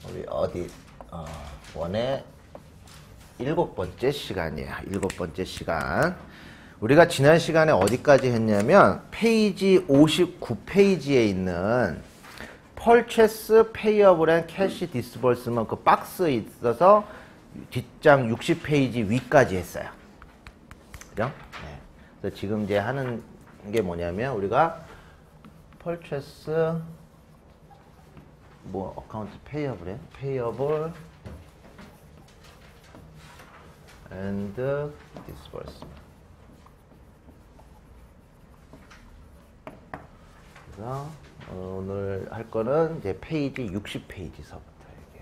우리 어디 원의 7번째 시간이야. 7번째 시간. 우리가 지난 시간에 어디까지 했냐면 페이지 59페이지에 있는 Purchase, Payable and Cash Disbursement 그 박스에 있어서 뒷장 60페이지 위까지 했어요. 그죠? 네. 그래서 지금 이제 하는 게 뭐냐면 우리가 Purchase 어카운트 Payable, Payable and Disbursement. 그래서 오늘 할 거는 이제 페이지 60페이지서부터 이게.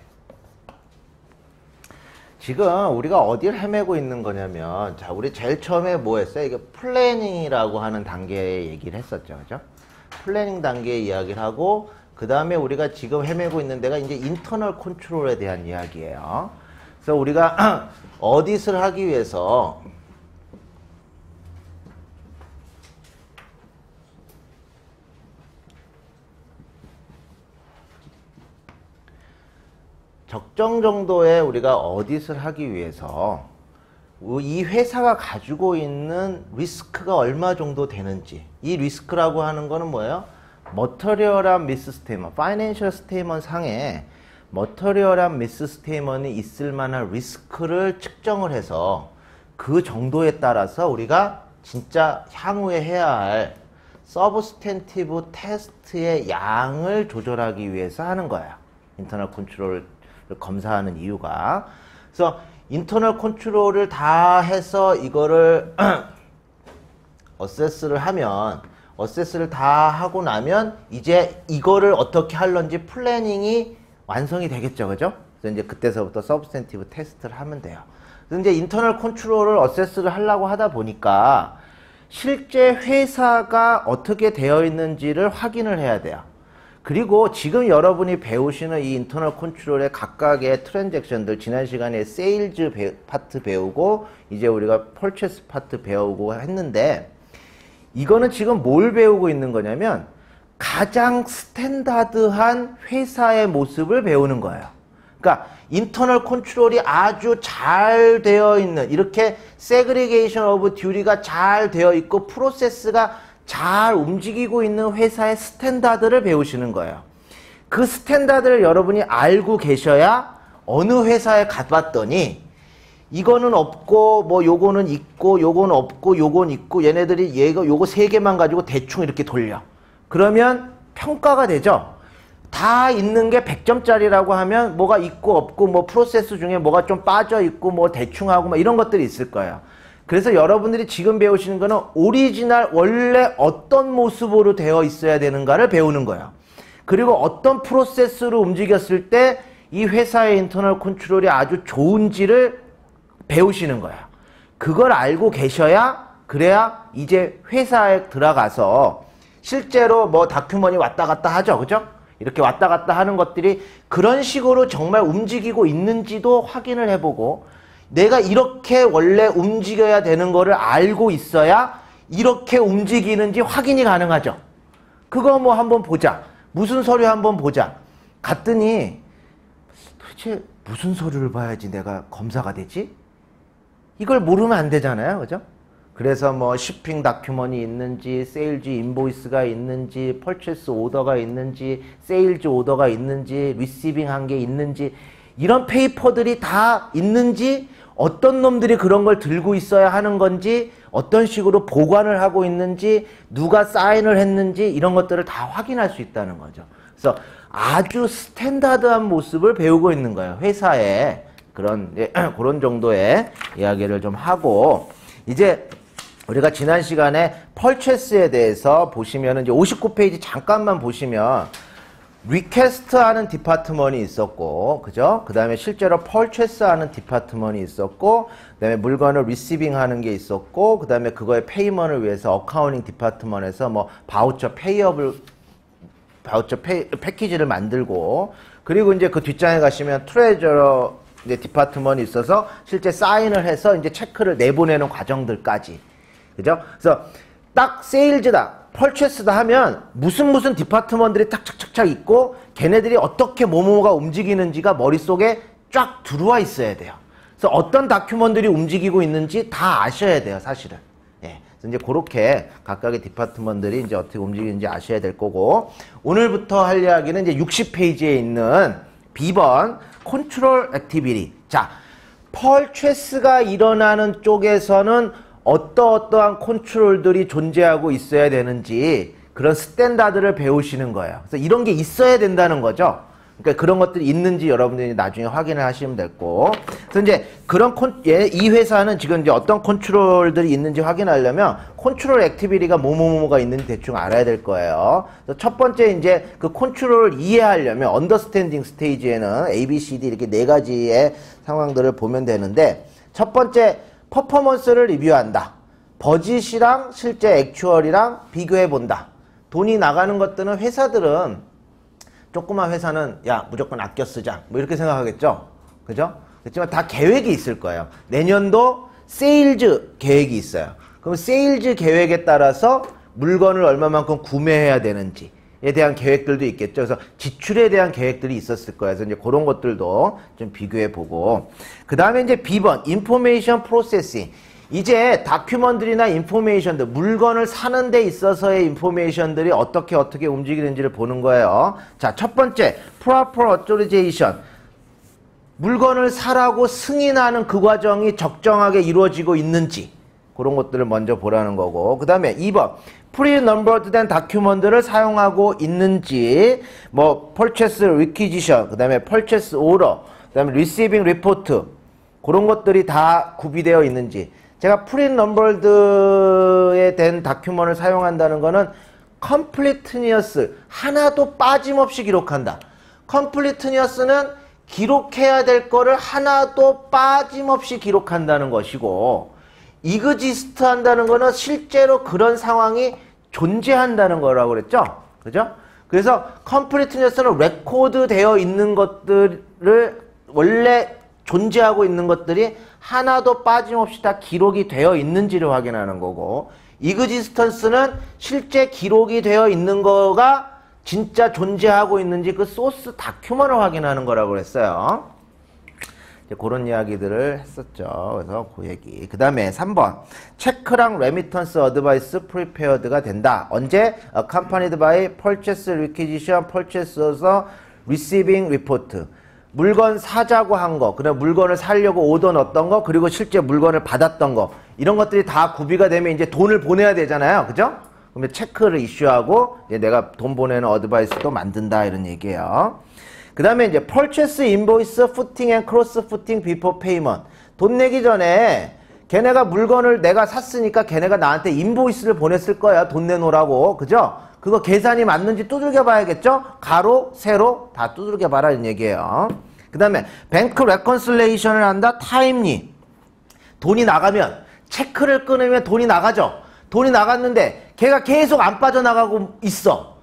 지금 우리가 어디를 헤매고 있는 거냐면, 자, 우리 제일 처음에 뭐 했어요? 이게 플래닝이라고 하는 단계에 얘기를 했었죠. 그죠? 플래닝 단계에 이야기를 하고, 그 다음에 우리가 지금 헤매고 있는 데가 이제 인터널 컨트롤에 대한 이야기예요. 그래서 우리가 어디를 하기 위해서 적정 정도의 우리가 어디를 하기 위해서 이 회사가 가지고 있는 리스크가 얼마 정도 되는지, 이 리스크라고 하는 거는 뭐예요? 머터리얼한 미스 스테이먼트, 파이낸셜 스테이먼트 상에 머터리얼한 미스 스테이먼트이 있을 만한 리스크를 측정을 해서 그 정도에 따라서 우리가 진짜 향후에 해야 할 서브스탠티브 테스트의 양을 조절하기 위해서 하는 거야. 인터널 컨트롤을 검사하는 이유가. 그래서 인터널 컨트롤을 다 해서 이거를 어세스를 하면, 어세스를 다 하고 나면 이제 이거를 어떻게 할런지 플래닝이 완성이 되겠죠. 그죠? 그래서 이제 그때서부터 서브스탠티브 테스트를 하면 돼요. 그래서 이제 인터널 컨트롤을 어세스를 하려고 하다 보니까 실제 회사가 어떻게 되어 있는지를 확인을 해야 돼요. 그리고 지금 여러분이 배우시는 이 인터널 컨트롤의 각각의 트랜잭션들, 지난 시간에 세일즈 파트 배우고 이제 우리가 펄체스 파트 배우고 했는데, 이거는 지금 뭘 배우고 있는 거냐면 가장 스탠다드한 회사의 모습을 배우는 거예요. 그러니까 인터널 컨트롤이 아주 잘 되어 있는, 이렇게 세그리게이션 오브 듀티가 잘 되어 있고 프로세스가 잘 움직이고 있는 회사의 스탠다드를 배우시는 거예요. 그 스탠다드를 여러분이 알고 계셔야 어느 회사에 가봤더니 이거는 없고 뭐 요거는 있고 요건 없고 요건 있고 얘네들이 요거 세 개만 가지고 대충 이렇게 돌려. 그러면 평가가 되죠. 다 있는 게 100점짜리라고 하면 뭐가 있고 없고 뭐 프로세스 중에 뭐가 좀 빠져 있고 뭐 대충 하고 뭐 이런 것들이 있을 거예요. 그래서 여러분들이 지금 배우시는 거는 오리지널 원래 어떤 모습으로 되어 있어야 되는가를 배우는 거예요. 그리고 어떤 프로세스로 움직였을 때 이 회사의 인터널 컨트롤이 아주 좋은지를 배우시는 거예요. 그걸 알고 계셔야, 그래야 이제 회사에 들어가서 실제로 뭐 다큐먼이 왔다 갔다 하죠. 그죠? 이렇게 왔다 갔다 하는 것들이 그런 식으로 정말 움직이고 있는지도 확인을 해보고, 내가 이렇게 원래 움직여야 되는 거를 알고 있어야 이렇게 움직이는지 확인이 가능하죠. 그거 뭐 한번 보자. 무슨 서류 한번 보자. 갔더니 도대체 무슨 서류를 봐야지 내가 검사가 되지? 이걸 모르면 안 되잖아요. 그죠? 그래서 뭐 shipping 다큐먼이 있는지, 세일즈 인보이스가 있는지, 퍼체스 오더가 있는지, 세일즈 오더가 있는지, 리시빙 한 게 있는지, 이런 페이퍼들이 다 있는지, 어떤 놈들이 그런 걸 들고 있어야 하는 건지, 어떤 식으로 보관을 하고 있는지, 누가 사인을 했는지, 이런 것들을 다 확인할 수 있다는 거죠. 그래서 아주 스탠다드한 모습을 배우고 있는 거예요. 회사에. 그런 정도의 이야기를 좀 하고, 이제 우리가 지난 시간에 펄체스에 대해서 보시면은 이제 59페이지 잠깐만 보시면 리퀘스트 하는 디파트먼이 있었고, 그죠? 그 다음에 실제로 펄체스 하는 디파트먼이 있었고, 그 다음에 물건을 리시빙 하는 게 있었고, 그 다음에 그거의 페이먼을 위해서 어카운팅 디파트먼에서 뭐 바우처 패키지를 만들고, 그리고 이제 그 뒷장에 가시면 트레저러 이제 디파트먼이 있어서 실제 사인을 해서 이제 체크를 내보내는 과정들까지. 그죠? 그래서 딱 세일즈다. 펄체스다 하면 무슨 디파트먼트들이 탁착착착 있고 걔네들이 어떻게 뭐뭐가 움직이는지가 머릿속에 쫙 들어와 있어야 돼요. 그래서 어떤 다큐먼트들이 움직이고 있는지 다 아셔야 돼요, 사실은. 예. 그래서 이제 그렇게 각각의 디파트먼트들이 이제 어떻게 움직이는지 아셔야 될 거고, 오늘부터 할 이야기는 이제 60페이지에 있는 B번 컨트롤 액티비티. 자, 펄체스가 일어나는 쪽에서는 어떠한 컨트롤들이 존재하고 있어야 되는지 그런 스탠다드를 배우시는 거예요. 그래서 이런 게 있어야 된다는 거죠. 그러니까 그런 것들이 있는지 여러분들이 나중에 확인을 하시면 됐고. 그래서 이제 그런 이 회사는 지금 이제 어떤 컨트롤들이 있는지 확인하려면 컨트롤 액티비티가 뭐뭐뭐가 있는지 대충 알아야 될 거예요. 그래서 첫 번째 이제 그 컨트롤을 이해하려면 언더스탠딩 스테이지에는 A, B, C, D 이렇게 네 가지의 상황들을 보면 되는데, 첫 번째 퍼포먼스를 리뷰한다. 버짓이랑 실제 액추얼이랑 비교해 본다. 돈이 나가는 것들은 회사들은 조그만 회사는 야 무조건 아껴 쓰자 뭐 이렇게 생각하겠죠. 그죠? 그렇지만 다 계획이 있을 거예요. 내년도 세일즈 계획이 있어요. 그럼 세일즈 계획에 따라서 물건을 얼마만큼 구매해야 되는지에 대한 계획들도 있겠죠. 그래서 지출에 대한 계획들이 있었을 거예요. 그래서 이제 그런 것들도 좀 비교해 보고, 그 다음에 이제 B번 인포메이션 프로세싱. 이제 다큐먼들이나 인포메이션들, 물건을 사는 데 있어서의 인포메이션들이 어떻게 움직이는지를 보는 거예요. 자, 첫 번째 proper authorization. 물건을 사라고 승인하는 그 과정이 적정하게 이루어지고 있는지 그런 것들을 먼저 보라는 거고, 그 다음에 2번 프리-넘버드 된 다큐먼트를 사용하고 있는지, 뭐 purchase requisition, 그 다음에 purchase order, 그 다음에 receiving report, 그런 것들이 다 구비되어 있는지. 제가 프리-넘버드에 된 다큐먼트를 사용한다는 거는 completeness, 하나도 빠짐없이 기록한다. completeness는 기록해야 될 거를 하나도 빠짐없이 기록한다는 것이고, 이그지스트 한다는 거는 실제로 그런 상황이 존재한다는 거라고 그랬죠? 그죠? 그래서 completeness는 레코드 되어 있는 것들을, 원래 존재하고 있는 것들이 하나도 빠짐없이 다 기록이 되어 있는지를 확인하는 거고, 이그지스턴스는 실제 기록이 되어 있는 거가 진짜 존재하고 있는지 그 소스 다큐먼을 확인하는 거라고 그랬어요. 이제 그런 이야기들을 했었죠. 그래서 그 얘기. 그 다음에 3번 체크랑 레미턴스 어드바이스 프리페어드가 된다. 언제? accompanied by purchase requisition, purchase order, receiving report. 물건 사자고 한 거, 그다음 물건을 사려고 오더 넣었던 거, 그리고 실제 물건을 받았던 거, 이런 것들이 다 구비가 되면 이제 돈을 보내야 되잖아요. 그죠? 그러면 체크를 이슈하고 이제 내가 돈 보내는 어드바이스도 만든다, 이런 얘기예요. 그 다음에 이제 purchase invoice, footing and cross footing before payment. 돈 내기 전에 걔네가 물건을 내가 샀으니까 걔네가 나한테 인보이스를 보냈을 거야. 돈 내놓으라고. 그죠? 그거 계산이 맞는지 두들겨 봐야겠죠? 가로, 세로 다 두들겨 봐라, 이런 얘기예요. 그 다음에 뱅크 레컨실레이션을 한다. 타임리. 돈이 나가면, 체크를 끊으면 돈이 나가죠. 돈이 나갔는데 걔가 계속 안 빠져나가고 있어.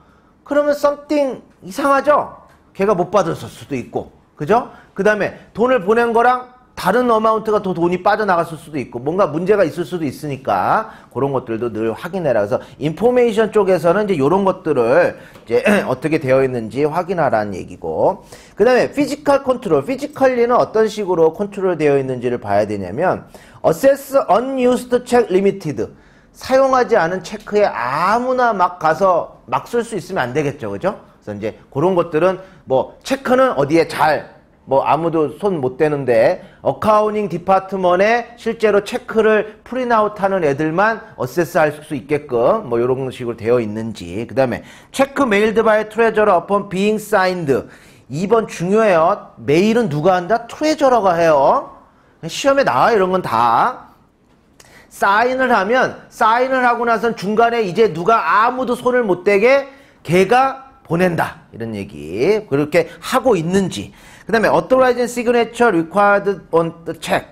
그러면 something 이상하죠? 걔가 못 받았을 수도 있고, 그죠? 그 다음에 돈을 보낸 거랑 다른 어마운트가 더 돈이 빠져나갔을 수도 있고, 뭔가 문제가 있을 수도 있으니까 그런 것들도 늘 확인해라. 그래서 인포메이션 쪽에서는 이제 이런 것들을 이제 어떻게 되어 있는지 확인하라는 얘기고, 그 다음에 피지컬 컨트롤. 피지컬리는 어떤 식으로 컨트롤 되어 있는지를 봐야 되냐면, assess unused check limited. 사용하지 않은 체크에 아무나 막 가서 막 쓸 수 있으면 안 되겠죠, 그죠? 그래서 이제 그런 것들은 뭐 체크는 어디에 뭐 아무도 손 못 대는데 어카운팅 디파트먼에 실제로 체크를 프린아웃하는 애들만 어세스 할 수 있게끔 뭐 이런 식으로 되어 있는지. 그 다음에 체크 메일드 바이 트레저러 upon being signed. 2번 중요해요. 메일은 누가 한다? 트레저러가 해요. 시험에 나와, 이런 건 다. 사인을 하면, 사인을 하고 나선 중간에 이제 누가 아무도 손을 못 대게 걔가 보낸다, 이런 얘기. 그렇게 하고 있는지. 그 다음에 authorizing signature required on the check.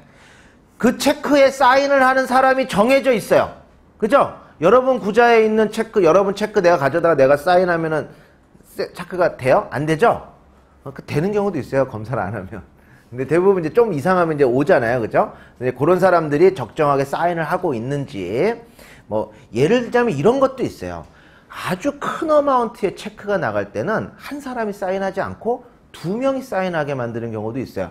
그 체크에 사인을 하는 사람이 정해져 있어요. 그죠? 여러분 구자에 있는 체크, 여러분 체크 내가 가져다가 내가 사인하면은 체크가 돼요? 안 되죠? 되는 경우도 있어요, 검사를 안 하면. 근데 대부분 이제 좀 이상하면 이제 오잖아요. 그죠? 근데 그런 사람들이 적정하게 사인을 하고 있는지. 뭐 예를 들자면 이런 것도 있어요. 아주 큰 어마운트의 체크가 나갈 때는 한 사람이 사인하지 않고 두 명이 사인하게 만드는 경우도 있어요.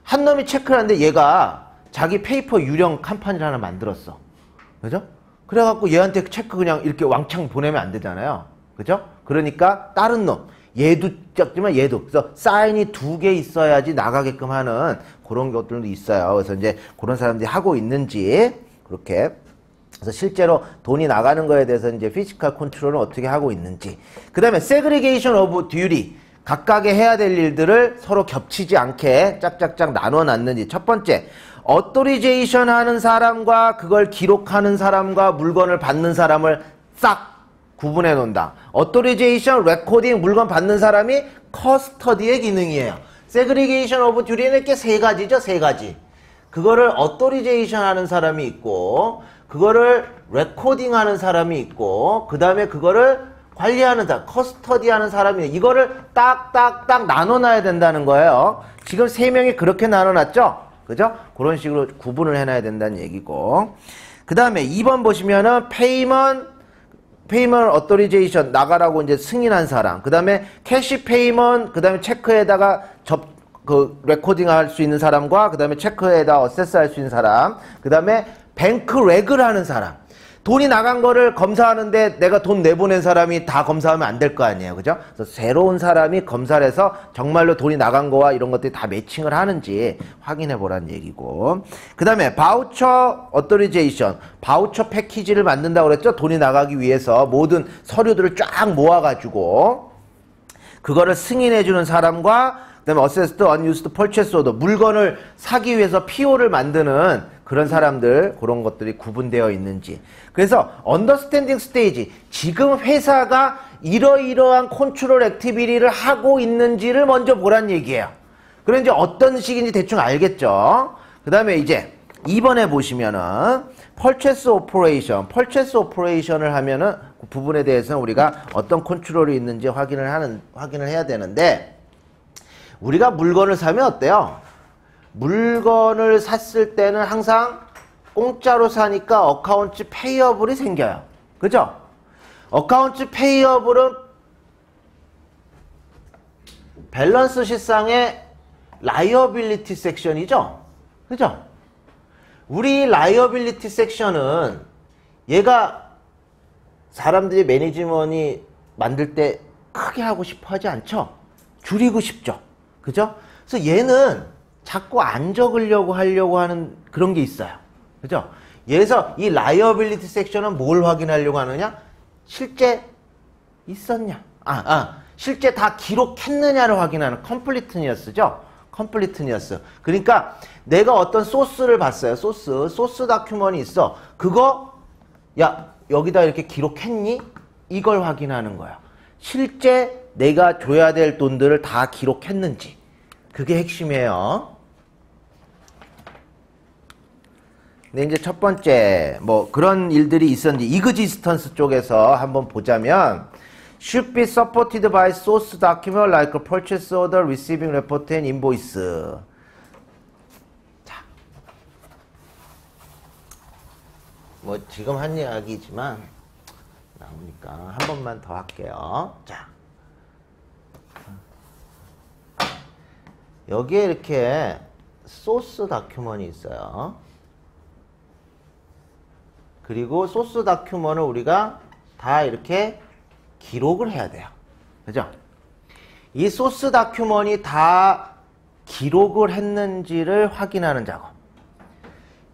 한 놈이 체크를 하는데 얘가 자기 페이퍼 유령 컴퍼니를 하나 만들었어. 그죠? 그래갖고 얘한테 체크 그냥 이렇게 왕창 보내면 안 되잖아요. 그죠? 그러니까 다른 놈, 얘도 작지만 얘도. 그래서 사인이 두 개 있어야지 나가게끔 하는 그런 것들도 있어요. 그래서 이제 그런 사람들이 하고 있는지, 그렇게. 그래서 실제로 돈이 나가는 거에 대해서 이제 피지컬 컨트롤을 어떻게 하고 있는지. 그 다음에 세그리게이션 오브 듀티. 각각의 해야 될 일들을 서로 겹치지 않게 짝짝짝 나눠놨는지. 첫 번째, 어토리제이션 하는 사람과 그걸 기록하는 사람과 물건을 받는 사람을 싹 구분해 놓는다. 어토리제이션, 레코딩, 물건 받는 사람이 커스터디의 기능이에요. 세그리게이션 오브 듀티는 이렇게 세 가지죠, 세 가지. 그거를 어토리제이션 하는 사람이 있고, 그거를 레코딩 하는 사람이 있고, 그 다음에 그거를 관리하는 사람, 커스터디 하는 사람이, 이거를 딱딱딱 나눠놔야 된다는 거예요. 지금 세 명이 그렇게 나눠놨죠? 그죠? 그런 식으로 구분을 해놔야 된다는 얘기고. 그 다음에 2번 보시면은 페이먼트 어토리제이션 나가라고 이제 승인한 사람. 그 다음에 캐시 페이먼트, 그 다음에 체크에다가 레코딩 할 수 있는 사람과 그 다음에 체크에다 어세스 할 수 있는 사람. 그 다음에 뱅크 레그를 하는 사람. 돈이 나간 거를 검사하는데 내가 돈 내보낸 사람이 다 검사하면 안 될 거 아니에요. 그죠? 그래서 새로운 사람이 검사를 해서 정말로 돈이 나간 거와 이런 것들이 다 매칭을 하는지 확인해 보라는 얘기고. 그 다음에 바우처 어토리제이션. 바우처 패키지를 만든다고 그랬죠? 돈이 나가기 위해서 모든 서류들을 쫙 모아가지고 그거를 승인해 주는 사람과 그 다음에 어세스드 언유스드 펄체스 오더. 물건을 사기 위해서 PO를 만드는 그런 사람들, 그런 것들이 구분되어 있는지. 그래서 언더스탠딩 스테이지, 지금 회사가 이러이러한 컨트롤 액티비티를 하고 있는지를 먼저 보란 얘기예요. 그럼 이제 어떤 식인지 대충 알겠죠? 그 다음에 이제 2번에 보시면은 펄체스 오퍼레이션을 하면은 그 부분에 대해서는 우리가 어떤 컨트롤이 있는지 확인을 해야 되는데, 우리가 물건을 사면 어때요? 물건을 샀을 때는 항상 공짜로 사니까 어카운트 페이어블이 생겨요. 그죠? 어카운트 페이어블은 밸런스 시상의 라이어빌리티 섹션이죠? 그죠? 우리 라이어빌리티 섹션은 얘가 사람들이 매니지먼이 만들 때 크게 하고 싶어 하지 않죠? 줄이고 싶죠? 그죠? 그래서 얘는 자꾸 안 적으려고 하려고 하는 그런 게 있어요. 그죠? 그래서 이 라이어빌리티 섹션은 뭘 확인하려고 하느냐? 실제 있었냐? 실제 다 기록했느냐를 확인하는 컴플리트니어스죠? 컴플리트니어스. 그러니까 내가 어떤 소스를 봤어요. 소스 다큐먼이 있어. 그거 야 여기다 이렇게 기록했니? 이걸 확인하는 거야. 실제 내가 줘야 될 돈들을 다 기록했는지. 그게 핵심이에요. 근데 이제 첫 번째 뭐 그런 일들이 있었는지 이그지스턴스 쪽에서 한번 보자면 should be supported by source document like a purchase order, receiving report and invoice. 자, 뭐 지금 한 이야기지만 나오니까 한 번만 더 할게요. 자, 여기에 이렇게 소스 다큐먼이 있어요. 그리고 소스 다큐먼을 우리가 다 이렇게 기록을 해야 돼요. 그죠? 이 소스 다큐먼이 다 기록을 했는지를 확인하는 작업.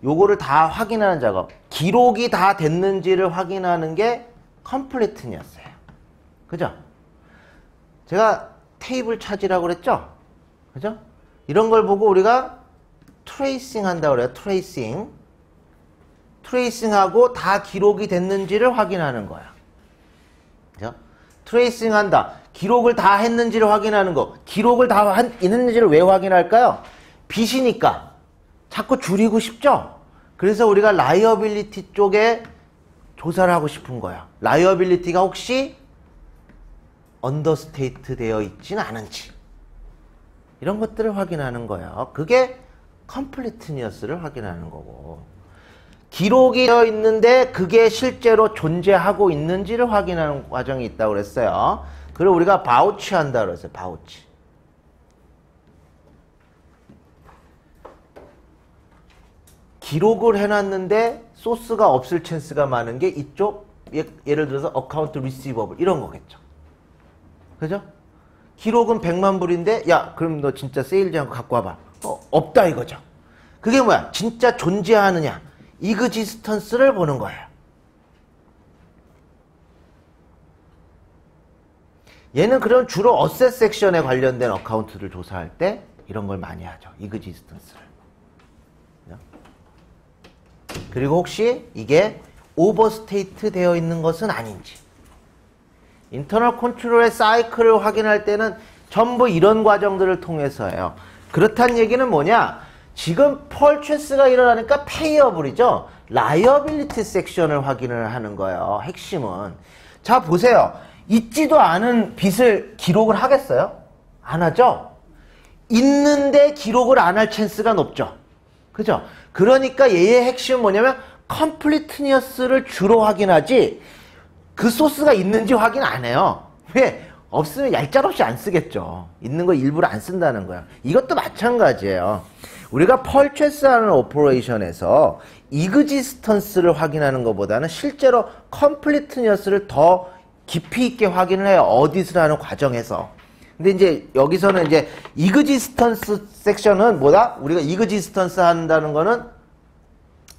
요거를 다 확인하는 작업. 기록이 다 됐는지를 확인하는 게 컴플리트니어스예요. 그죠? 제가 테이블 찾으라고 그랬죠? 그죠? 이런 걸 보고 우리가 트레이싱 한다고 그래요. 트레이싱하고 다 기록이 됐는지를 확인하는 거야. 그죠? 트레이싱 한다. 기록을 다 했는지를 확인하는 거. 기록을 다 했는지를 왜 확인할까요? 빚이니까. 자꾸 줄이고 싶죠? 그래서 우리가 라이어빌리티 쪽에 조사를 하고 싶은 거야. 라이어빌리티가 혹시 언더스테이트 되어 있지는 않은지. 이런 것들을 확인하는 거예요. 그게 컴플리트니어스를 확인하는 거고. 기록이 되어 있는데 그게 실제로 존재하고 있는지를 확인하는 과정이 있다고 그랬어요. 그리고 우리가 바우치 한다 그랬어요. 바우치. 기록을 해놨는데 소스가 없을 찬스가 많은 게 이쪽, 예를 들어서 어카운트 리시버블 이런 거겠죠. 그죠? 기록은 100만 불인데 야 그럼 너 진짜 세일즈 한거 갖고 와봐. 없다 이거죠. 그게 뭐야? 진짜 존재하느냐, 이그지스턴스를 보는 거예요. 얘는 그럼 주로 어셋 섹션에 관련된 어카운트를 조사할 때 이런 걸 많이 하죠. 이그지스턴스를. 그리고 혹시 이게 오버스테이트 되어 있는 것은 아닌지. 인터널 컨트롤의 사이클을 확인할 때는 전부 이런 과정들을 통해서예요. 그렇다는 얘기는 뭐냐? 지금 펄체스가 일어나니까 페이어블이죠. 라이어빌리티 섹션을 확인을 하는 거예요. 핵심은. 자 보세요. 있지도 않은 빚을 기록을 하겠어요? 안 하죠? 있는데 기록을 안 할 찬스가 높죠. 그죠? 그러니까 얘의 핵심은 뭐냐면 컴플리트니어스를 주로 확인하지 그 소스가 있는지 확인 안 해요. 왜? 없으면 얄짤없이 안 쓰겠죠. 있는 거 일부러 안 쓴다는 거야. 이것도 마찬가지예요. 우리가 펄체스하는 오퍼레이션에서 이그지스턴스를 확인하는 것보다는 실제로 컴플리트니어스를 더 깊이 있게 확인을 해요. 어디스를 하는 과정에서. 근데 이제 여기서는 이제 이그지스턴스 섹션은 뭐다? 우리가 이그지스턴스 한다는 거는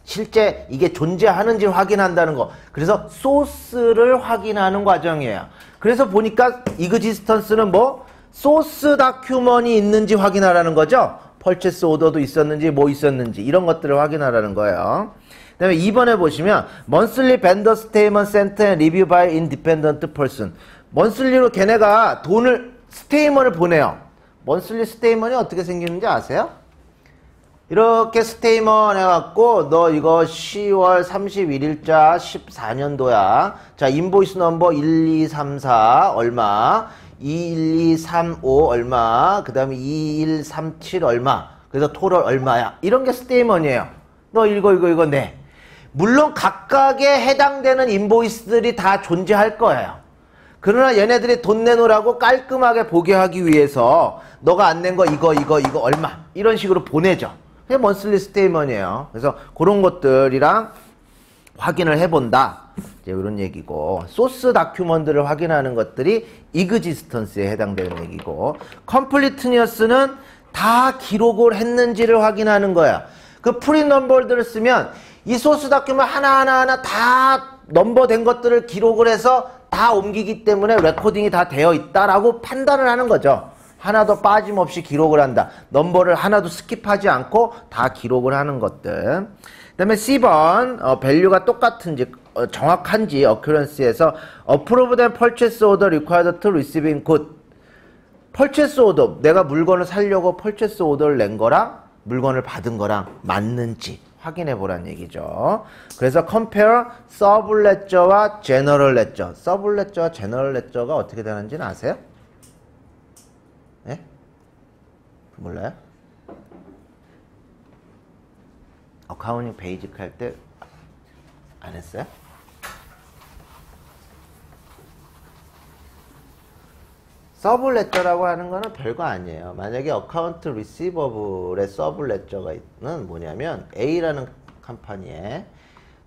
실제 이게 존재하는지 확인한다는 거. 그래서 소스를 확인하는 과정이에요. 그래서 보니까 이그지스턴스는 뭐? 소스 다큐먼이 있는지 확인하라는 거죠. 펄체스 오더도 있었는지 뭐 있었는지 이런 것들을 확인하라는 거예요. 그 다음에 2번에 보시면 monthly vendor statement sent and review by independent person. monthly로 걔네가 돈을 스테이먼을 보내요. monthly 스테이먼이 어떻게 생기는지 아세요? 이렇게 스테이먼 해갖고 너 이거 10월 31일자 14년도야. 자 인보이스 넘버 1234 얼마, 21235 얼마, 그 다음에 2137 얼마, 그래서 토럴 얼마야. 이런 게 스테이먼이에요. 너 이거 내. 물론 각각에 해당되는 인보이스들이 다 존재할 거예요. 그러나 얘네들이 돈 내놓으라고 깔끔하게 보게 하기 위해서 너가 안 낸 거 이거 얼마 이런 식으로 보내죠. 그게 먼슬리 스테이먼이에요. 그래서 그런 것들이랑 확인을 해본다. 이제 이런 얘기고, 소스 다큐먼트를 확인하는 것들이 이그지스턴스에 해당되는 얘기고, 컴플리트니어스는 다 기록을 했는지를 확인하는 거야. 그 프린 넘버들을 쓰면 이 소스 다큐먼트 하나하나 다 넘버된 것들을 기록을 해서 다 옮기기 때문에 레코딩이 다 되어 있다라고 판단을 하는 거죠. 하나도 빠짐없이 기록을 한다. 넘버를 하나도 스킵하지 않고 다 기록을 하는 것들. 그 다음에 C번 밸류가 똑같은지 정확한지 occurrence에서 approved and purchase order required to receiving good. purchase order, 내가 물건을 사려고 purchase order를 낸 거랑 물건을 받은 거랑 맞는지 확인해 보란 얘기죠. 그래서 compare subledger와 general ledger. subledger와 general ledger가 어떻게 되는지는 아세요? 예? 몰라요? 어카운팅 베이직 할 때 안 했어요? 서블레저라고 하는 거는 별거 아니에요. 만약에 어카운트 리시버블의 서블레저가는 뭐냐면 A라는 컴퍼니에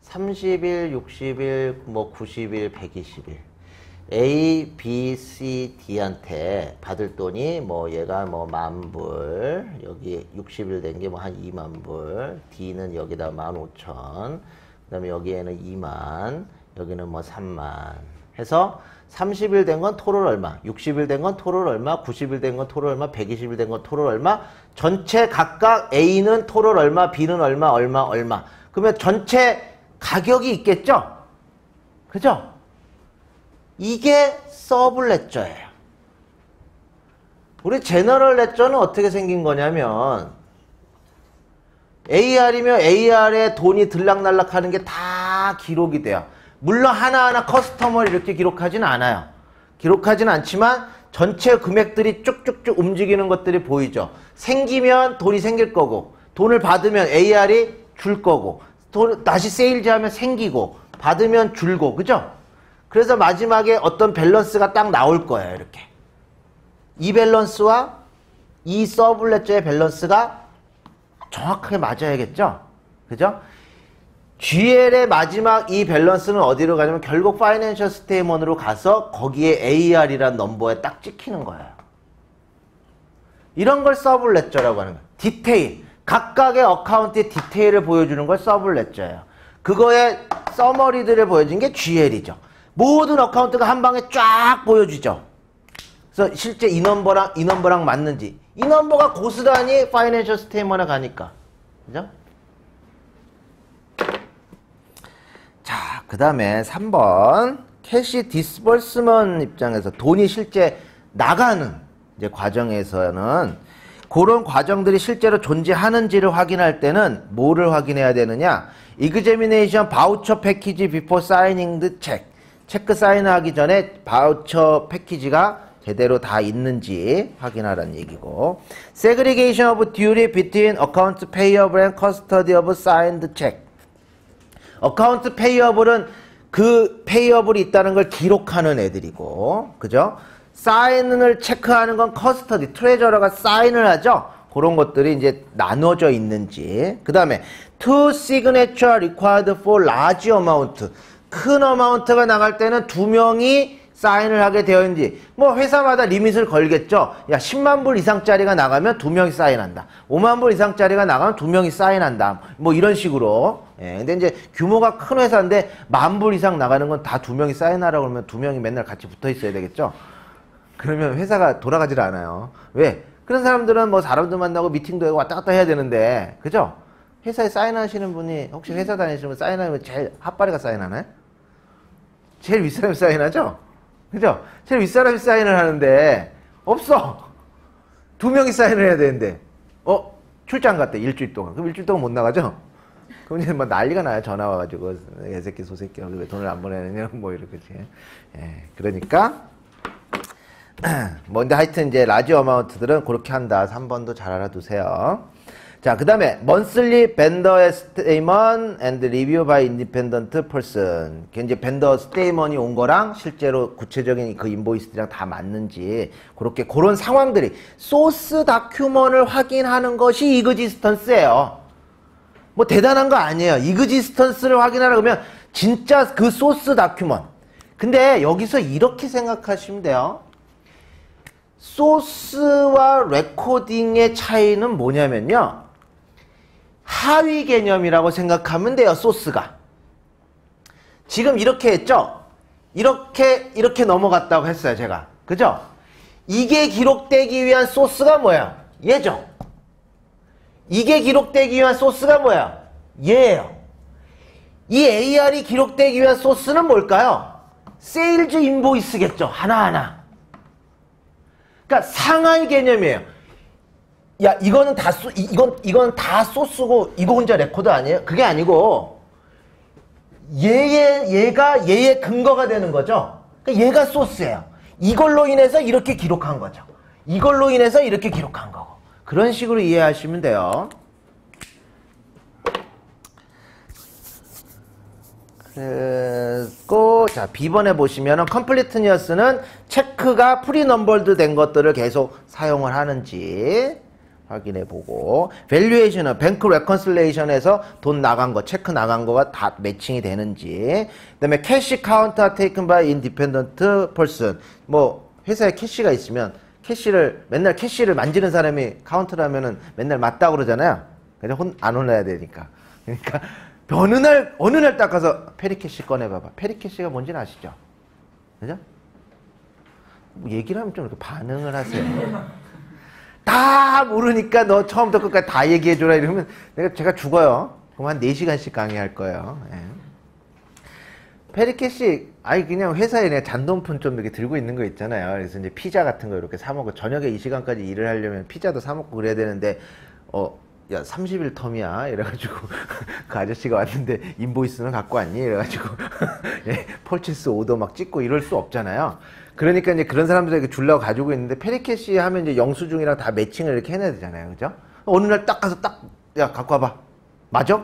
30일, 60일, 뭐 90일, 120일 A, B, C, D한테 받을 돈이 뭐 얘가 뭐 10,000불, 여기 60일 된 게 뭐 한 20,000불, D는 여기다 15,000, 그 다음에 여기에는 2만, 여기는 뭐 3만 해서 30일 된 건 토럴 얼마, 60일 된 건 토럴 얼마, 90일 된 건 토럴 얼마, 120일 된 건 토럴 얼마, 전체 각각 A는 토럴 얼마, B는 얼마. 그러면 전체 가격이 있겠죠? 그죠? 이게 서블레저예요. 우리 제너럴 레저는 어떻게 생긴 거냐면 AR이면 AR에 돈이 들락날락 하는 게 다 기록이 돼요. 물론 하나하나 커스터머를 이렇게 기록하지는 않아요. 기록하지는 않지만 전체 금액들이 쭉쭉쭉 움직이는 것들이 보이죠. 생기면 돈이 생길 거고, 돈을 받으면 AR이 줄 거고, 다시 세일즈 하면 생기고, 받으면 줄고, 그죠? 그래서 마지막에 어떤 밸런스가 딱 나올 거예요, 이렇게. 이 밸런스와 이 서블레저의 밸런스가 정확하게 맞아야겠죠? 그죠? GL의 마지막 이 밸런스는 어디로 가냐면 결국 파이낸셜 스테이먼트로 가서 거기에 AR이란 넘버에 딱 찍히는 거예요. 이런 걸 서블레저라고 하는 거예요. 디테일. 각각의 어카운트의 디테일을 보여주는 걸 서블레저예요. 그거의 서머리들을 보여준 게 GL이죠. 모든 어카운트가 한 방에 쫙 보여주죠. 그래서 실제 이 넘버랑 맞는지. 이 넘버가 고스란히 파이낸셜 스테이먼트에 가니까. 그죠? 자, 그 다음에 3번. 캐시 디스버스먼 입장에서 돈이 실제 나가는 이제 과정에서는 그런 과정들이 실제로 존재하는지를 확인할 때는 뭐를 확인해야 되느냐? examination 바우처 패키지 before signing the check. 체크 사인하기 전에 바우처 패키지가 제대로 다 있는지 확인하라는 얘기고, segregation of duty between account payable and custody of signed check. account payable은 그 payable이 있다는 걸 기록하는 애들이고, 그죠? 사인을 체크하는 건 커스터디, 트레저러가 사인을 하죠? 그런 것들이 이제 나눠져 있는지. 그 다음에 two signature required for large amount. 큰 어마운트가 나갈 때는 2명이 사인을 하게 되어 있는지. 뭐 회사마다 리밋을 걸겠죠. 야, 10만 불 이상짜리가 나가면 2명이 사인한다. 5만 불 이상짜리가 나가면 2명이 사인한다. 뭐 이런 식으로. 예, 근데 이제 규모가 큰 회사인데 10,000불 이상 나가는 건 다 2명이 사인하라고 그러면 2명이 맨날 같이 붙어 있어야 되겠죠. 그러면 회사가 돌아가질 않아요. 왜? 그런 사람들은 뭐 사람도 만나고 미팅도 하고 왔다 갔다 해야 되는데, 그죠? 회사에 사인하시는 분이, 혹시 회사 다니시면 사인하면 제일 핫바리가 사인하나요? 제일 윗사람이 사인하죠? 그죠? 제일 윗사람이 사인을 하는데, 없어! 2명이 사인을 해야 되는데, 출장 갔대, 일주일 동안. 그럼 일주일 동안 못 나가죠? 그럼 이제 뭐 난리가 나요. 전화 와가지고, 애새끼, 소새끼, 왜 돈을 안 보내느냐, 뭐 이렇게. 예, 그러니까, 뭐, 근데 하여튼 이제 라지 어마운트들은 그렇게 한다. 3번도 잘 알아두세요. 자, 그 다음에 monthly vendor statement and review by independent person. 이제 vendor statement이 온 거랑 실제로 구체적인 그 인보이스들이랑 다 맞는지 그렇게 그런 상황들이 소스 다큐먼을 확인하는 것이 이그지스턴스예요. 뭐 대단한 거 아니에요. 이그지스턴스를 확인하라 그러면 진짜 그 소스 다큐먼. 근데 여기서 이렇게 생각하시면 돼요. 소스와 레코딩의 차이는 뭐냐면요. 하위 개념이라고 생각하면 돼요. 소스가. 지금 이렇게 했죠? 이렇게 넘어갔다고 했어요. 제가. 그죠? 이게 기록되기 위한 소스가 뭐야? 얘죠. 이게 기록되기 위한 소스가 뭐야? 얘예요. 이 AR이 기록되기 위한 소스는 뭘까요? 세일즈 인보이스겠죠. 하나하나. 그러니까 상하이 개념이에요. 야, 이거는 다 이건 다 소스고 이거 혼자 레코드 아니에요? 그게 아니고 얘가 얘의 근거가 되는 거죠. 그러니까 얘가 소스예요. 이걸로 인해서 이렇게 기록한 거죠. 이걸로 인해서 이렇게 기록한 거고. 그런 식으로 이해하시면 돼요. 그리고 자, B번에 보시면은 completeness는 체크가 프리넘벌드 된 것들을 계속 사용을 하는지 확인해 보고, 밸류에이션은 뱅크 레컨실레이션에서 돈 나간 거, 체크 나간 거가 다 매칭이 되는지, 그 다음에 캐시 카운터 테이큰 바이 인디펜던트 펄슨. 뭐 회사에 캐시가 있으면 맨날 캐시를 만지는 사람이 카운트를 하면은 맨날 맞다고 그러잖아요. 그래서 안 혼나야 되니까. 그러니까 어느 날 딱 가서 페리캐시 꺼내봐봐. 페리캐시가 뭔지는 아시죠? 그죠? 뭐 얘기를 하면 좀 이렇게 반응을 하세요. 다 모르니까 너 처음부터 끝까지 다 얘기해줘라 이러면 제가 죽어요. 그럼 한 4시간씩 강의할 거예요. 예. 페리캐시, 그냥 회사에 그냥 잔돈푼 좀 이렇게 들고 있는 거 있잖아요. 그래서 이제 피자 같은 거 이렇게 사먹고, 저녁에 이 시간까지 일을 하려면 피자도 사먹고 그래야 되는데, 야, 30일 텀이야. 이래가지고, 그 아저씨가 왔는데, 인보이스는 갖고 왔니? 이래가지고, 예, 펄치스 오더 막 찍고 이럴 수 없잖아요. 그러니까 이제 그런 사람들에게 주려고 가지고 있는데, 페리캐시 하면 이제 영수증이랑 다 매칭을 이렇게 해내야 되잖아요. 그죠? 어느 날 딱 가서 야, 갖고 와봐. 맞아?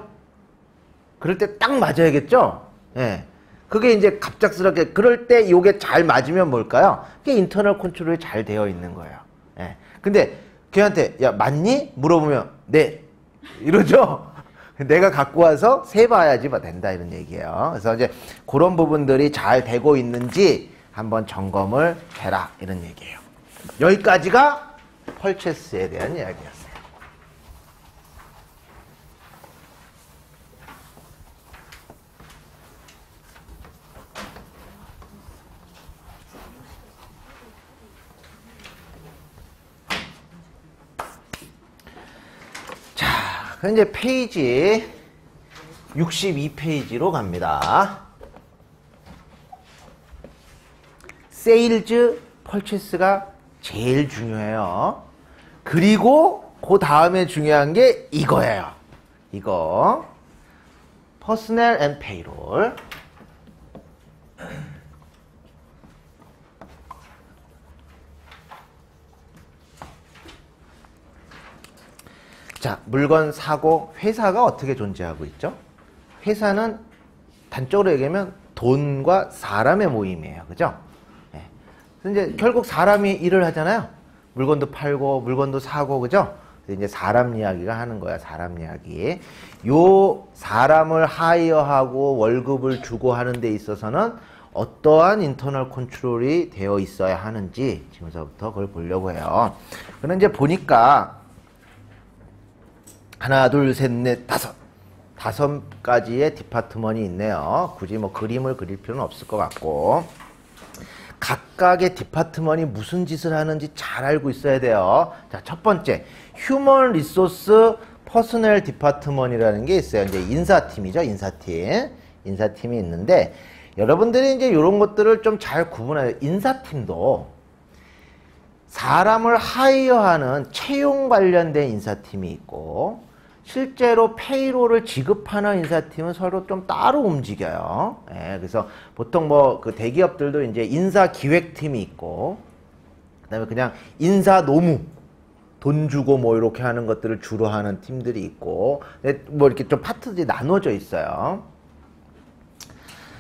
그럴 때 딱 맞아야겠죠? 예. 그게 이제 갑작스럽게, 그럴 때 요게 잘 맞으면 뭘까요? 그게 인터널 컨트롤이 잘 되어 있는 거예요. 예. 근데 걔한테, 야, 맞니? 물어보면, 네. 이러죠? 내가 갖고 와서 세봐야지 된다, 이런 얘기예요. 그래서 이제 그런 부분들이 잘 되고 있는지 한번 점검을 해라, 이런 얘기예요. 여기까지가 펄체스에 대한 이야기였어요. 자, 그럼 이제 페이지 62페이지로 갑니다. 세일즈 펄체스가 제일 중요해요. 그리고 그 다음에 중요한 게 이거예요. 이거 퍼스널 앤 페이롤. 자, 물건 사고 회사가 어떻게 존재하고 있죠? 회사는 단적으로 얘기하면 돈과 사람의 모임이에요. 그죠? 네. 이제 결국 사람이 일을 하잖아요. 물건도 팔고 물건도 사고, 그죠? 이제 사람 이야기가 하는 거야. 사람 이야기. 요 사람을 하이어하고 월급을 주고 하는 데 있어서는 어떠한 인터널 컨트롤이 되어 있어야 하는지 지금서부터 그걸 보려고 해요. 그럼 이제 보니까 하나, 둘, 셋, 넷, 다섯 가지의 디파트먼이 있네요. 굳이 뭐 그림을 그릴 필요는 없을 것 같고, 각각의 디파트먼이 무슨 짓을 하는지 잘 알고 있어야 돼요. 자, 첫 번째, 휴먼 리소스 퍼스널 디파트먼이라는 게 있어요. 이제 인사팀이죠. 인사팀이 있는데, 여러분들이 이제 이런 것들을 좀 잘 구분해요. 인사팀도 사람을 하이어하는 채용 관련된 인사팀이 있고, 실제로 페이롤을 지급하는 인사팀은 서로 좀 따로 움직여요. 예, 그래서 보통 뭐 그 대기업들도 이제 인사기획팀이 있고, 그 다음에 그냥 인사노무, 돈 주고 뭐 이렇게 하는 것들을 주로 하는 팀들이 있고, 뭐 이렇게 좀 파트들이 나눠져 있어요.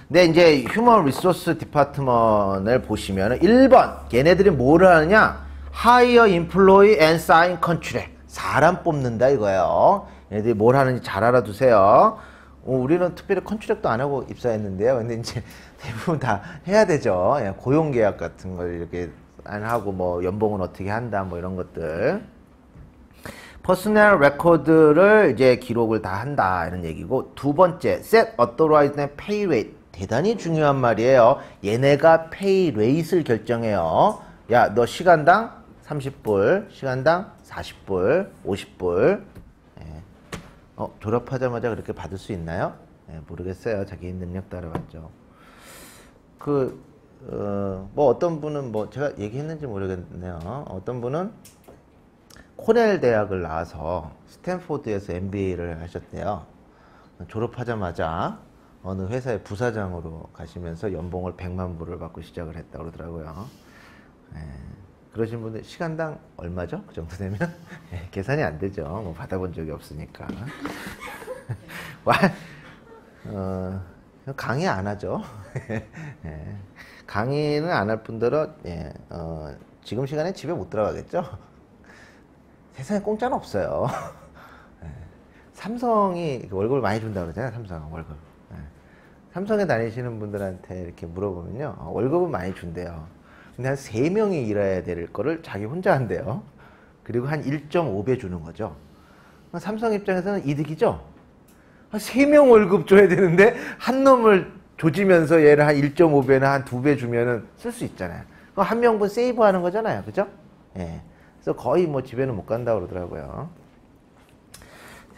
근데 이제 휴먼 리소스 디파트먼을 보시면 1번, 얘네들이 뭐를 하느냐? Hire employee and sign contract. 사람 뽑는다 이거예요. 얘네들이 뭘 하는지 잘 알아두세요. 우리는 특별히 컨트랙도 안 하고 입사했는데요. 근데 이제 대부분 다 해야 되죠. 고용계약 같은 걸 이렇게 안 하고 뭐 연봉은 어떻게 한다 뭐 이런 것들. 퍼스널 레코드를 이제 기록을 다 한다 이런 얘기고, 두 번째, set authorized and pay rate. 대단히 중요한 말이에요. 얘네가 페이 레이트를 결정해요. 야, 너 시간당 30불, 시간당 40불, 50불. 예. 졸업하자마자 그렇게 받을 수 있나요? 예, 모르겠어요. 자기 능력 따라 받죠. 뭐 어떤 분은 뭐 제가 얘기했는지 모르겠네요. 어떤 분은 코넬 대학을 나와서 스탠포드에서 MBA를 하셨대요. 졸업하자마자 어느 회사의 부사장으로 가시면서 연봉을 100만 불을 받고 시작을 했다고 그러더라고요. 예, 그러신 분들 시간당 얼마죠? 그 정도 되면? 예, 계산이 안 되죠. 뭐 받아본 적이 없으니까. 강의 안 하죠. 예, 강의는 안 할 분들은 예, 지금 시간에 집에 못 들어가겠죠? 세상에 공짜는 없어요. 예, 삼성이 월급을 많이 준다고 그러잖아요. 삼성 월급. 삼성에 다니시는 분들한테 이렇게 물어보면요, 월급은 많이 준대요. 근데 한 3명이 일해야 될 거를 자기 혼자 한대요. 그리고 한 1.5배 주는 거죠. 삼성 입장에서는 이득이죠. 한 3명 월급 줘야 되는데 한 놈을 조지면서 얘를 한 1.5배나 한 2배 주면은 쓸 수 있잖아요. 그럼 한 명분 세이브 하는 거잖아요. 그죠? 예. 그래서 거의 뭐 집에는 못 간다고 그러더라고요.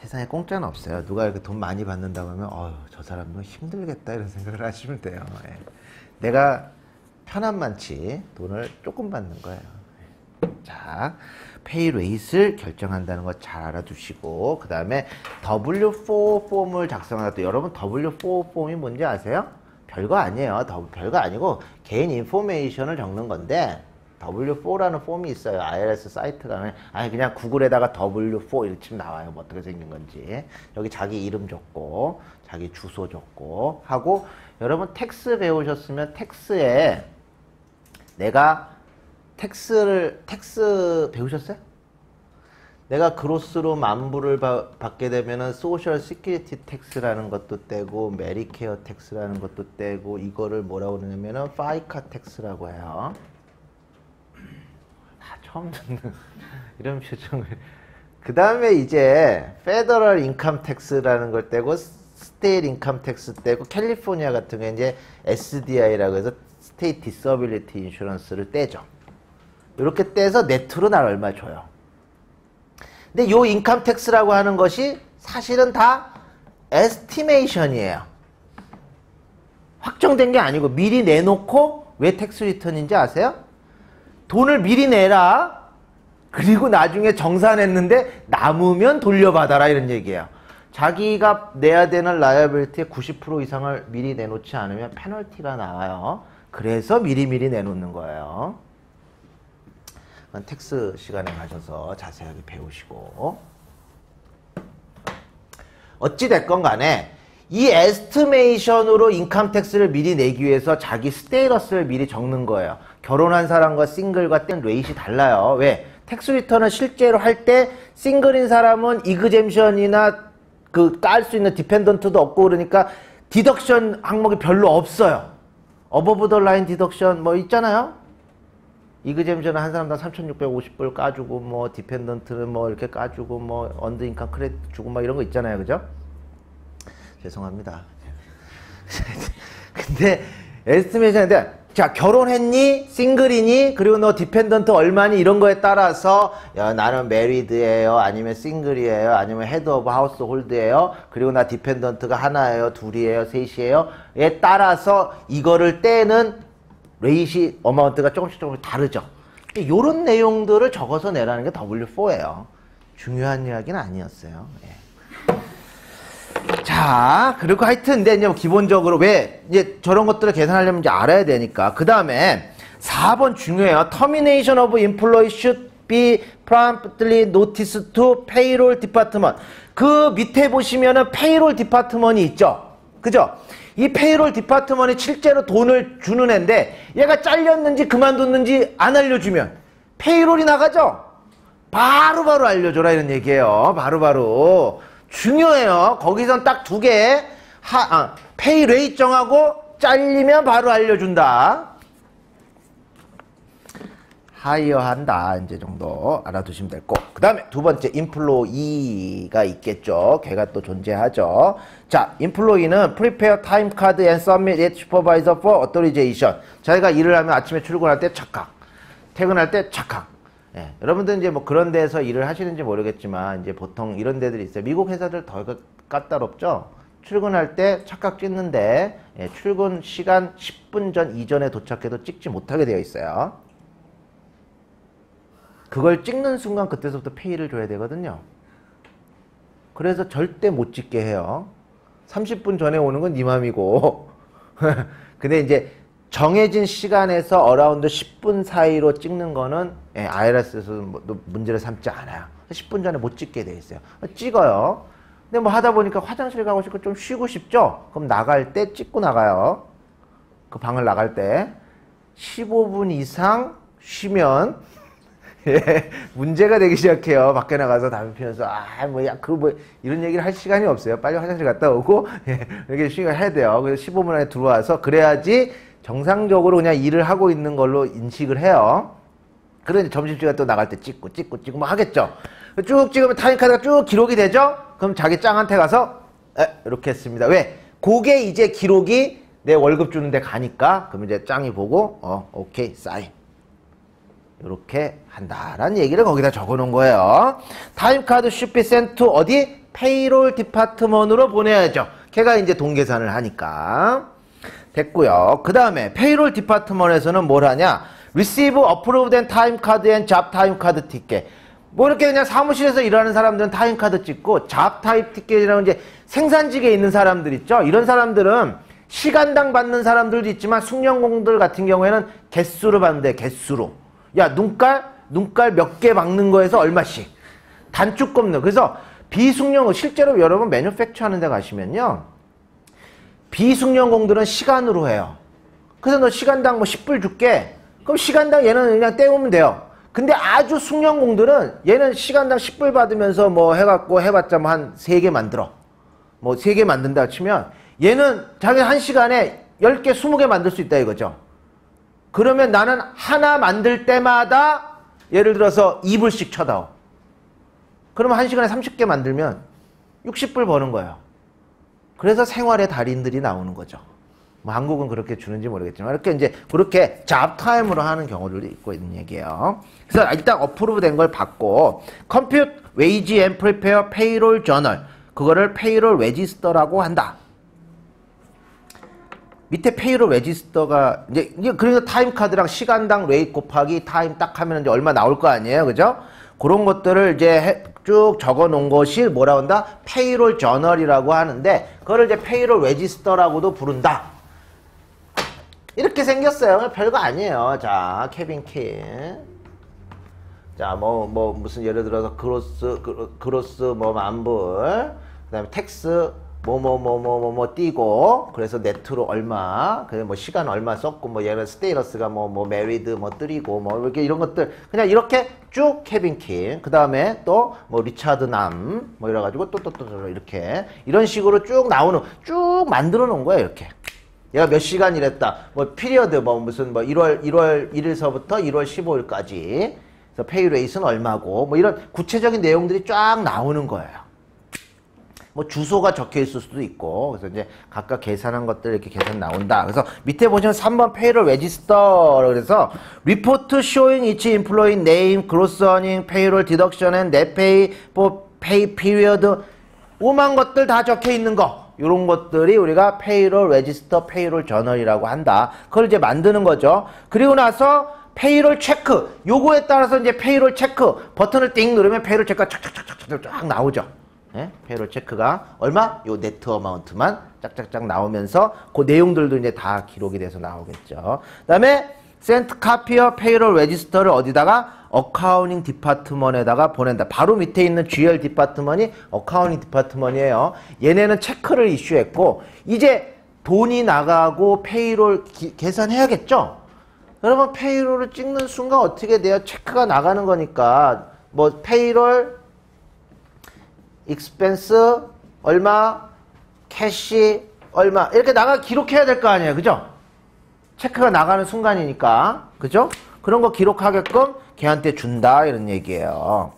세상에 공짜는 없어요. 누가 이렇게 돈 많이 받는다고 하면 저 사람도 힘들겠다 이런 생각을 하시면 돼요. 예. 내가 편한 많지 돈을 조금 받는 거예요. 자, 페이 레이트를 결정한다는 거 잘 알아두시고, 그 다음에 W4 폼을 작성한다. 또 여러분 W4 폼이 뭔지 아세요? 별거 아니에요. 별거 아니고 개인 인포메이션을 적는 건데, W4라는 폼이 있어요. IRS 사이트 가면 아니 그냥 구글에다가 W4 이렇게 치면 나와요. 뭐 어떻게 생긴 건지. 여기 자기 이름 적고 자기 주소 적고 하고 여러분 텍스 배우셨으면 텍스에 내가 텍스 배우셨어요? 내가 그로스로 만불을 받게 되면은 소셜 시큐리티 텍스라는 것도 떼고 메디케어 텍스라는 것도 떼고 이거를 뭐라고 그러냐면은 파이카 텍스라고 해요. 처음 듣는 이런 표정을. 그 다음에 이제 페더럴 인컴 텍스라는 걸 떼고 스테이트 인컴 텍스 떼고 캘리포니아 같은 게 이제 SDI라고 해서 스테이트 디서빌리티 인슈런스를 떼죠. 이렇게 떼서 네트로 날 얼마 줘요. 근데 요 인컴 텍스라고 하는 것이 사실은 다 에스티메이션이에요. 확정된 게 아니고 미리 내놓고 왜 텍스 리턴인지 아세요? 돈을 미리 내라. 그리고 나중에 정산했는데 남으면 돌려받아라 이런 얘기예요. 자기가 내야 되는 라이어빌티의 90% 이상을 미리 내놓지 않으면 페널티가 나와요. 그래서 미리미리 내놓는 거예요. 텍스 시간에 가셔서 자세하게 배우시고. 어찌됐건 간에 이 에스티메이션으로 인컴 텍스를 미리 내기 위해서 자기 스테이러스를 미리 적는 거예요. 결혼한 사람과 싱글과 땐 레이시 달라요. 왜? 텍스 리턴을 실제로 할 때 싱글인 사람은 이그젬션이나 그 깔 수 있는 디펜던트도 없고 그러니까 디덕션 항목이 별로 없어요. 어버브 더 라인 디덕션 뭐 있잖아요. 이그젬션은 한 사람당 3,650불 까주고 뭐 디펜던트는 뭐 이렇게 까주고 뭐 언더 인컴 크레딧 주고 막 이런 거 있잖아요. 그죠? 죄송합니다. 근데 에스티메이션인데 자 결혼했니? 싱글이니? 그리고 너 디펜던트 얼마니? 이런 거에 따라서 야 나는 메리드예요 아니면 싱글이에요 아니면 헤드 오브 하우스 홀드예요 그리고 나 디펜던트가 하나예요 둘이에요 셋이에요 에 따라서 이거를 떼는 레이시 어마운트가 조금씩 다르죠. 요런 내용들을 적어서 내라는 게 W4예요. 중요한 이야기는 아니었어요. 예. 자, 그리고 하여튼, 근데 이제 기본적으로 왜, 이제 저런 것들을 계산하려면 이제 알아야 되니까. 그 다음에 4번 중요해요. Termination of employee should be promptly noticed to payroll department. 그 밑에 보시면은 payroll department이 있죠. 그죠? 이 페이롤 디파트먼이 실제로 돈을 주는 애인데 얘가 잘렸는지 그만뒀는지 안 알려주면 페이롤이 나가죠? 바로바로 알려줘라 이런 얘기예요. 바로바로. 중요해요. 거기선 딱 두 개. 페이 레이트 정하고 잘리면 바로 알려준다. 하이어한다. 이제 정도 알아두시면 될 거. 그 다음에 두 번째 인플로이가 있겠죠. 걔가 또 존재하죠. 자, 인플로이는 prepare time card and submit it supervisor for authorization. 자기가 일을 하면 아침에 출근할 때 착각, 퇴근할 때 착각. 예, 여러분들 이제 뭐 그런 데서 일을 하시는지 모르겠지만 이제 보통 이런 데들이 있어요. 미국 회사들 더 까다롭죠. 출근할 때 착각 찍는데 예, 출근 시간 10분 전 이전에 도착해도 찍지 못하게 되어 있어요. 그걸 찍는 순간 그때서부터 페이를 줘야 되거든요. 그래서 절대 못 찍게 해요. 30분 전에 오는 건 네 맘이고 근데 이제 정해진 시간에서 어라운드 10분 사이로 찍는 거는 예, IRS에서 문제를 삼지 않아요. 10분 전에 못 찍게 돼 있어요. 찍어요. 근데 뭐 하다 보니까 화장실 가고 싶고 좀 쉬고 싶죠? 그럼 나갈 때 찍고 나가요. 그 방을 나갈 때 15분 이상 쉬면 예, 문제가 되기 시작해요. 밖에 나가서 담배 피면서 이런 얘기를 할 시간이 없어요. 빨리 화장실 갔다 오고 예, 이렇게 쉬고 해야 돼요. 그래서 15분 안에 들어와서 그래야지 정상적으로 그냥 일을 하고 있는 걸로 인식을 해요. 그러니 점심시간 또 나갈 때 찍고 뭐 하겠죠. 쭉 찍으면 타임카드가 쭉 기록이 되죠. 그럼 자기 짱한테 가서 이렇게 했습니다. 왜? 그게 이제 기록이 내 월급 주는데 가니까 그럼 이제 짱이 보고 오케이 사인 이렇게 한다라는 얘기를 거기다 적어놓은 거예요. 타임카드 should be sent to 어디? 페이롤 디파트먼트로 보내야죠. 걔가 이제 돈 계산을 하니까. 됐고요. 그 다음에 페이롤 디파트먼트에서는 뭘 하냐? receive approved and time card and job time card ticket. 뭐 이렇게 그냥 사무실에서 일하는 사람들은 타임카드 찍고 잡 타입 티켓이라는 이제 생산직에 있는 사람들 있죠. 이런 사람들은 시간당 받는 사람들도 있지만 숙련공들 같은 경우에는 개수로 받는데 개수로. 야, 눈깔 몇 개 박는 거에서 얼마씩. 단축 꼽는. 그래서 비숙련, 실제로 여러분 매뉴팩처 하는 데 가시면요. 비숙련 공들은 시간으로 해요. 그래서 너 시간당 뭐 10불 줄게. 그럼 시간당 얘는 그냥 떼우면 돼요. 근데 아주 숙련 공들은 얘는 시간당 10불 받으면서 뭐 해갖고 해봤자 뭐 한 3개 만들어. 뭐 3개 만든다 치면 얘는 자기 한 시간에 10개, 20개 만들 수 있다 이거죠. 그러면 나는 하나 만들 때마다 예를 들어서 2불씩 쳐다오. 그러면 한 시간에 30개 만들면 60불 버는 거예요. 그래서 생활의 달인들이 나오는 거죠. 뭐 한국은 그렇게 주는지 모르겠지만 이렇게 이제 그렇게 잡타임으로 하는 경우들도 있고 있는 얘기예요. 그래서 일단 어프로브 된 걸 받고 Compute Wage and Prepare Payroll Journal 그거를 Payroll Register라고 한다. 밑에 Payroll Register가 이제 그러니까 타임 카드랑 시간당 레이트 곱하기 타임 딱 하면 이제 얼마 나올 거 아니에요, 그죠? 그런 것들을 이제 쭉 적어 놓은 것이 뭐라고 한다? Payroll Journal이라고 하는데 그거를 이제 Payroll Register라고도 부른다. 이렇게 생겼어요. 별거 아니에요. 자, 케빈 킨. 자, 무슨 예를 들어서 그로스 뭐 만불. 그 다음에 텍스 띄고 그래서 네트로 얼마 그래 뭐 시간 얼마 썼고 뭐 얘는 스테이러스가 뭐 메리드 뭐 뜨리고 뭐 이렇게 이런 것들 그냥 이렇게 쭉 케빈 킨 그 다음에 또 뭐 리차드 남 뭐 이래가지고 또 이렇게 이런 식으로 쭉 나오는 쭉 만들어 놓은 거예요. 이렇게 얘가 몇 시간 일했다 뭐 피리어드 뭐 무슨 뭐 1월 1일서부터 1월 15일까지 그래서 페이레이스는 얼마고 뭐 이런 구체적인 내용들이 쫙 나오는 거예요. 뭐 주소가 적혀 있을 수도 있고 그래서 이제 각각 계산한 것들 이렇게 계산 나온다. 그래서 밑에 보시면 3번 Payroll Register 그래서 Report showing each employee name, gross earning, payroll deduction and net pay for pay period 오만 것들 다 적혀 있는 거 이런 것들이 우리가 Payroll Register, Payroll Journal이라고 한다. 그걸 이제 만드는 거죠. 그리고 나서 페이롤 체크 요거에 따라서 이제 페이롤 체크 버튼을 띵 누르면 페이롤 체크가 쫙쫙쫙쫙 쫙 나오죠. 네? 페이롤 체크가 얼마? 요 네트 어마운트만 짝짝짝 나오면서 그 내용들도 이제 다 기록이 돼서 나오겠죠. 그 다음에 sent copy of payroll register를 어디다가? 어카운팅 디파트먼에다가 보낸다. 바로 밑에 있는 GL 디파트먼이 어카운팅 디파트먼이에요. 얘네는 체크를 이슈했고 이제 돈이 나가고 페이롤 계산해야겠죠? 여러분 페이롤을 찍는 순간 어떻게 돼요? 체크가 나가는 거니까 뭐 페이롤 익스펜스 얼마 캐시 얼마 이렇게 기록해야 될 거 아니에요. 그죠? 체크가 나가는 순간이니까 그죠? 그런 거 기록하게끔 걔한테 준다 이런 얘기예요.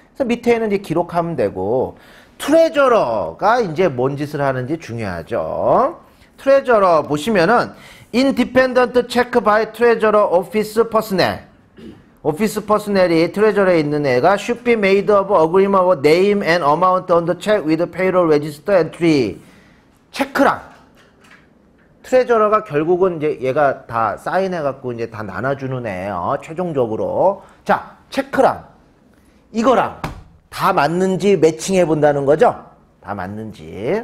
그래서 밑에는 이제 기록하면 되고 트레저러가 이제 뭔 짓을 하는지 중요하죠. 트레저러 보시면은 independent check by treasurer office personnel 오피스 퍼스넬이 트레저러에 있는 애가 should be made of agreement of name and amount on the check with payroll register entry. 체크랑 트레저러가 결국은 이제 얘가 다 사인해갖고 이제 다 나눠주는 애예요. 최종적으로. 자, 체크랑 이거랑 다 맞는지 매칭해 본다는 거죠? 다 맞는지.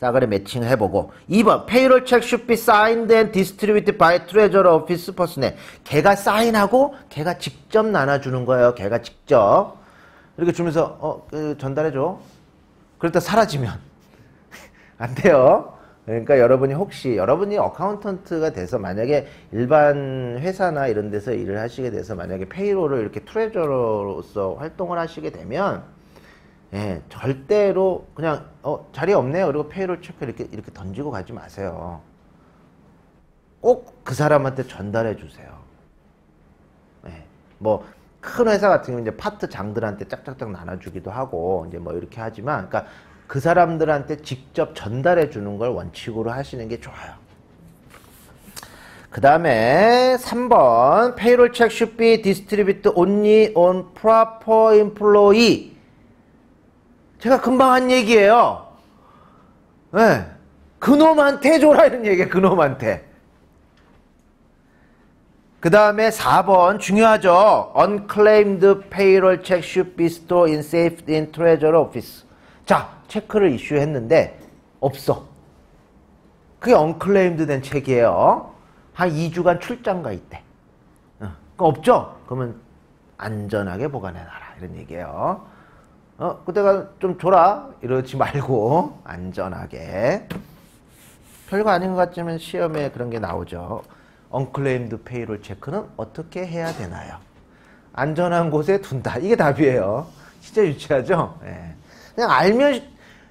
자, 그래 매칭해보고 2번 payroll check should be signed and distributed by treasurer office personnel. 걔가 사인하고 걔가 직접 나눠주는 거예요. 걔가 직접 이렇게 주면서 전달해줘. 그랬다 사라지면 안 돼요. 그러니까 여러분이 혹시 여러분이 어카운턴트가 돼서 만약에 일반 회사나 이런 데서 일을 하시게 돼서 만약에 페이롤을 이렇게 트레저러로서 활동을 하시게 되면 예, 절대로 그냥 자리 없네요. 그리고 페이롤 체크 이렇게 던지고 가지 마세요. 꼭 그 사람한테 전달해 주세요. 예, 뭐 큰 회사 같은 경우 이제 파트 장들한테 짝짝짝 나눠주기도 하고 이제 뭐 이렇게 하지만, 그러니까 그 사람들한테 직접 전달해 주는 걸 원칙으로 하시는 게 좋아요. 그 다음에 3번 payroll check should be distributed only on proper employee. 제가 금방 한 얘기예요. 네. 그놈한테 줘라 이런 얘기예요. 그놈한테. 그 다음에 4번 중요하죠. unclaimed payroll check should be stored in safe in treasurer office. 자, 체크를 이슈했는데 없어. 그게 unclaimed 된 책이에요. 한 2주간 출장 가 있대. 없죠? 그러면 안전하게 보관해놔라 이런 얘기예요. 그때가 좀 줘라 이러지 말고 안전하게. 별거 아닌 것 같지만 시험에 그런 게 나오죠. 언클레임드 페이롤 체크는 어떻게 해야 되나요? 안전한 곳에 둔다. 이게 답이에요. 진짜 유치하죠? 예. 그냥 알면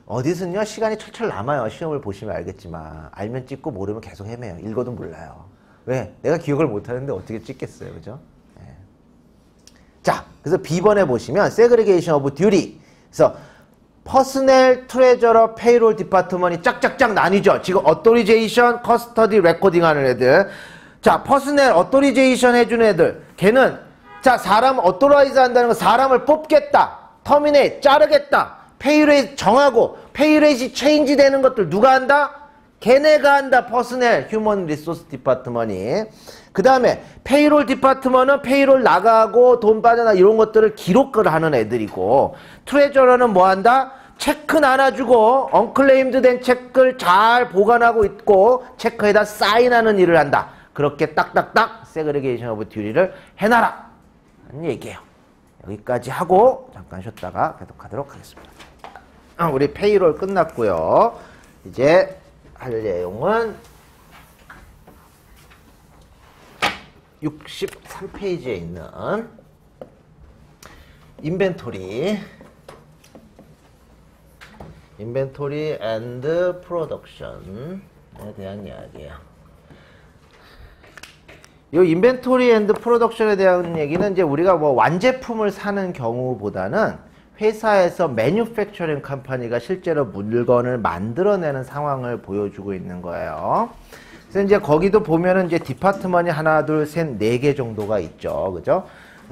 어디서는요 시간이 철철 남아요. 시험을 보시면 알겠지만 알면 찍고 모르면 계속 헤매요. 읽어도 몰라요. 왜? 내가 기억을 못하는데 어떻게 찍겠어요. 그죠? 예. 자, 그래서 B번에 보시면 Segregation of Duty. 그래서 퍼스넬, 트레저러, 페이롤 디파트먼이 짝짝짝 나뉘죠. 지금 어토리제이션, 커스터디, 레코딩 하는 애들. 자, 퍼스넬, 어토리제이션 해주는 애들. 걔는 자, 사람 어토라이즈 한다는 건 사람을 뽑겠다. 터미네이트, 자르겠다. 페이레이트 정하고 페이레이트 체인지 되는 것들 누가 한다? 걔네가 한다. 퍼스넬, 휴먼 리소스 디파트먼이. 그 다음에 페이롤 디파트먼은 페이롤 나가고 돈 빠져나 이런 것들을 기록을 하는 애들이고, 트레저러는 뭐 한다? 체크 나눠주고 언클레임드 된 체크를 잘 보관하고 있고 체크에다 사인하는 일을 한다. 그렇게 딱딱딱 세그리게이션 오브 듀리를 해놔라 하는 얘기예요. 여기까지 하고 잠깐 쉬었다가 계속하도록 하겠습니다. 우리 페이롤 끝났고요. 이제 할 내용은 63페이지에 있는 인벤토리 앤드 프로덕션에 대한 이야기예요. 이 인벤토리 앤드 프로덕션에 대한 얘기는 이제 우리가 뭐 완제품을 사는 경우보다는 회사에서 매뉴팩처링 컴퍼니가 실제로 물건을 만들어내는 상황을 보여주고 있는 거예요. 그래서 이제 거기도 보면은 이제 디파트먼이 하나, 둘, 셋, 네 개 정도가 있죠. 그죠?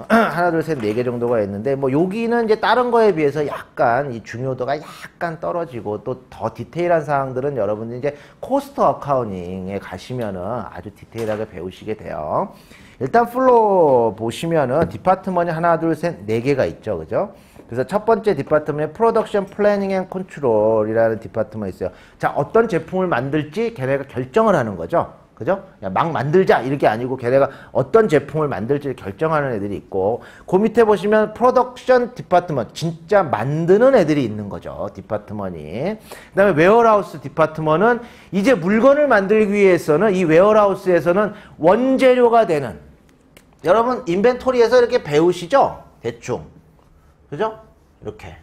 하나, 둘, 셋, 네 개 정도가 있는데, 뭐, 여기는 이제 다른 거에 비해서 약간 이 중요도가 약간 떨어지고, 또 더 디테일한 사항들은 여러분들이 이제 코스트 어카운팅에 가시면은 아주 디테일하게 배우시게 돼요. 일단 플로우 보시면은 디파트먼이 하나, 둘, 셋, 네 개가 있죠. 그죠? 그래서 첫 번째 디파트먼이 프로덕션 플래닝 앤 컨트롤이라는 디파트먼이 있어요. 자, 어떤 제품을 만들지 걔네가 결정을 하는 거죠. 그죠? 야, 막 만들자 이렇게 아니고 걔네가 어떤 제품을 만들지를 결정하는 애들이 있고, 그 밑에 보시면 프로덕션 디파트먼, 진짜 만드는 애들이 있는 거죠. 디파트먼이. 그 다음에 웨어하우스 디파트먼은 이제 물건을 만들기 위해서는 이 웨어하우스에서는 원재료가 되는, 여러분 인벤토리에서 이렇게 배우시죠? 대충. 그죠? 이렇게.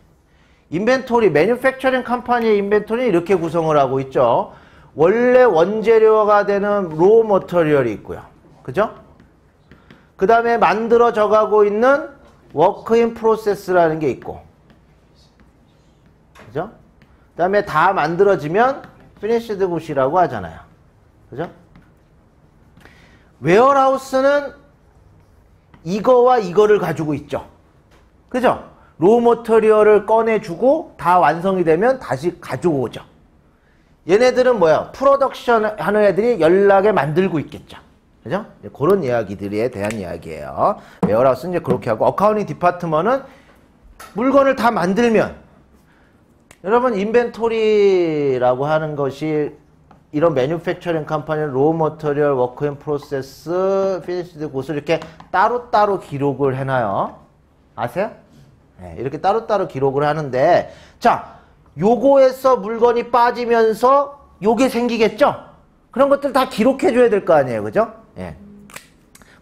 인벤토리, 매뉴팩처링 컴퍼니의 인벤토리는 이렇게 구성을 하고 있죠. 원래 원재료가 되는 로 머터리얼이 있고요. 그죠? 그 다음에 만들어져 가고 있는 워크 인 프로세스라는 게 있고. 그죠? 그 다음에 다 만들어지면 피니시드 굿이라고 하잖아요. 그죠? 웨어하우스는 이거와 이거를 가지고 있죠. 그죠? 로 머터리얼을 꺼내주고 다 완성이 되면 다시 가지고 오죠. 얘네들은 뭐야? 프로덕션 하는 애들이 연락에 만들고 있겠죠. 그죠? 그런 이야기들에 대한 이야기예요. 웨어하우스는 이제 그렇게 하고, 어카운팅 디파트먼은 물건을 다 만들면, 여러분 인벤토리라고 하는 것이 이런 매뉴팩처링 컴퍼니 로 머터리얼, 워크 인 프로세스, 피니시드 굿을 이렇게 따로따로 기록을 해놔요. 아세요? 네, 이렇게 따로따로 기록을 하는데, 자, 요거에서 물건이 빠지면서 요게 생기겠죠? 그런 것들 다 기록해 줘야 될 거 아니에요. 그죠? 예.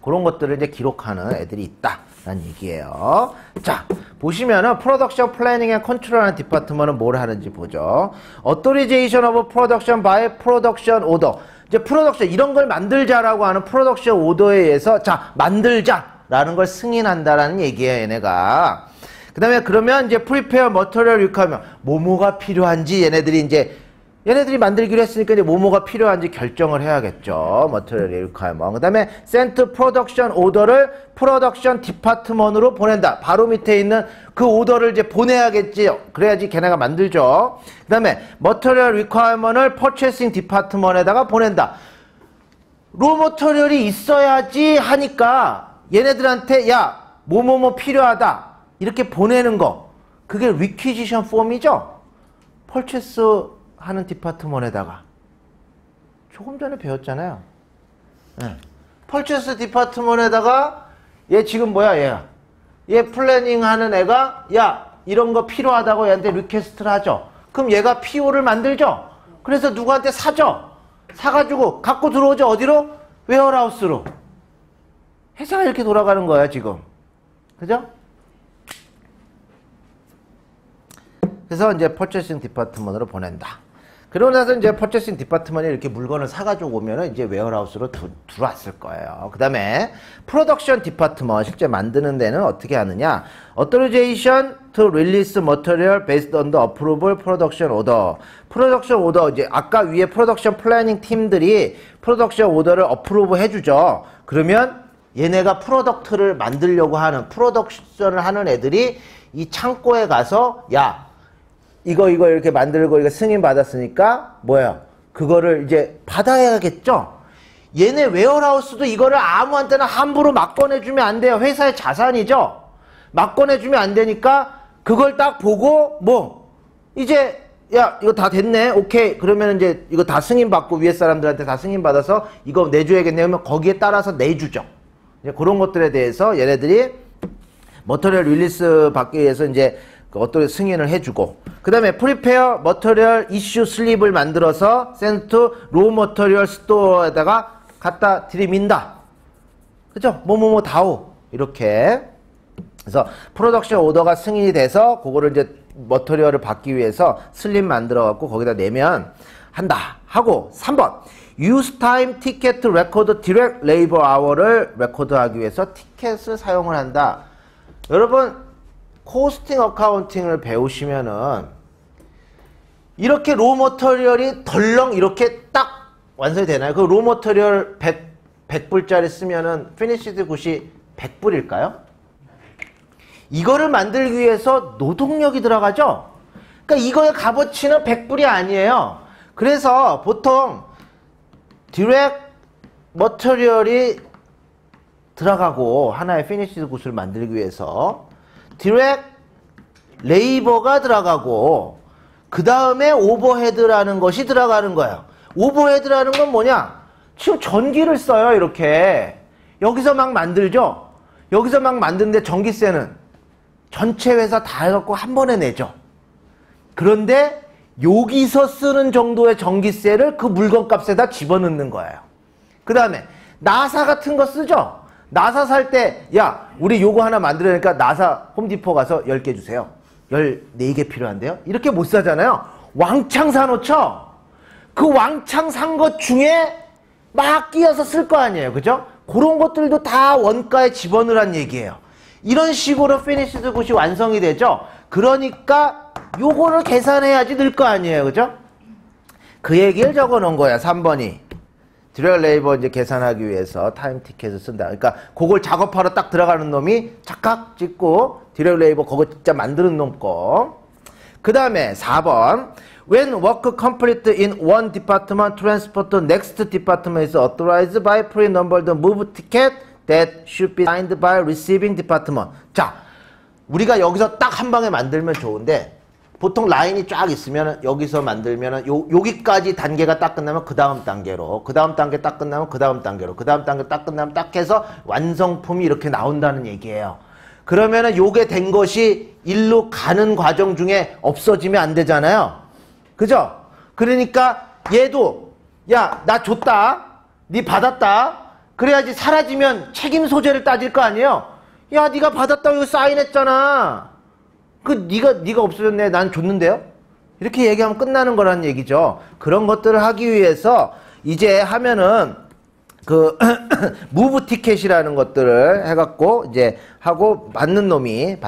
그런 것들을 이제 기록하는 애들이 있다라는 얘기예요. 자, 보시면은 프로덕션 플래닝 앤 컨트롤하는 디파트먼은 뭘 하는지 보죠. 어토리제이션 오브 프로덕션 바이 프로덕션 오더. 이제 프로덕션, 이런 걸 만들자라고 하는 프로덕션 오더에 의해서 자, 만들자라는 걸 승인한다라는 얘기예요, 얘네가. 그 다음에 그러면 이제 프리페어 머터리얼 리퀘어먼트, 뭐뭐가 필요한지 얘네들이 만들기로 했으니까 이제 뭐뭐가 필요한지 결정을 해야겠죠. 머터리얼 리퀘어먼트. 그 다음에 센트 프로덕션 오더를 프로덕션 디파트먼트로 보낸다. 바로 밑에 있는 그 오더를 이제 보내야겠지요. 그래야지 걔네가 만들죠. 그 다음에 머터리얼 리퀘어먼트를 퍼체싱 디파트먼트에다가 보낸다. 로 머터리얼이 있어야지 하니까 얘네들한테 야, 뭐뭐뭐 필요하다. 이렇게 보내는 거, 그게 리퀴지션 폼이죠? 펄체스 하는 디파트먼트에다가. 조금 전에 배웠잖아요. 네. 펄체스 디파트먼트에다가 얘 지금 뭐야 얘야? 얘 플래닝 하는 애가 야 이런 거 필요하다고 얘한테 리퀘스트를 하죠. 그럼 얘가 PO를 만들죠. 그래서 누구한테 사죠. 사가지고 갖고 들어오죠. 어디로? 웨어하우스로. 회사가 이렇게 돌아가는 거야 지금. 그죠? 그래서 이제 퍼체싱 디파트먼트로 보낸다. 그러고 나서 이제 퍼체싱 디파트먼트에 이렇게 물건을 사가지고 오면은 이제 웨어하우스로 들어왔을 거예요. 그 다음에 프로덕션 디파트먼트 실제 만드는 데는 어떻게 하느냐? Authorization to release material based on the approval production order. 프로덕션 오더 이제 아까 위에 프로덕션 플래닝 팀들이 프로덕션 오더를 어프로브 해주죠. 그러면 얘네가 프로덕트를 만들려고 하는 프로덕션을 하는 애들이 이 창고에 가서 야 이거 이렇게 만들고 이거 승인 받았으니까 뭐야 그거를 이제 받아야겠죠. 얘네 웨어하우스도 이거를 아무한테나 함부로 막 꺼내주면 안 돼요. 회사의 자산이죠. 막 꺼내주면 안 되니까 그걸 딱 보고 뭐 이제 야 이거 다 됐네 오케이 그러면 이제 이거 다 승인 받고 위에 사람들한테 다 승인 받아서 이거 내줘야겠네 하면 거기에 따라서 내주죠. 이제 그런 것들에 대해서 얘네들이 머터리얼 릴리스 받기 위해서 이제 어떤 승인을 해주고 그 다음에 프리페어 머터리얼 이슈 슬립을 만들어서 센트 로 머터리얼 스토어에다가 갖다 들이민다. 그죠? 뭐뭐뭐 다오 이렇게. 그래서 프로덕션 오더가 승인이 돼서 그거를 이제 머터리얼을 받기 위해서 슬립 만들어 갖고 거기다 내면 한다 하고 3번 use time ticket to record direct labor hour를 레코드하기 위해서 티켓을 사용을 한다. 여러분 코스팅 어카운팅을 배우시면은 이렇게 로 머터리얼이 덜렁 이렇게 딱 완성이 되나요? 그 로 머터리얼 100불짜리 쓰면은 피니시드 굿이 100불일까요? 이거를 만들기 위해서 노동력이 들어가죠? 그러니까 이거의 값어치는 100불이 아니에요. 그래서 보통 디렉 머터리얼이 들어가고 하나의 피니시드 굿을 만들기 위해서 디렉 레이버가 들어가고 그 다음에 오버헤드라는 것이 들어가는 거예요. 오버헤드라는 건 뭐냐? 지금 전기를 써요. 이렇게 여기서 막 만들죠. 여기서 막 만드는데 전기세는 전체 회사 다 해갖고 한 번에 내죠. 그런데 여기서 쓰는 정도의 전기세를 그 물건값에다 집어넣는 거예요. 그 다음에 나사 같은 거 쓰죠. 나사 살 때 야 우리 요거 하나 만들어내니까 나사 홈디포 가서 10개 주세요. 14개 필요한데요. 이렇게 못 사잖아요. 왕창 사놓죠. 그 왕창 산 것 중에 막 끼어서 쓸 거 아니에요. 그죠? 그런 것들도 다 원가에 집어넣으란 얘기예요. 이런 식으로 피니시드 굿이 완성이 되죠. 그러니까 요거를 계산해야지 늘 거 아니에요. 그죠? 그 얘기를 적어 놓은 거야. 3번이. 디렉 레이버 이제 계산하기 위해서 타임 티켓을 쓴다. 그러니까 그걸 작업하러 딱 들어가는 놈이 착각 찍고 디렉 레이버 그거 진짜 만드는 놈 거. 그 다음에 4번. When work complete in one department, transfer to next department is authorized by pre-numbered move ticket that should be signed by receiving department. 자, 우리가 여기서 딱 한 방에 만들면 좋은데 보통 라인이 쫙 있으면 여기서 만들면 여기까지 단계가 딱 끝나면 그 다음 단계로 그 다음 단계 딱 끝나면 그 다음 단계로 그 다음 단계 딱 끝나면 딱 해서 완성품이 이렇게 나온다는 얘기예요. 그러면은 요게 된 것이 일로 가는 과정 중에 없어지면 안 되잖아요. 그죠? 그러니까 얘도 야, 나 줬다. 니 받았다. 그래야지 사라지면 책임 소재를 따질 거 아니에요. 야, 니가 받았다고 이거 사인했잖아. 니가 없어졌네. 난 줬는데요. 이렇게 얘기하면 끝나는 거라는 얘기죠. 그런 것들을 하기 위해서 이제 하면은 그 무브 티켓이라는 것들을 해갖고 이제 하고 받는 놈이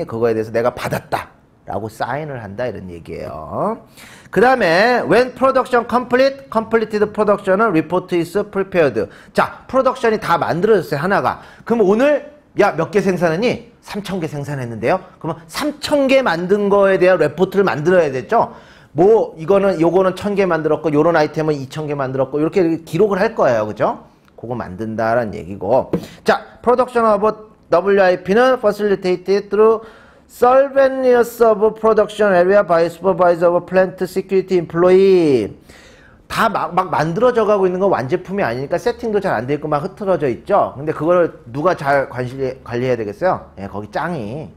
그거에 대해서 내가 받았다라고 사인을 한다 이런 얘기예요. 그 다음에 when production completed production은 report is prepared. 자, 프로덕션이 다 만들어졌어요. 하나가. 그럼 오늘 야, 몇 개 생산했니? 3,000개 생산했는데요. 그러면 3,000개 만든 거에 대한 레포트를 만들어야 되죠. 뭐 요거는 1,000개 만들었고 요런 아이템은 2,000개 만들었고 이렇게 기록을 할 거예요. 그죠? 그거 만든다라는 얘기고. 자, production of WIP는 facilitated through surveillance of production area by supervisor of plant security employee. 다 막 만들어져 가고 있는 건 완제품이 아니니까 세팅도 잘 안 돼 있고 막 흐트러져 있죠. 근데 그걸 누가 잘 관리해야 되겠어요? 예, 거기 짱이.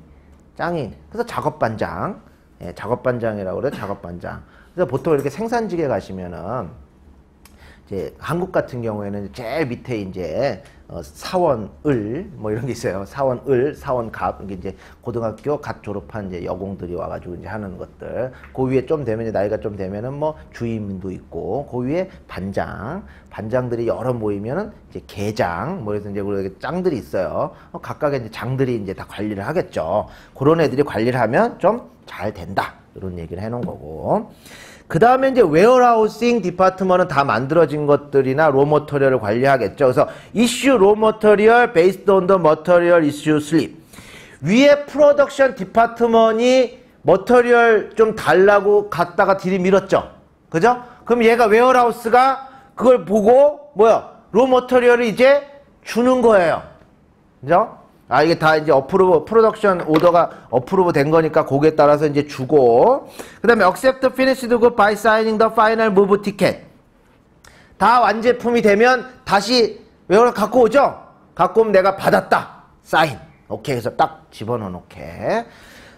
그래서 작업반장. 예, 작업반장이라고 그래요. 작업반장. 그래서 보통 이렇게 생산직에 가시면은 이제 한국 같은 경우에는 제일 밑에 이제 사원을 뭐 이런 게 있어요. 사원을, 사원갑, 이게 이제 고등학교 갓 졸업한 이제 여공들이 와가지고 이제 하는 것들. 그 위에 좀 되면 이제 나이가 좀 되면은 뭐 주임도 있고, 그 위에 반장들이 여러 모이면은 이제 계장, 뭐 그래서 이제 그렇게 짱들이 있어요. 각각의 이제 장들이 이제 다 관리를 하겠죠. 그런 애들이 관리를 하면 좀 잘 된다. 이런 얘기를 해놓은 거고. 그 다음에 이제 웨어하우싱 디파트먼은 다 만들어진 것들이나 로 머터리얼을 관리하겠죠. 그래서 issue raw material based on the material issue slip. 위에 프로덕션 디파트먼이 머터리얼 좀 달라고 갖다가 들이밀었죠. 그죠? 그럼 얘가 웨어하우스가 그걸 보고 로 머터리얼을 이제 주는 거예요. 그죠? 아, 이게 다 이제 프로덕션 오더가 어프로브 된 거니까 거기에 따라서 이제 주고. 그 다음에 accept finished good by signing the final move ticket. 다 완제품이 되면 다시 외워서 갖고 오죠? 갖고 오면 내가 받았다. 사인. 오케이. 그래서 딱 집어넣어 놓게.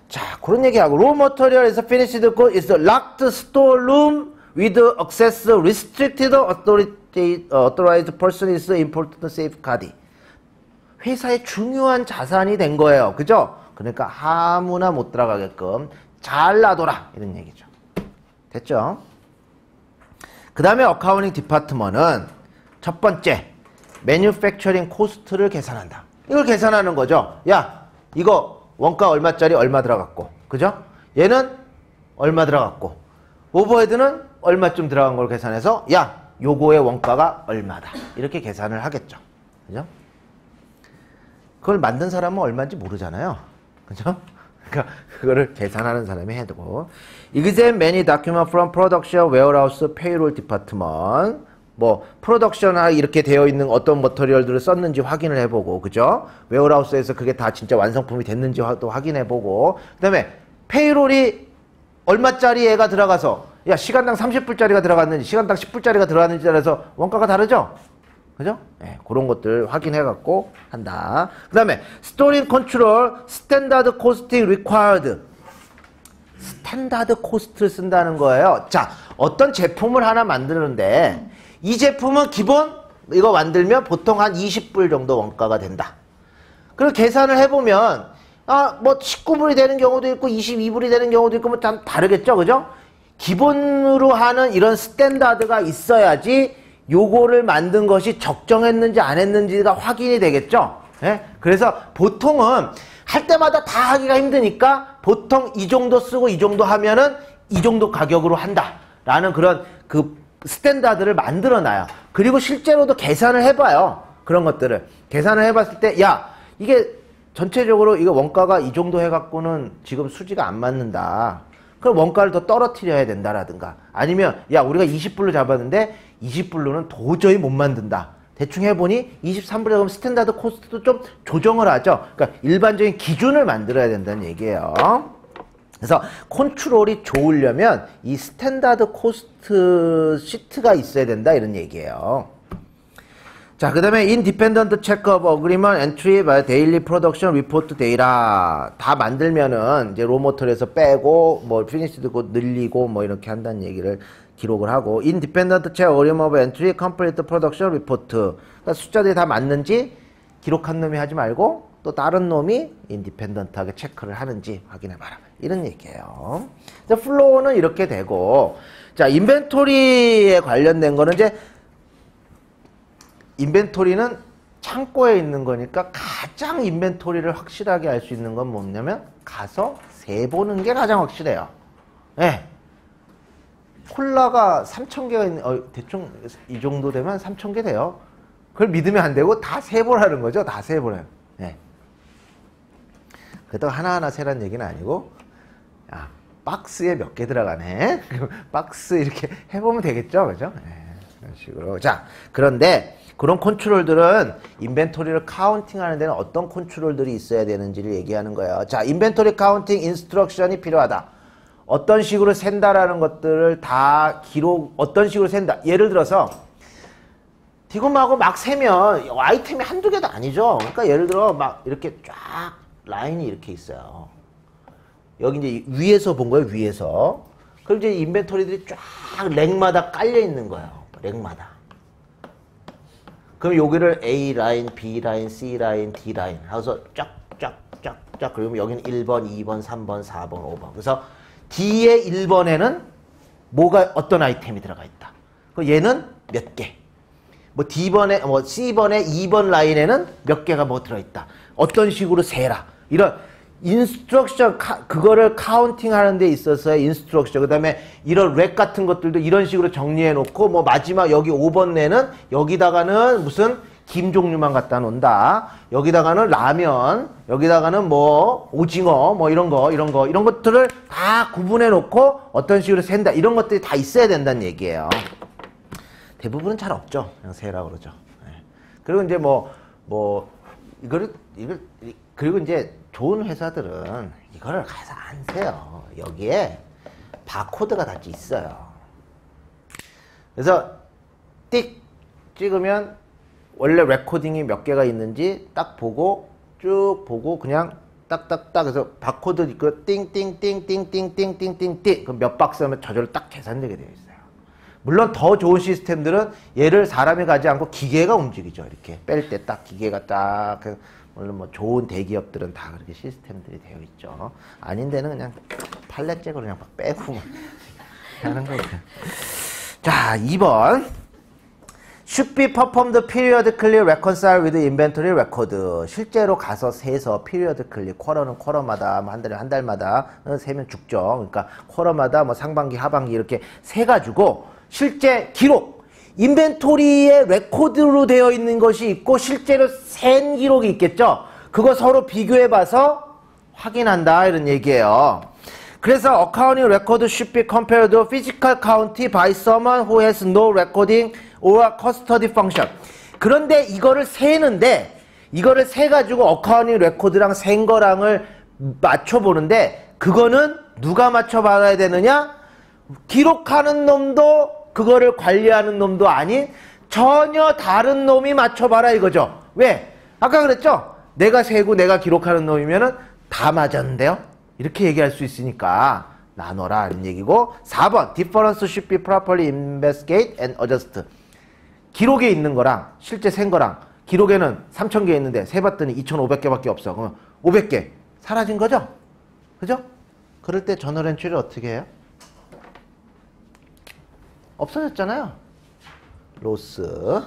자, 그런 얘기하고. Raw material is finished good is locked storeroom with access restricted authorized person is important safeguard. 회사의 중요한 자산이 된 거예요. 그죠? 그러니까 아무나 못 들어가게끔 잘 놔둬라. 이런 얘기죠. 됐죠? 그 다음에 어카운팅 디파트먼은 첫 번째, 매뉴팩처링 코스트를 계산한다. 이걸 계산하는 거죠. 야, 이거 원가 얼마짜리 얼마 들어갔고, 그죠? 얘는 얼마 들어갔고, 오버헤드는 얼마쯤 들어간 걸 계산해서 야, 요거의 원가가 얼마다. 이렇게 계산을 하겠죠. 그죠? 그걸 만든 사람은 얼마인지 모르잖아요. 그죠? 그러니까 그거를 계산하는 사람이 해두고. Examine many documents from production, warehouse, payroll department. 뭐 프로덕션이 이렇게 되어 있는 어떤 머터리얼들을 썼는지 확인을 해보고, 그죠? 웨어하우스에서 그게 다 진짜 완성품이 됐는지 또 확인해보고. 그 다음에 페이롤이 얼마짜리 애가 들어가서 야, 시간당 30불짜리가 들어갔는지 시간당 10불짜리가 들어갔는지 따라서 원가가 다르죠? 그죠? 네, 그런 것들 확인해갖고 한다. 그 다음에 스토링 컨트롤 스탠다드 코스팅 리ኳ어드. 스탠다드 코스트를 쓴다는 거예요. 자, 어떤 제품을 하나 만드는데 이 제품은 기본 이거 만들면 보통 한 20불 정도 원가가 된다. 그리고 계산을 해보면 뭐 19불이 되는 경우도 있고 22불이 되는 경우도 있고 뭐 참 다르겠죠. 그죠? 기본으로 하는 이런 스탠다드가 있어야지 요거를 만든 것이 적정했는지 안 했는지가 확인이 되겠죠. 예? 그래서 보통은 할 때마다 다 하기가 힘드니까 보통 이 정도 쓰고 이 정도 하면은 이 정도 가격으로 한다 라는 그런 그 스탠다드를 만들어 놔요. 그리고 실제로도 계산을 해봐요. 그런 것들을 계산을 해봤을 때 야, 이게 전체적으로 이거 원가가 이 정도 해갖고는 지금 수지가 안 맞는다. 그럼 원가를 더 떨어뜨려야 된다라든가, 아니면 야, 우리가 20불로 잡았는데 20불로는 도저히 못 만든다. 대충 해보니 23불에 그럼 스탠다드 코스트도 좀 조정을 하죠. 그러니까 일반적인 기준을 만들어야 된다는 얘기예요. 그래서 컨트롤이 좋으려면 이 스탠다드 코스트 시트가 있어야 된다, 이런 얘기예요. 자, 그 다음에 independent check of agreement entry by daily production report data. 다 만들면은 이제 로모터에서 빼고 뭐 finished 고 늘리고 뭐 이렇게 한다는 얘기를 기록을 하고, independent check agreement of entry complete production report. 그러니까 숫자들이 다 맞는지 기록한 놈이 하지 말고 또 다른 놈이 인디펜던트하게 체크를 하는지 확인해봐라, 이런 얘기예요. 플로우는 이렇게 되고, 자, 인벤토리에 관련된 거는 이제 인벤토리는 창고에 있는 거니까 가장 인벤토리를 확실하게 알 수 있는 건 뭐냐면 가서 세보는 게 가장 확실해요. 네. 콜라가 3,000개가 있는, 대충 이 정도 되면 3,000개 돼요. 그걸 믿으면 안 되고 다 세보라는 거죠. 다 세보라는. 네. 그렇다고 하나하나 세라는 얘기는 아니고, 야, 박스에 몇 개 들어가네. 박스 이렇게 해보면 되겠죠. 그죠? 네. 이런 식으로. 자, 그런데 그런 컨트롤들은 인벤토리를 카운팅 하는 데는 어떤 컨트롤들이 있어야 되는지를 얘기하는 거예요. 자, 인벤토리 카운팅 인스트럭션이 필요하다. 어떤 식으로 센다라는 것들을 다 기록, 어떤 식으로 센다. 예를 들어서 디귿마하고 막 세면 아이템이 한두 개도 아니죠. 그러니까 예를 들어 막 이렇게 쫙 라인이 이렇게 있어요. 여기 이제 위에서 본 거예요. 위에서. 그럼 이제 인벤토리들이 쫙 렉마다 깔려 있는 거예요. 렉마다. 그럼 여기를 A 라인, B 라인, C 라인, D 라인 하고서 쫙쫙쫙쫙 그러면 여기는 1번, 2번, 3번, 4번, 5번. 그래서 D의 1번에는 뭐가 어떤 아이템이 들어가 있다. 그럼 얘는 몇 개. 뭐 D번에 뭐 C번에 2번 라인에는 몇 개가 뭐 들어있다. 어떤 식으로 세라. 이런 인스트럭션 그거를 카운팅 하는 데 있어서의 인스트럭션. 그다음에 이런 렉 같은 것들도 이런 식으로 정리해 놓고 뭐 마지막 여기 5번 내는 여기다가는 무슨 김 종류만 갖다 놓는다. 여기다가는 라면, 여기다가는 뭐 오징어 뭐 이런 것들을 다 구분해 놓고 어떤 식으로 센다. 이런 것들이 다 있어야 된다는 얘기예요. 대부분은 잘 없죠. 그냥 세라 그러죠. 네. 그리고 이제 이걸 그리고 이제 좋은 회사들은 이거를 가서 안 세요. 여기에 바코드가 다 있어요. 그래서 띡 찍으면 원래 레코딩이 몇 개가 있는지 딱 보고 쭉 보고 그냥 딱딱딱 해서 바코드 있고 띵띵띵띵띵띵띵띵띵 그럼 몇 박스 하면 저절로 딱 계산되게 되어 있어요. 물론 더 좋은 시스템들은 얘를 사람이 가지 않고 기계가 움직이죠. 이렇게 뺄 때 딱 기계가 딱 물론 뭐 좋은 대기업들은 다 그렇게 시스템들이 되어 있죠. 아닌 데는 그냥 팔렛잭으로 그냥 막 빼고 하는 거예요. 자, 2번. Should be performed periodically reconcile with inventory record. 실제로 가서 세서 periodically, 쿼러는 쿼러마다, 뭐 한 달마다 세면 죽죠. 그러니까 쿼러마다 뭐 상반기, 하반기 이렇게 세가지고 실제 기록, 인벤토리에 레코드로 되어 있는 것이 있고 실제로 센 기록이 있겠죠. 그거 서로 비교해봐서 확인한다 이런 얘기예요. 그래서 accounting record should be compared to physical count by someone who has no recording or custody function. 그런데 이거를 세는데 이거를 세가지고 accounting record랑 센 거랑을 맞춰보는데 그거는 누가 맞춰봐야 되느냐? 기록하는 놈도 그거를 관리하는 놈도 아닌 전혀 다른 놈이 맞춰봐라 이거죠. 왜? 아까 그랬죠? 내가 세고 내가 기록하는 놈이면은 다 맞았는데요? 이렇게 얘기할 수 있으니까 나눠라 이런 얘기고 4번 Difference should be properly investigate and adjust. 기록에 있는 거랑 실제 센 거랑 기록에는 3,000개 있는데 세봤더니 2,500개밖에 없어. 그러면 500개 사라진 거죠? 그죠? 그럴 때 저널 엔트리를 어떻게 해요? 없어졌잖아요. 로스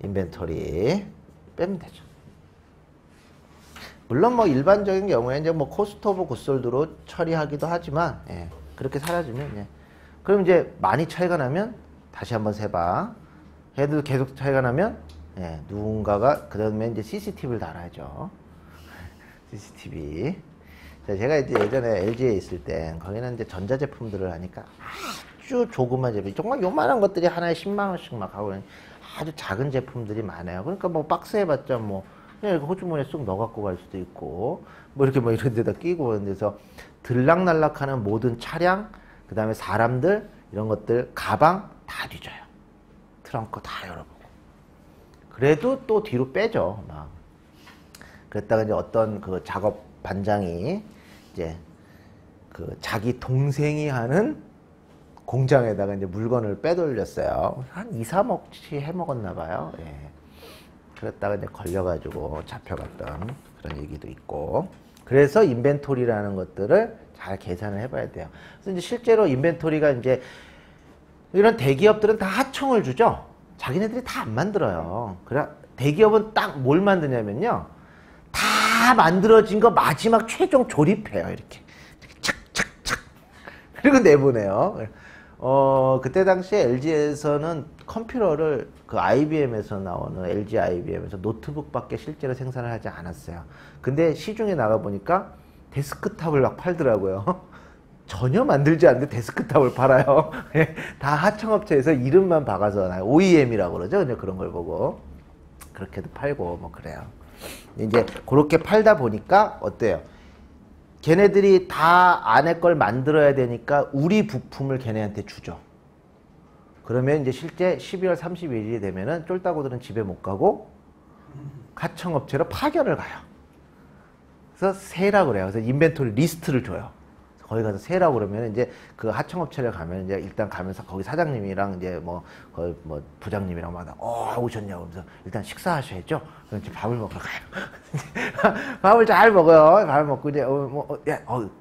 인벤토리 빼면 되죠. 물론 뭐 일반적인 경우에 이제 뭐 코스트 오브 굿솔드로 처리하기도 하지만 예, 그렇게 사라지면 예. 그럼 이제 많이 차이가 나면 다시 한번 세봐. 해도 계속 차이가 나면 예, 누군가가 그 다음에 이제 CCTV를 달아야죠. CCTV. 자, 제가 이제 예전에 LG에 있을 때 거기는 이제 전자제품들을 하니까 아주 조그만 제품, 정말 요만한 것들이 하나에 10만 원씩 막 하고 아주 작은 제품들이 많아요. 그러니까 뭐 박스 해봤자 뭐 그냥 이렇게 호주머니에 쑥 넣어 갖고 갈 수도 있고 뭐 이렇게 뭐 이런 데다 끼고 그런 데서 들락날락하는 모든 차량, 그 다음에 사람들 이런 것들 가방 다 뒤져요. 트렁크 다 열어보고. 그래도 또 뒤로 빼죠. 막. 그랬다가 이제 어떤 그 작업 반장이 이제 그 자기 동생이 하는 공장에다가 이제 물건을 빼돌렸어요. 한 2, 3억치 해먹었나 봐요. 예. 그랬다가 이제 걸려가지고 잡혀갔던 그런 얘기도 있고. 그래서 인벤토리라는 것들을 잘 계산을 해봐야 돼요. 그래서 이제 실제로 인벤토리가 이제 이런 대기업들은 다 하청을 주죠. 자기네들이 다 안 만들어요. 그래 대기업은 딱 뭘 만드냐면요. 다 만들어진 거 마지막 최종 조립해요. 이렇게 착착착. 그리고 내보내요. 그때 당시에 LG에서는 컴퓨터를 그 IBM에서 나오는 LG IBM에서 노트북밖에 실제로 생산을 하지 않았어요. 근데 시중에 나가 보니까 데스크탑을 막 팔더라고요. 전혀 만들지 않는데 데스크탑을 팔아요. 다 하청업체에서 이름만 박아서 나요. OEM이라고 그러죠. 근데 그런 걸 보고 그렇게도 팔고 뭐 그래요. 이제 그렇게 팔다 보니까 어때요? 걔네들이 다 안에 걸 만들어야 되니까 우리 부품을 걔네한테 주죠. 그러면 이제 실제 12월 31일이 되면은 쫄따구들은 집에 못 가고 하청업체로 파견을 가요. 그래서 세라고 그래요. 그래서 인벤토리 리스트를 줘요. 거기 가서 세라고 그러면 이제 그 하청업체를 가면 이제 일단 가면서 거기 사장님이랑 이제 거기 부장님이랑 막 오셨냐고 그러면서 일단 식사하셔야죠. 그럼 이제 밥을 먹으러 가요. 밥을 잘 먹어요. 밥을 먹고 이제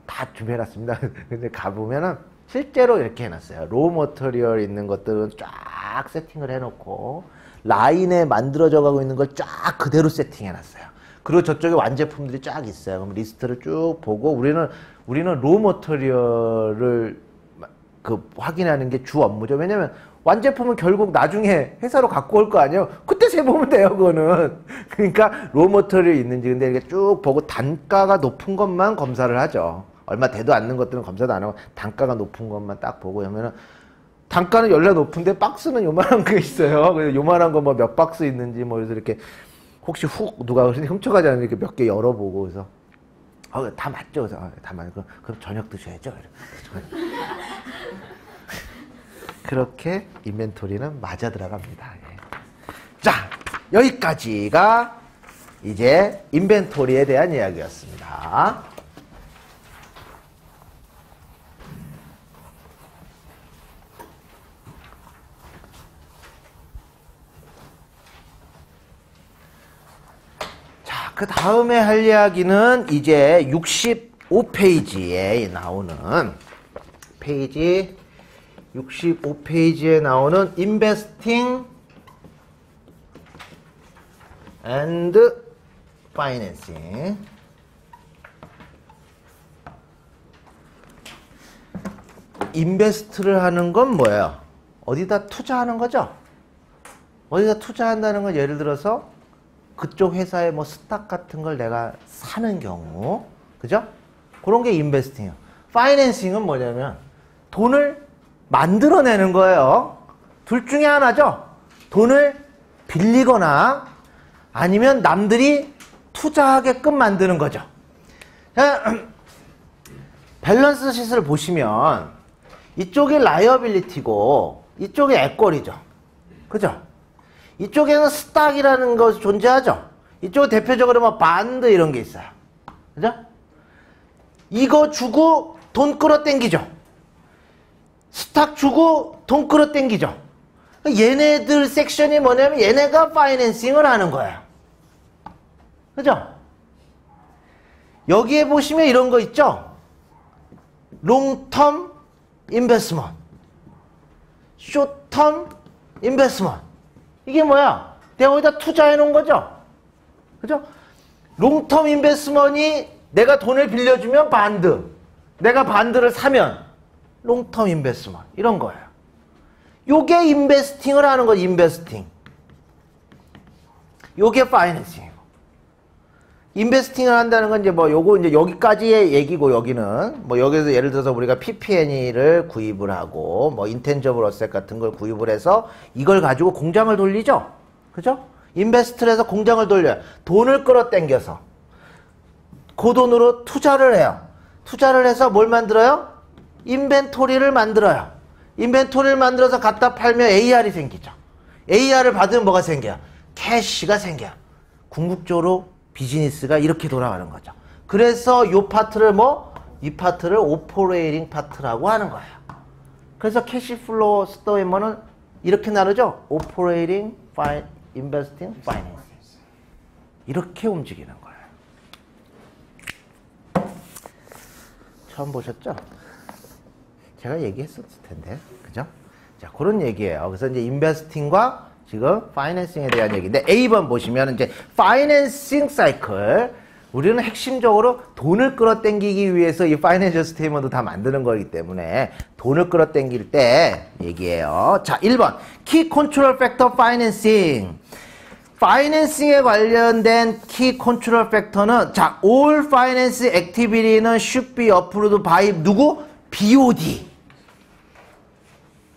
다 준비해놨습니다. 근데 가보면은 실제로 이렇게 해놨어요. 로우 머터리얼 있는 것들은 쫙 세팅을 해놓고 라인에 만들어져 가고 있는 걸 쫙 그대로 세팅해놨어요. 그리고 저쪽에 완제품들이 쫙 있어요. 그럼 리스트를 쭉 보고 우리는 로우 머터리얼을 확인하는 게 주 업무죠. 왜냐면 완제품은 결국 나중에 회사로 갖고 올 거 아니에요. 그때 세보면 돼요, 그거는. 그러니까 로우 머터리얼이 있는지 근데 이렇게 쭉 보고 단가가 높은 것만 검사를 하죠. 얼마 되도 않는 것들은 검사도 안 하고 단가가 높은 것만 딱 보고 하면은 단가는 연락 높은데 박스는 요만한 거 있어요. 그래서 요만한 거 뭐 몇 박스 있는지 뭐 그래서 이렇게 혹시 누가 훔쳐가지 않으면 이렇게 몇 개 열어보고 그래서 다 맞죠? 그래서 다 맞고 그럼 저녁 드셔야죠. 그렇게 인벤토리는 맞아 들어갑니다. 예. 자, 여기까지가 이제 인벤토리에 대한 이야기였습니다. 그 다음에 할 이야기는 이제 65페이지에 나오는 페이지 65페이지에 나오는 Investing and Financing. 인베스트를 하는 건 뭐예요? 어디다 투자하는 거죠? 어디다 투자한다는 건 예를 들어서 그쪽 회사의 뭐 스탁 같은 걸 내가 사는 경우, 그죠? 그런 게 인베스팅이에요. 파이낸싱은 뭐냐면 돈을 만들어내는 거예요. 둘 중에 하나죠. 돈을 빌리거나 아니면 남들이 투자하게끔 만드는 거죠. 자, 밸런스 시트를 보시면 이쪽이 라이어빌리티고 이쪽이 에쿼리죠. 그죠? 이쪽에는 스탁이라는 것이 존재하죠. 이쪽은 대표적으로 뭐 반드 이런 게 있어요. 그죠? 이거 주고 돈 끌어당기죠. 스탁 주고 돈 끌어당기죠. 얘네들 섹션이 뭐냐면 얘네가 파이낸싱을 하는 거예요. 그죠? 여기에 보시면 이런 거 있죠. 롱텀 인베스먼트, 숏텀 인베스먼트. 이게 뭐야? 내가 거기다 투자해 놓은 거죠? 그죠? 롱텀 인베스먼이 내가 돈을 빌려주면 반드, 내가 반드를 사면 롱텀 인베스먼트 이런 거예요. 요게 인베스팅을 하는 거지. 인베스팅. 요게 파이낸싱이고. 인베스팅을 한다는 건 이제 뭐 요거 이제 여기까지의 얘기고, 여기는 뭐 여기서 예를 들어서 우리가 PP&E를 구입을 하고 뭐 인텐저블 어셋 같은 걸 구입을 해서 이걸 가지고 공장을 돌리죠. 그죠? 인베스트를 해서 공장을 돌려요. 돈을 끌어당겨서 그 돈으로 투자를 해요. 투자를 해서 뭘 만들어요? 인벤토리를 만들어요. 인벤토리를 만들어서 갖다 팔면 AR이 생기죠. AR을 받으면 뭐가 생겨요? 캐시가 생겨요. 궁극적으로 비즈니스가 이렇게 돌아가는 거죠. 그래서 이 파트를 이 파트를 오퍼레이팅 파트라고 하는 거예요. 그래서 캐시플로우 스토리머는 이렇게 나누죠. 오퍼레이팅, 인베스팅, 파이낸싱. 이렇게 움직이는 거예요. 처음 보셨죠? 제가 얘기했었을 텐데, 그죠? 자, 그런 얘기예요. 그래서 이제 인베스팅과 지금 파이낸싱에 대한 얘기인데, A번 보시면 이제 파이낸싱 사이클, 우리는 핵심적으로 돈을 끌어당기기 위해서 이 파이낸셜 스테이먼트 다 만드는 거기 때문에 돈을 끌어당길 때 얘기해요. 자, 1번 키 컨트롤 팩터 파이낸싱. 파이낸싱에 관련된 키 컨트롤 팩터는, 자, all finance activity는 should be approved by 누구? BOD.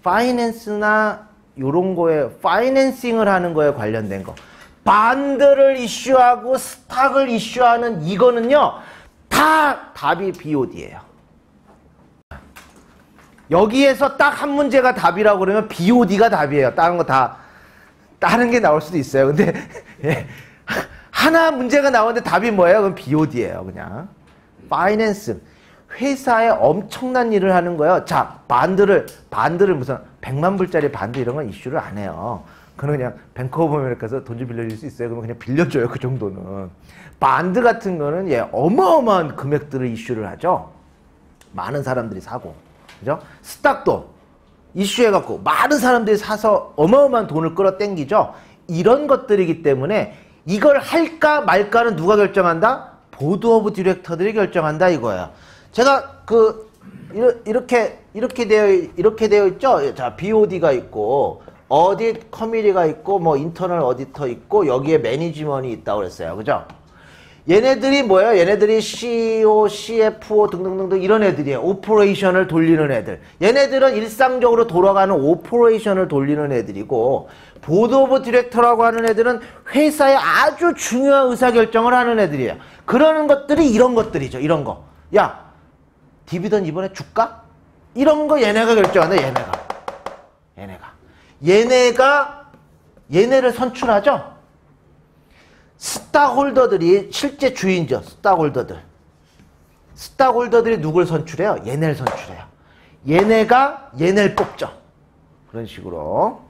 파이낸스나 요런 거에 파이낸싱을 하는 거에 관련된 거, 반드를 이슈하고 스탁을 이슈하는 이거는요, 다 답이 BOD예요. 여기에서 딱 한 문제가 답이라고 그러면 BOD가 답이에요. 다른 거 다 다른 게 나올 수도 있어요. 근데 예, 하나 문제가 나오는데 답이 뭐예요? 그럼 BOD예요. 그냥 파이낸스, 회사에 엄청난 일을 하는 거예요. 자, 반드를 무슨 100만 불짜리 반드 이런 건 이슈를 안 해요. 그건 그냥 뱅크 오브 아메리카에서 돈 좀 빌려줄 수 있어요? 그러면 그냥 빌려줘요. 그 정도는. 반드 같은 거는 예, 어마어마한 금액들을 이슈를 하죠. 많은 사람들이 사고. 그죠? 스탁도 이슈해갖고 많은 사람들이 사서 어마어마한 돈을 끌어당기죠. 이런 것들이기 때문에 이걸 할까 말까는 누가 결정한다? 보드 오브 디렉터들이 결정한다 이거예요. 제가 이렇게 되어 있죠. 자, BOD가 있고 어딧 커미티가 있고 뭐 인터널 어디터 있고 여기에 매니지먼이 있다고 그랬어요. 그죠? 얘네들이 뭐예요? 얘네들이 CO, CFO 등등등등 이런 애들이에요. 오퍼레이션을 돌리는 애들. 얘네들은 일상적으로 돌아가는 오퍼레이션을 돌리는 애들이고 보드 오브 디렉터라고 하는 애들은 회사의 아주 중요한 의사결정을 하는 애들이에요. 그러는 것들이 이런 것들이죠. 이런 거. 야, 디비던 이번에 줄까? 이런 거 얘네가 결정한다. 얘네를 선출하죠. 스탁홀더들이 실제 주인이죠. 스탁홀더들이 누굴 선출해요? 얘네를 선출해요. 얘네가 얘네를 뽑죠. 그런 식으로.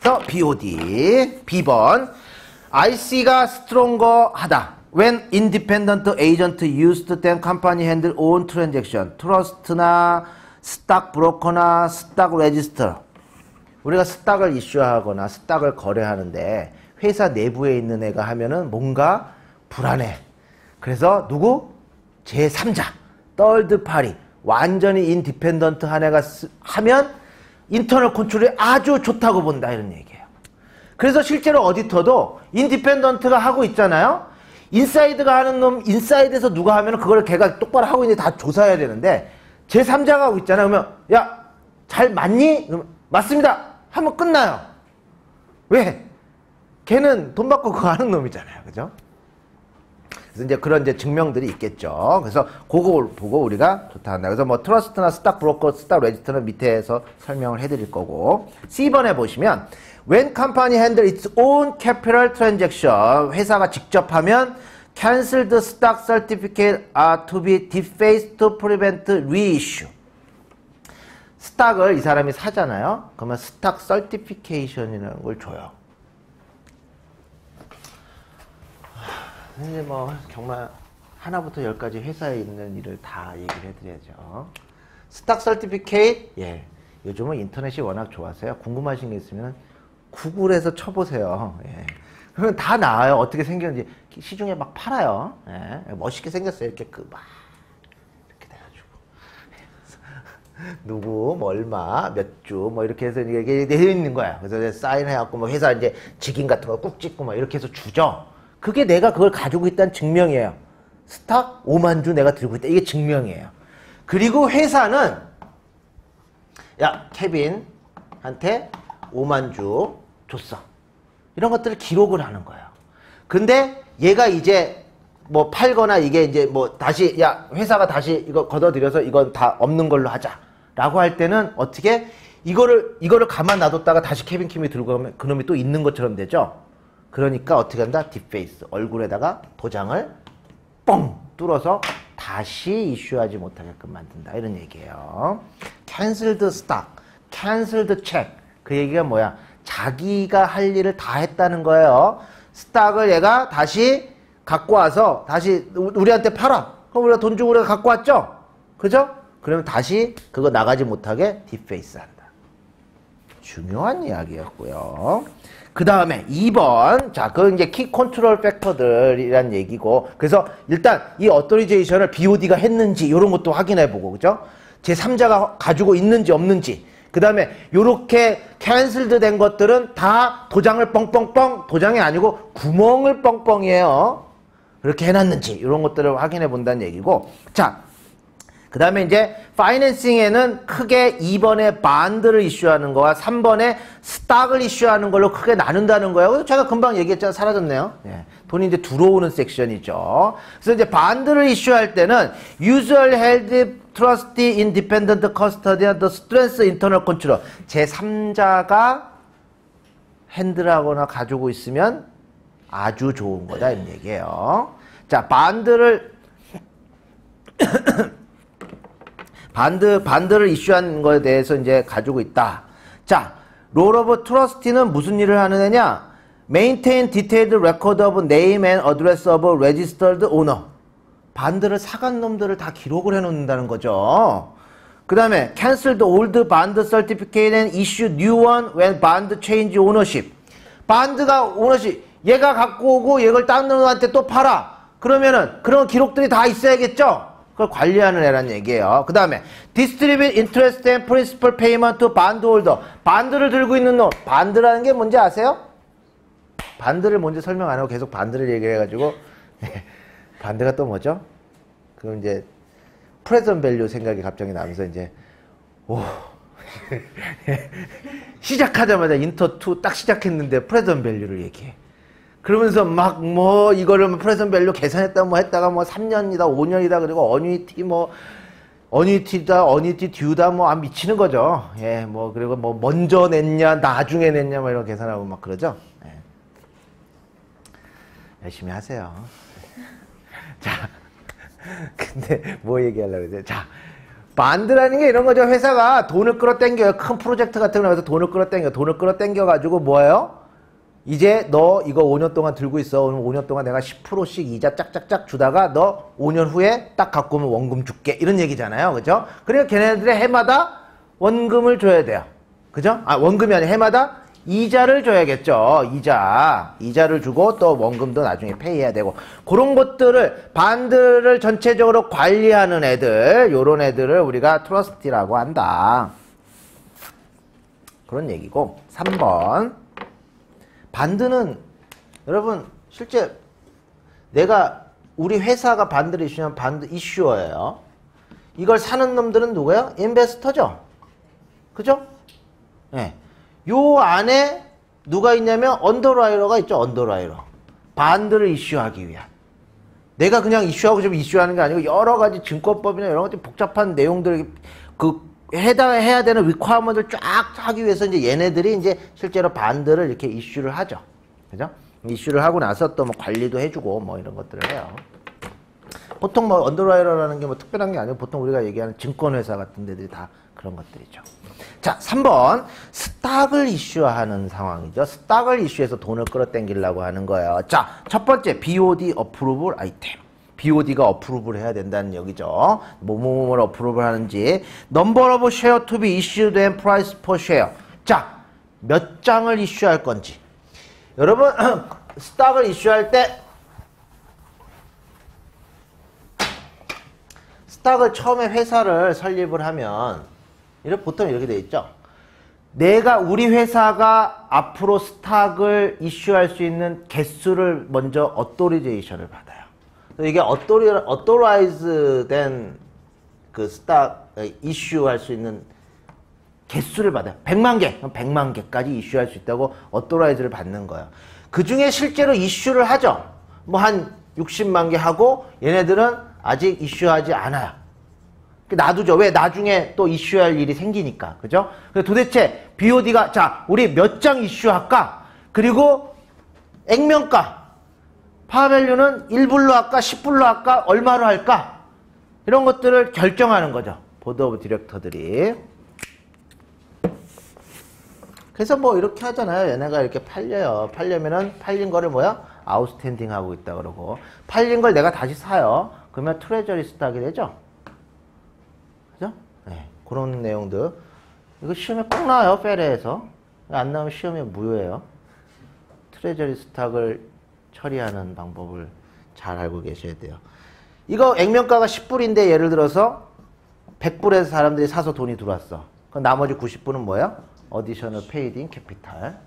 그래서 BOD B번 IC가 stronger 하다. When independent agent used than company handle own transaction. 트러스트나 스탁 브로커나 스탁 레지스터. 우리가 스탁을 이슈하거나 스탁을 거래하는데 회사 내부에 있는 애가 하면은 뭔가 불안해. 그래서 누구? 제3자, third party, 완전히 인디펜던트 한 애가 하면 인터널 컨트롤이 아주 좋다고 본다 이런 얘기예요. 그래서 실제로 어디터도 인디펜던트가 하고 있잖아요. 인사이드가 하는 놈, 인사이드에서 누가 하면 그걸 걔가 똑바로 하고 있는데 다 조사해야 되는데 제3자가 하고 있잖아요. 그러면 야, 잘 맞니? 그러면 맞습니다. 하면 끝나요. 왜? 걔는 돈 받고 그거 하는 놈이잖아요. 그죠? 그래서 이제 그런 이제 증명들이 있겠죠. 그래서 그걸 보고 우리가 좋다 한다. 그래서 뭐 트러스트나 스탁 브로커, 스탁 레지스터는 밑에서 설명을 해드릴 거고. C번에 보시면 When company handle its own capital transaction, 회사가 직접 하면 canceled stock certificate are to be defaced to prevent reissue. 스탁을 이 사람이 사잖아요. 그러면 스탁 서티피케이션이라는 걸 줘요. 이제 뭐 정말 하나부터 열까지 회사에 있는 일을 다 얘기를 해드려야죠. 스탁 서티피케이트, 예, 요즘은 인터넷이 워낙 좋아서요. 궁금하신 게 있으면 구글에서 쳐보세요. 예. 그러면 다 나와요. 어떻게 생겼는지. 시중에 막 팔아요. 예. 멋있게 생겼어요. 이렇게 막 이렇게 돼가지고 누구 뭐 얼마 몇 주 뭐 이렇게 해서 이게 되어 있는 거야. 그래서 사인해갖고 뭐 회사 이제 직인 같은 거 꾹 찍고 막 이렇게 해서 주죠. 그게 내가 그걸 가지고 있다는 증명이에요. 스탁 5만 주 내가 들고 있다. 이게 증명이에요. 그리고 회사는 야, 케빈한테 5만 주 줬어. 이런 것들을 기록을 하는 거예요. 근데 얘가 이제 뭐 팔거나 이게 이제 뭐 다시 야, 회사가 다시 이거 걷어들여서 이건 다 없는 걸로 하자. 라고 할 때는 어떻게 이거를 가만 놔뒀다가 다시 케빈 킴이 들고 가면 그놈이 또 있는 것처럼 되죠. 그러니까 어떻게 한다? 딥페이스. 얼굴에다가 도장을 뻥 뚫어서 다시 이슈하지 못하게끔 만든다. 이런 얘기예요. canceled stock, canceled check. 그 얘기가 뭐야? 자기가 할 일을 다 했다는 거예요. 스탁을 얘가 다시 갖고 와서 다시 우리한테 팔아. 그럼 우리가 돈 주고 우리가 갖고 왔죠? 그죠? 그러면 다시 그거 나가지 못하게 딥페이스 한다. 중요한 이야기였고요. 그 다음에 2번. 자, 그건 이제 키 컨트롤 팩터들이란 얘기고. 그래서 일단 이 어토리제이션을 BOD가 했는지 이런 것도 확인해보고, 그죠? 제3자가 가지고 있는지 없는지. 그 다음에 요렇게 캔슬드 된 것들은 다 도장을 뻥뻥뻥, 도장이 아니고 구멍을 뻥뻥이에요. 그렇게 해놨는지 이런 것들을 확인해 본다는 얘기고. 자, 그 다음에 이제 파이낸싱에는 크게 2번에 반드를 이슈하는 거와 3번에 스탁을 이슈하는 걸로 크게 나눈다는 거예요. 제가 금방 얘기했잖아요. 사라졌네요. 예. 돈이 이제 들어오는 섹션이죠. 그래서 이제 반드를 이슈할 때는 usually held trustee independent custodian the strength internal control 제3자가 핸들하거나 가지고 있으면 아주 좋은 거다 이런 얘기예요. 자, 반드를 반드를 이슈한 거에 대해서 이제 가지고 있다. 자, 롤 오브 트러스티는 무슨 일을 하는 애냐? Maintain detailed record of name and address of registered owner. 반드를 사간 놈들을 다 기록을 해놓는다는 거죠. 그 다음에 cancel the old bond certificate and issue new one when bond change ownership. 반드가 오너십, 얘가 갖고 오고 얘를 다른 놈한테 또 팔아. 그러면은 그런 기록들이 다 있어야겠죠? 그걸 관리하는 애란 얘기예요. 그 다음에 distribute interest and principal payment to bond holder. 반드를 들고 있는 놈. 반드라는 게 뭔지 아세요? 반드를 먼저 설명 안 하고 계속 반드를 얘기해가지고 반드가 또 뭐죠? 그럼 이제 present value 생각이 갑자기 나면서 이제 오 시작하자마자 인터 2 딱 시작했는데 present value를 얘기해. 그러면서 막 뭐 이거를 프레젠트 밸류 계산했다 뭐 했다가 뭐 3년이다 5년이다 그리고 어뉴이티 뭐 어뉴이티다 어뉴이티 듀다 뭐 미치는 거죠. 예, 뭐 그리고 뭐 먼저 냈냐 나중에 냈냐 뭐 이런 계산하고 막 그러죠. 예. 열심히 하세요. 자, 근데 뭐 얘기하려고 그러세요? 자, 반드라는 게 이런 거죠. 회사가 돈을 끌어당겨요. 큰 프로젝트 같은 거 하면서 돈을 끌어당겨 가지고 뭐예요? 이제 너 이거 5년 동안 들고 있어. 오늘 5년 동안 내가 10%씩 이자 짝짝짝 주다가 너 5년 후에 딱 갖고 오면 원금 줄게. 이런 얘기잖아요. 그죠? 그러니까 걔네들의 해마다 원금을 줘야 돼요. 그죠? 아, 원금이 아니라 해마다 이자를 줘야겠죠. 이자를 주고 또 원금도 나중에 페이해야 되고. 그런 것들을, 반드를 전체적으로 관리하는 애들, 요런 애들을 우리가 트러스티라고 한다. 그런 얘기고. 3번. 반드는 여러분 실제 내가 우리 회사가 반드를 이슈하면 반드 이슈어예요. 이걸 사는 놈들은 누구예요? 인베스터죠. 그죠? 네. 요 안에 누가 있냐면 언더라이러가 있죠. 언더라이러. 반드를 이슈하기 위한. 내가 그냥 이슈하고 좀 이슈하는 게 아니고 여러 가지 증권법이나 이런 것들 복잡한 내용들 해야 되는 리퀘어먼트를 쫙 하기 위해서 이제 얘네들이 이제 실제로 반드를 이렇게 이슈를 하죠. 그죠? 이슈를 하고 나서 또 뭐 관리도 해주고 뭐 이런 것들을 해요. 보통 뭐 언더라이터라는 게 뭐 특별한 게 아니고 보통 우리가 얘기하는 증권회사 같은 데들이 다 그런 것들이죠. 자, 3번. 스탁을 이슈하는 상황이죠. 스탁을 이슈해서 돈을 끌어당기려고 하는 거예요. 자, 첫 번째 BOD 어프로블 아이템. BOD가 어프로브를 해야 된다는 얘기죠. 뭐뭐뭐를 어프로브를 하는지. Number of share to be issued and price per share. 자, 몇 장을 이슈할 건지. 여러분, 스탁을 이슈할 때 스탁을 처음에 회사를 설립을 하면 보통 이렇게 돼 있죠. 우리 회사가 앞으로 스탁을 이슈할 수 있는 개수를 먼저 어토리제이션을 받아요. 이게 어토라이즈 된 그 스탁 이슈할 수 있는 개수를 받아요. 100만 개. 100만 개까지 이슈할 수 있다고 어토라이즈를 받는 거예요. 그 중에 실제로 이슈를 하죠. 뭐 한 60만 개 하고 얘네들은 아직 이슈하지 않아요. 놔두죠. 왜? 나중에 또 이슈할 일이 생기니까. 그죠? 도대체 BOD가 자, 우리 몇 장 이슈할까? 그리고 액면가. 파밸류는 1불로 할까? 10불로 할까? 얼마로 할까? 이런 것들을 결정하는 거죠. 보드 오브 디렉터들이. 그래서 뭐 이렇게 하잖아요. 얘네가 이렇게 팔려요. 팔려면은 팔린 거를 뭐야? 아웃스탠딩 하고 있다 그러고. 팔린 걸 내가 다시 사요. 그러면 트레저리 스탁이 되죠. 그죠? 네. 그런 내용들. 이거 시험에 꼭 나와요. 페레에서. 안 나오면 시험에 무효예요. 트레저리 스탁을 처리하는 방법을 잘 알고 계셔야 돼요. 이거 액면가가 10불인데 예를 들어서 100불에서 사람들이 사서 돈이 들어왔어. 그럼 나머지 90불은 뭐야? 어디셔널 페이드 인 캐피탈.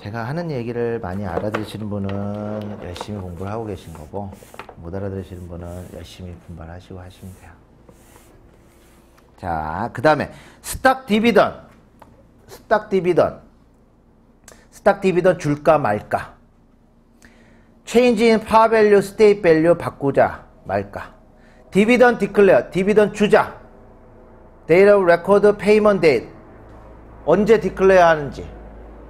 제가 하는 얘기를 많이 알아들으시는 분은 열심히 공부를 하고 계신 거고, 못 알아들으시는 분은 열심히 분발하시고 하시면 돼요. 자, 그 다음에 스탁 디비던. 스탁 디비던 줄까 말까. 체인지 인 파 밸류, 스테이트 밸류 바꾸자 말까. 디비던 디클레어, 디비던 주자. 데이트 오브 레코드, 페이먼트 데이트. 언제 디클레어 하는지,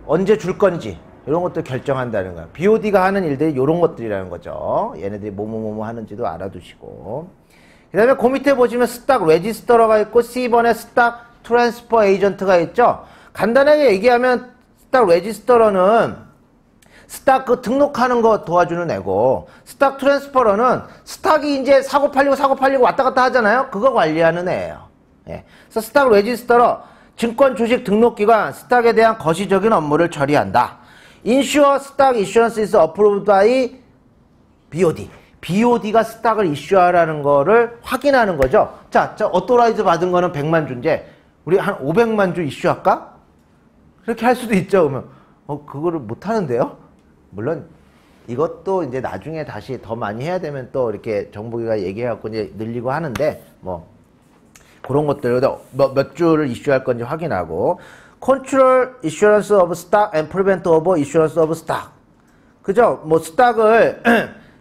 언제 줄 건지 이런 것들 결정한다는 거야. BOD가 하는 일들이 이런 것들이라는 거죠. 얘네들이 뭐뭐 하는지도 알아두시고. 그 다음에 그 밑에 보시면 스탁 레지스터러가 있고 C번에 스탁 트랜스퍼 에이전트가 있죠. 간단하게 얘기하면 스탁 레지스터러는 스탁 그 등록하는 거 도와주는 애고, 스탁 트랜스퍼러는 스탁이 이제 사고 팔리고 왔다 갔다 하잖아요. 그거 관리하는 애예요. 예. 그래서 스탁 레지스터러, 증권 주식 등록기관, 스탁에 대한 거시적인 업무를 처리한다. Ensure 스탁 issuance is approved by BOD. BOD가 스탁을 이슈하라는 거를 확인하는 거죠. 자, 어토라이즈 받은 거는 100만 주인데 우리 한 500만 주 이슈할까? 그렇게 할 수도 있죠. 그러면 그거를 못 하는데요. 물론 이것도 이제 나중에 다시 더 많이 해야 되면 또 이렇게 정보기가 얘기해갖고 이제 늘리고 하는데, 뭐 그런 것들도 몇 주를 이슈할 건지 확인하고. Control issuance of stock and prevent over issuance of stock. 그죠? 뭐 스탁을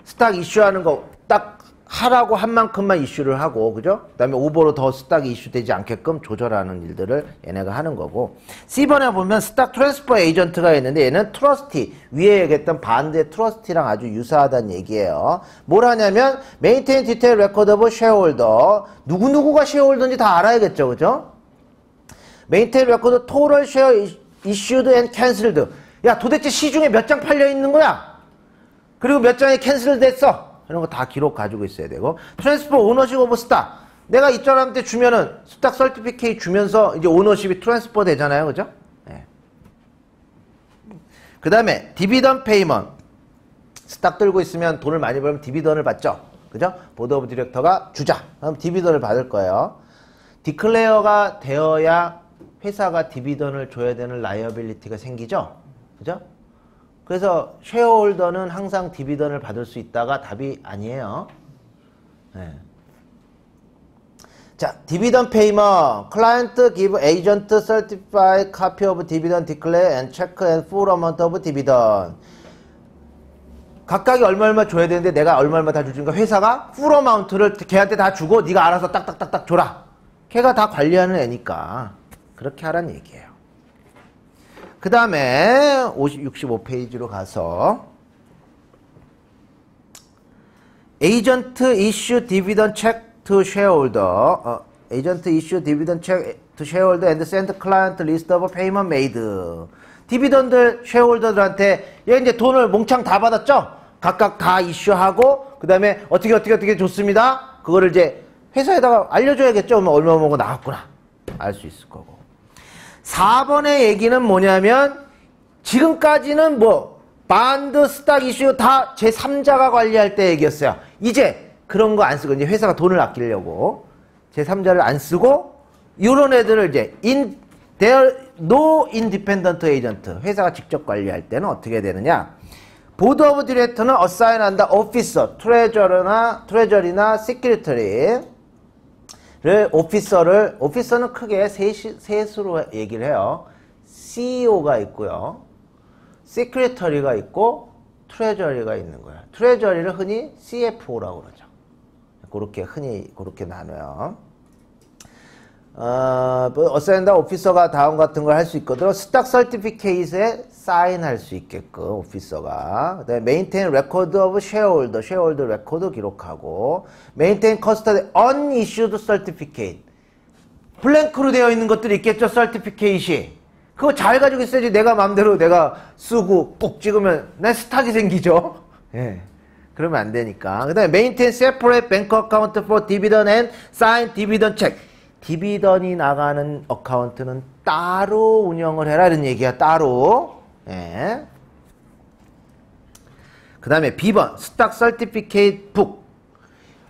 스탁 이슈하는 거 딱 하라고 한 만큼만 이슈를 하고, 그죠? 그 다음에 오버로 더 스탁이 이슈되지 않게끔 조절하는 일들을 얘네가 하는 거고. C번에 보면 스탁 트랜스퍼 에이전트가 있는데, 얘는 트러스티, 위에 얘기했던 반대 트러스티랑 아주 유사하다는 얘기예요. 뭘 하냐면 메인테인 디테일 레코드 오브 쉐어홀더, 누구누구가 쉐어홀더인지 다 알아야겠죠, 그죠? 메인테인 레코드 토럴 쉐어 이슈드 앤 캔슬드. 야, 도대체 시중에 몇 장 팔려 있는 거야? 그리고 몇 장이 캔슬 됐어? 이런 거 다 기록 가지고 있어야 되고. 트랜스퍼 오너십 오브 스탁. 내가 이 사람한테 주면은 스탁 서티피케이트 주면서 이제 오너십이 트랜스퍼 되잖아요. 그죠? 네. 그 다음에 디비던 페이먼. 스탁 들고 있으면 돈을 많이 벌면 디비던을 받죠. 그죠? 보드 오브 디렉터가 주자. 그럼 디비던을 받을 거예요. 디클레어가 되어야 회사가 디비던을 줘야 되는 라이어빌리티가 생기죠. 그죠? 그래서 쉐어홀더는 항상 디비던을 받을 수 있다가 답이 아니에요. 네. 자, 디비던 페이먼. 클라이언트 give agent certified copy of dividend declare and check and full amount of dividend. 각각이 얼마 줘야 되는데 내가 얼마 다 주니까 회사가 full amount를 걔한테 다 주고 네가 알아서 딱딱딱딱 줘라. 걔가 다 관리하는 애니까 그렇게 하란 얘기예요. 그 다음에 65페이지로 가서 Agent issue dividend check to shareholder. Agent issue dividend check to shareholder and send client list of payment made. 디비던들 쉐어홀더들한테 얘 이제 돈을 몽창 다 받았죠? 각각 다 이슈하고 그 다음에 어떻게 줬습니다. 그거를 이제 회사에다가 알려줘야겠죠. 얼마 먹고 나왔구나 알 수 있을 거고. 4번의 얘기는 뭐냐면 지금까지는 뭐 반드 스탁 이슈 다 제3자가 관리할 때 얘기였어요. 이제 그런 거 안 쓰고 이제 회사가 돈을 아끼려고 제3자를 안 쓰고 이런 애들을 이제 there no independent agent 회사가 직접 관리할 때는 어떻게 되느냐. 보드 오브 디렉터는 어사인한다. 오피서 트레저리나 시큐리터리 오피서는 크게 셋으로 얘기를 해요. CEO가 있고요. 시크리터리가 있고 트레저리가 있는 거예요. 트레저리를 흔히 CFO라고 그러죠. 그렇게 나눠요. 어사인다 오피서가 다음 같은 걸 할 수 있거든요. 스탁 서티피케이트에 사인할 수 있게끔 오피서가. 그다음에 메인테인 레코드 오브 쉐어홀더 레코드 기록하고, 메인테인 커스터디 언이슈드 서티피케이트. 블랭크로 되어 있는 것들이 있겠죠. 서티피케이트이. 그거 잘 가지고 있어야지. 내가 마음대로 내가 쓰고 꼭 찍으면 내 스탁이 생기죠. 예. 그러면 안 되니까. 그다음에 메인테인 세퍼레이트 뱅크 어카운트 for dividend and sign dividend check. 디비던이 나가는 어카운트는 따로 운영을 해라 이런 얘기야. 따로. 예. 그 다음에 B번 스탁 서티피케이트 북.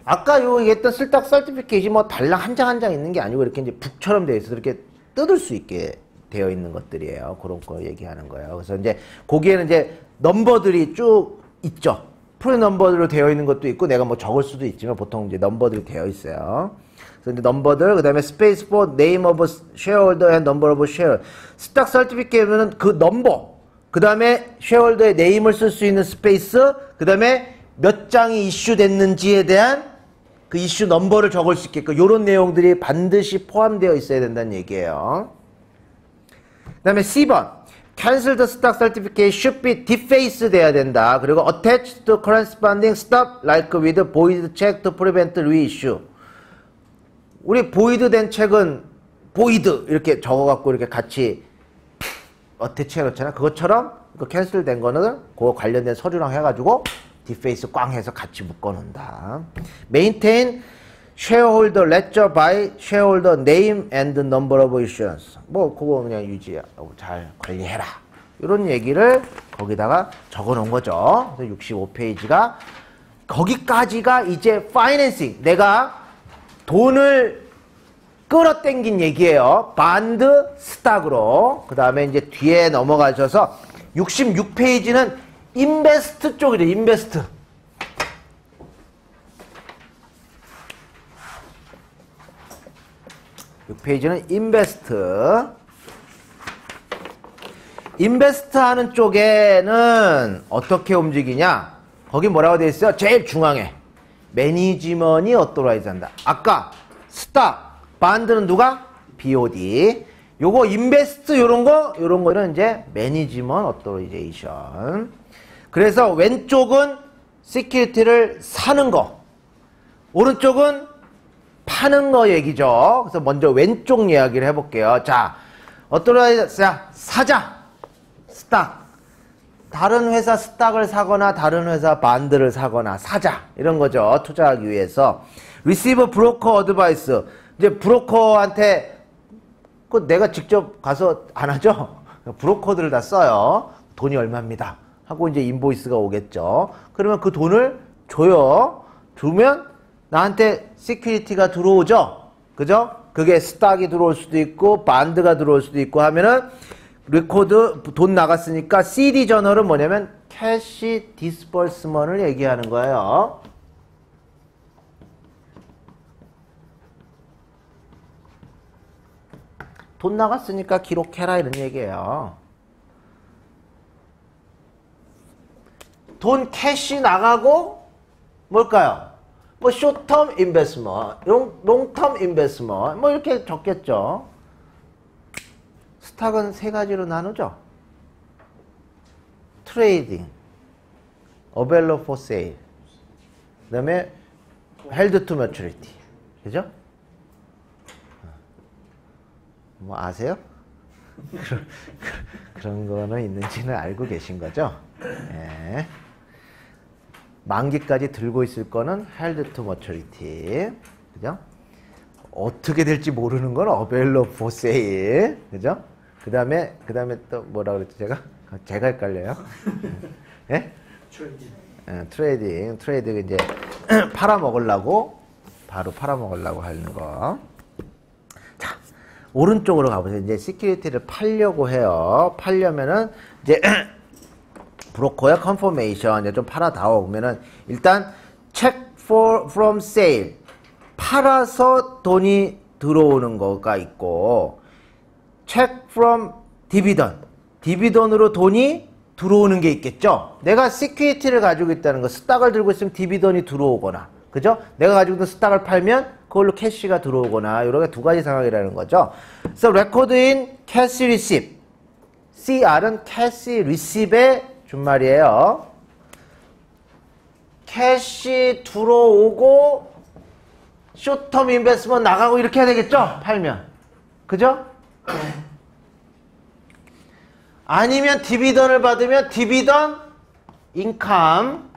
아까 요 얘기했던 스탁 서티피케이트이 뭐 달랑 한 장 한 장 있는 게 아니고 이렇게 이제 북처럼 되어 있어서 이렇게 뜯을 수 있게 되어 있는 것들이에요. 그런 거 얘기하는 거예요. 그래서 이제 거기에는 이제 넘버들이 쭉 있죠. 프리 넘버들로 되어 있는 것도 있고 내가 뭐 적을 수도 있지만 보통 이제 넘버들이 되어 있어요. 그래서 이제 넘버들, 그다음에 space for name of shareholder and number of share. 스탁 서티피케이트는 그 넘버, 그다음에 쉐어홀더의 네임을 쓸 수 있는 스페이스, 그다음에 몇 장이 이슈됐는지에 대한 그 이슈 넘버를 적을 수 있게끔 이런 내용들이 반드시 포함되어 있어야 된다는 얘기예요. 그 다음에 C번 Cancel the stock certificate should be defaced 돼야 된다. 그리고 attached to corresponding stock like with void check to prevent reissue. 우리 void 된 책은 void 이렇게 적어갖고 이렇게 같이 attach 해놓잖아. 그것처럼 그 cancel 된 거는 그거 관련된 서류랑 해가지고 디페이스 꽝 해서 같이 묶어놓는다. Maintain shareholder ledger by shareholder name and number of issuance. 뭐 그거 그냥 유지하고 잘 관리해라. 이런 얘기를 거기다가 적어놓은 거죠. 그래서 65페이지가 거기까지가 이제 파이낸싱. 내가 돈을 끌어당긴 얘기예요. 반드 스탁으로. 그 다음에 이제 뒤에 넘어가셔서 66페이지는 인베스트 쪽이래. 인베스트. 이 페이지는 인베스트. 인베스트 하는 쪽에는 어떻게 움직이냐? 거기 뭐라고 되어 있어요? 제일 중앙에 매니지먼이 어토라이즈 한다. 아까 스탁, 반드는 누가? BOD. 요거 인베스트 요런 거는 이제 매니지먼 어토라이제이션. 그래서 왼쪽은 시큐리티를 사는 거, 오른쪽은 파는 거 얘기죠. 그래서 먼저 왼쪽 이야기를 해볼게요. 자, 사자, 스탁. 다른 회사 스탁을 사거나 다른 회사 반드를 사거나 사자. 이런 거죠. 투자하기 위해서. Receive broker advice. 이제 브로커한테 그 내가 직접 가서 안 하죠. 브로커들을 다 써요. 돈이 얼마입니다. 하고 이제 인보이스가 오겠죠. 그러면 그 돈을 줘요. 주면 나한테 시큐리티가 들어오죠. 그죠? 그게 스탁이 들어올 수도 있고 반드가 들어올 수도 있고 하면은 레코드 돈 나갔으니까 CD 저널은 뭐냐면 캐시 디스버스먼을 얘기하는 거예요. 돈 나갔으니까 기록해라 이런 얘기예요. 돈 캐시 나가고 뭘까요? 뭐 쇼텀 인베스먼트, 롱텀 인베스먼트 뭐 이렇게 적겠죠. 스탁은 세 가지로 나누죠. 트레이딩, 어벨로 포 세일, 그 다음에 헬드 투 매추리티. 그죠? 뭐 아세요? 그런 거는 있는지는 알고 계신 거죠? 예. 만기까지 들고 있을 거는 헬드 투 머처리티. 그죠? 어떻게 될지 모르는 건 어벨로 포 세일. 그죠? 그 다음에 또 뭐라 그랬지 제가 헷갈려요. 예? 트레이딩 이제 팔아먹으려고 바로 팔아먹으려고 하는 거. 자, 오른쪽으로 가보세요. 이제 시큐리티를 팔려고 해요. 팔려면은 이제 브로커의 컨퍼메이션 이제 좀 팔아다오 보면은 일단 check from sale 팔아서 돈이 들어오는 거가 있고 check from dividend 디비던으로 돈이 들어오는 게 있겠죠. 내가 시큐리티를 가지고 있다는 거, 스탁을 들고 있으면 디비던이 들어오거나, 그죠? 내가 가지고 있는 스탁을 팔면 그걸로 캐시가 들어오거나 이렇게 두 가지 상황이라는 거죠. 그래서 record인 cash receipt, CR은 cash receive의 준말이에요. 캐시 들어오고 쇼텀 인베스먼트 나가고 이렇게 해야 되겠죠? 팔면. 그죠? 아니면 디비던을 받으면 디비던 인컴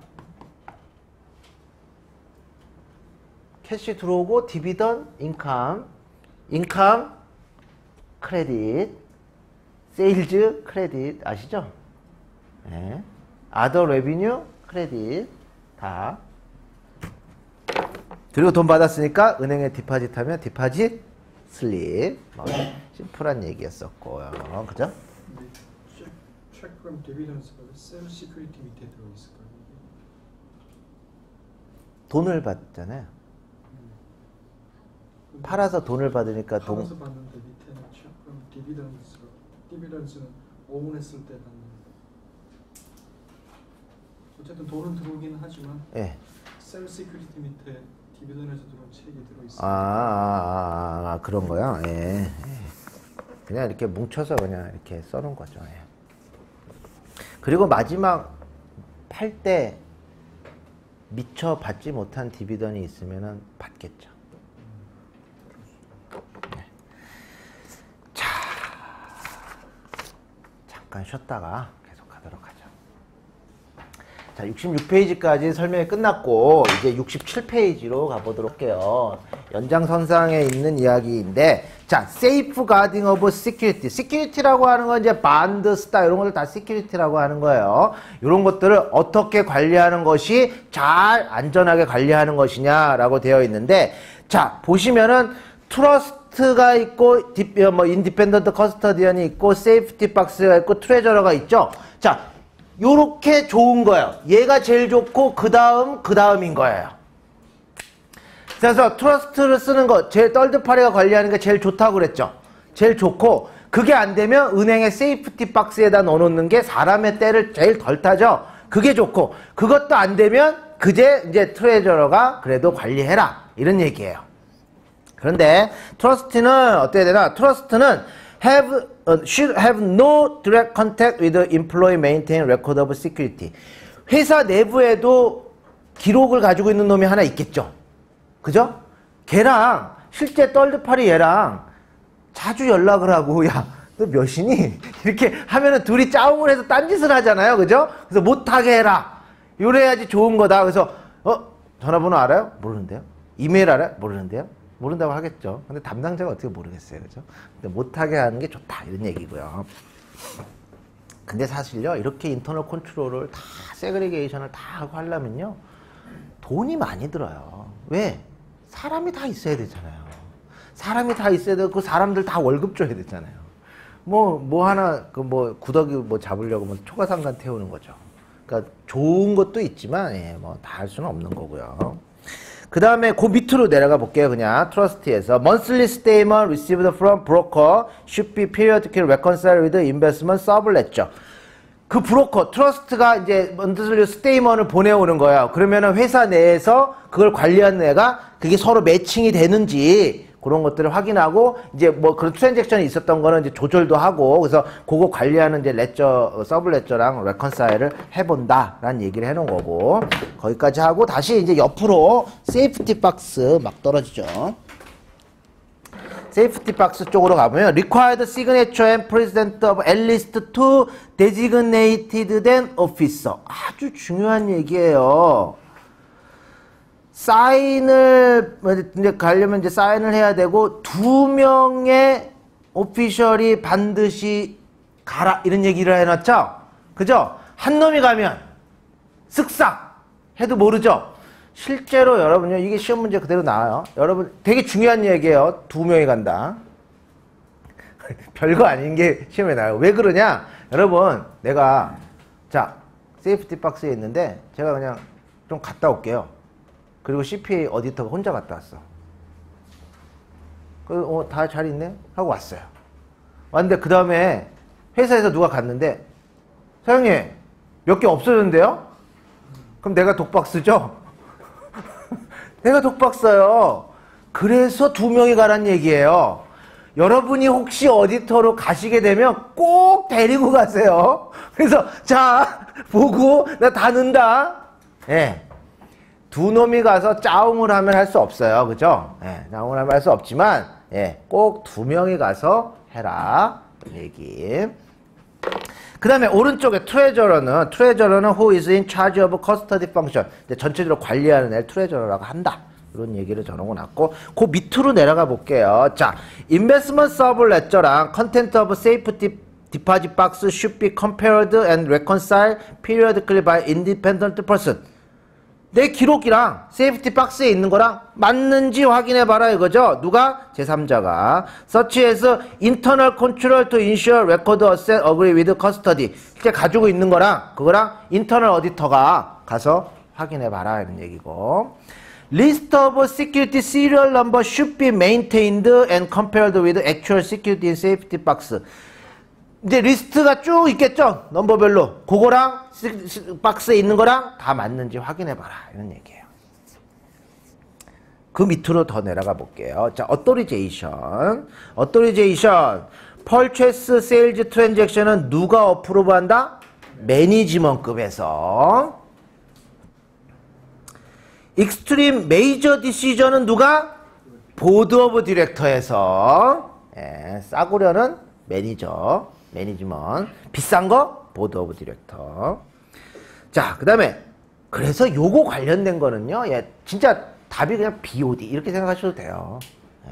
캐시 들어오고 디비던 인컴 크레딧 세일즈 크레딧 아시죠? 네. 아더 레비뉴 크레딧 다 그리고 돈 받았으니까 은행에 디파짓 하면 디파짓 슬립. 심플한 얘기였었고요. 그죠? 체크럼 디비던스가 셀 시큐리티 밑에 들어있을까요? 돈을 받잖아요. 팔아서 돈을 받으니까 팔아서 받는데 밑에는 체크럼 디비던스는 오분했을 때 받는. 어쨌든 돈은 들어오기는 하지만 예. 셀 시큐리티 밑에 디비던에서 들어온 책이 들어있어요. 그런 거요? 예. 그냥 이렇게 뭉쳐서 그냥 이렇게 써놓은 거죠. 예. 그리고 마지막 팔 때 미처 받지 못한 디비던이 있으면은 받겠죠. 네. 자, 잠깐 쉬었다가 계속 가도록 하죠. 자, 66페이지까지 설명이 끝났고 이제 67페이지로 가보도록 할게요. 연장선상에 있는 이야기인데, 자, safeguarding of security. security라고 하는 건 이제 반드, 스타 이런 것들 다 security라고 하는 거예요. 이런 것들을 어떻게 관리하는 것이 잘 안전하게 관리하는 것이냐라고 되어 있는데, 자, 보시면은 트러스트가 있고, 인디펜던트 커스터디언이 있고, 세이프티 박스가 있고, 트레저러가 있죠. 자, 요렇게 좋은 거예요. 얘가 제일 좋고 그 다음인 거예요. 그래서 트러스트를 쓰는 거, 제일 떨드파리가 관리하는 게 제일 좋다고 그랬죠. 제일 좋고, 그게 안 되면 은행의 세이프티 박스에다 넣어놓는 게 사람의 때를 제일 덜 타죠. 그게 좋고, 그것도 안 되면 이제 트레저러가 그래도 관리해라 이런 얘기예요. 그런데 트러스트는 어떻게 되나? 트러스트는 should have no direct contact with the employee maintain record of security. 회사 내부에도 기록을 가지고 있는 놈이 하나 있겠죠. 그죠? 걔랑 실제 떨드파리 얘랑 자주 연락을 하고, 야, 너 몇이니? 이렇게 하면은 둘이 짜움을 해서 딴짓을 하잖아요. 그죠? 그래서 못하게 해라. 요래야지 좋은 거다. 그래서 전화번호 알아요? 모르는데요. 이메일 알아요? 모르는데요. 모른다고 하겠죠. 근데 담당자가 어떻게 모르겠어요. 그죠? 근데 못하게 하는 게 좋다. 이런 얘기고요. 근데 사실요, 이렇게 인터널 컨트롤을 다, 세그리게이션을 다 하고 하려면요, 돈이 많이 들어요. 왜? 사람이 다 있어야 되잖아요. 사람이 다 있어야 되고, 그 사람들 다 월급 줘야 되잖아요. 구더기 잡으려고 초과상관 태우는 거죠. 그러니까 좋은 것도 있지만, 예, 다 할 수는 없는 거고요. 그 다음에 그 밑으로 내려가 볼게요. 그냥 트러스트에서 monthly statement received from broker should be periodically reconciled with investment subledger. 그 브로커 트러스트가 이제 monthly statement을 보내오는 거예요. 그러면은 회사 내에서 그걸 관리하는 애가 그게 서로 매칭이 되는지 그런 것들을 확인하고, 이제 그런 트랜잭션이 있었던 거는 이제 조절도 하고, 그래서 그거 관리하는 이제 레저, 서브 레저랑 레컨사일을 해본다라는 얘기를 해놓은 거고, 거기까지 하고, 다시 이제 옆으로 세이프티 박스 막 떨어지죠. 세이프티 박스 쪽으로 가보면, required signature and president of at least two designated then officer. 아주 중요한 얘기예요. 사인을 이제 가려면 이제 사인을 해야 되고, 2명의 오피셜이 반드시 가라 이런 얘기를 해놨죠. 그죠? 한 놈이 가면 쓱싹 해도 모르죠. 실제로 여러분요, 이게 시험 문제 그대로 나와요. 여러분 되게 중요한 얘기예요. 2명이 간다. 별거 아닌 게 시험에 나와요. 왜 그러냐? 여러분, 내가 세이프티 박스에 있는데 제가 그냥 좀 갔다 올게요. 그리고 CPA 어디터가 혼자 갔다 왔어. 다 잘 있네? 하고 왔어요. 왔는데 그 다음에 회사에서 누가 갔는데, 사장님 몇 개 없어졌는데요? 그럼 내가 독박스죠? 내가 독박스예요. 그래서 2명이 가란 얘기예요. 여러분이 혹시 어디터로 가시게 되면 꼭 데리고 가세요. 그래서 자, 보고 나 다 넣는다. 예. 2놈이 가서 짜움을 하면 할 수 없어요. 그죠? 예, 짜움을 하면 할 수 없지만, 예, 꼭 2명이 가서 해라. 얘기. 그 다음에 오른쪽에 트레저러는 who is in charge of custody function. 전체적으로 관리하는 애 트레저러라고 한다. 이런 얘기를 전하고 났고, 그 밑으로 내려가 볼게요. 자, investment subledger랑 content of safety deposit box should be compared and reconciled periodically by independent person. 내 기록이랑 세이프티 박스에 있는 거랑 맞는지 확인해봐라 이거죠. 누가? 제3자가 서치에서 internal control to ensure record asset agree with custody 실제 가지고 있는 거랑 그거랑 internal auditor가 가서 확인해봐라 이런 얘기고 list of security serial number should be maintained and compared with actual security in safety box 이제 리스트가 쭉 있겠죠? 넘버별로. 그거랑 박스에 있는 거랑 다 맞는지 확인해봐라. 이런 얘기예요. 그 밑으로 더 내려가 볼게요. 자, authorization. purchase, sales, transaction은 누가 어프로브 한다? 매니지먼트급에서. extreme major decision은 누가? 보드 오브 디렉터에서. 예, 싸구려는 매니저. 매니지먼트 비싼 거 보드 오브 디렉터. 자, 그 다음에 그래서 요거 관련된 거는요, 예, 진짜 답이 그냥 BOD 이렇게 생각하셔도 돼요. 예.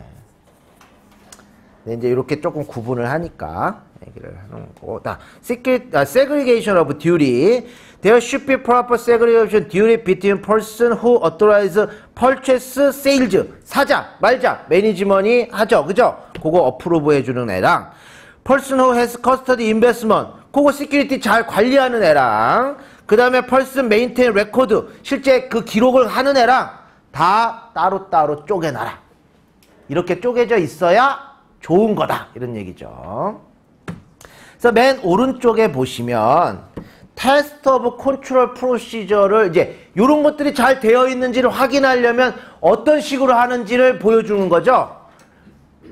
근데 이제 이렇게 조금 구분을 하니까 얘기를 하는 거고. 자, segregation of duty. There should be proper segregation duty between person who authorize purchase, sales. 사자, 말자, 매니지먼이 하죠, 그죠? 그거 어프로브 해주는 애랑. person who has custody investment 그거 시큐리티 잘 관리하는 애랑 그 다음에 person maintain record 실제 그 기록을 하는 애랑 다 따로따로 쪼개놔라. 이렇게 쪼개져 있어야 좋은 거다 이런 얘기죠. 그래서 맨 오른쪽에 보시면 test of control procedure를 이제 이런 것들이 잘 되어 있는지를 확인하려면 어떤 식으로 하는지를 보여주는 거죠.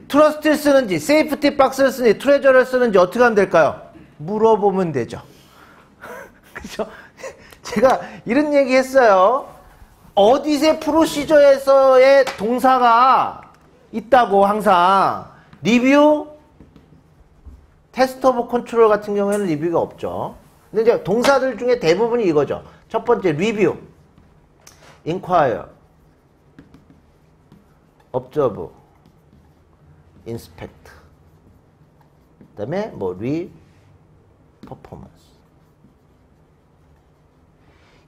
트러스트를 쓰는지, 세이프티 박스를 쓰는지, 트레저를 쓰는지 어떻게 하면 될까요? 물어보면 되죠. 그죠? 제가 이런 얘기 했어요. 어디세 프로시저에서의 동사가 있다고 항상. 리뷰, 테스트 오브 컨트롤 같은 경우에는 리뷰가 없죠. 근데 이제 동사들 중에 대부분이 이거죠. 첫 번째, 리뷰, inquire, observe, inspect. 그 다음에 뭐 performance.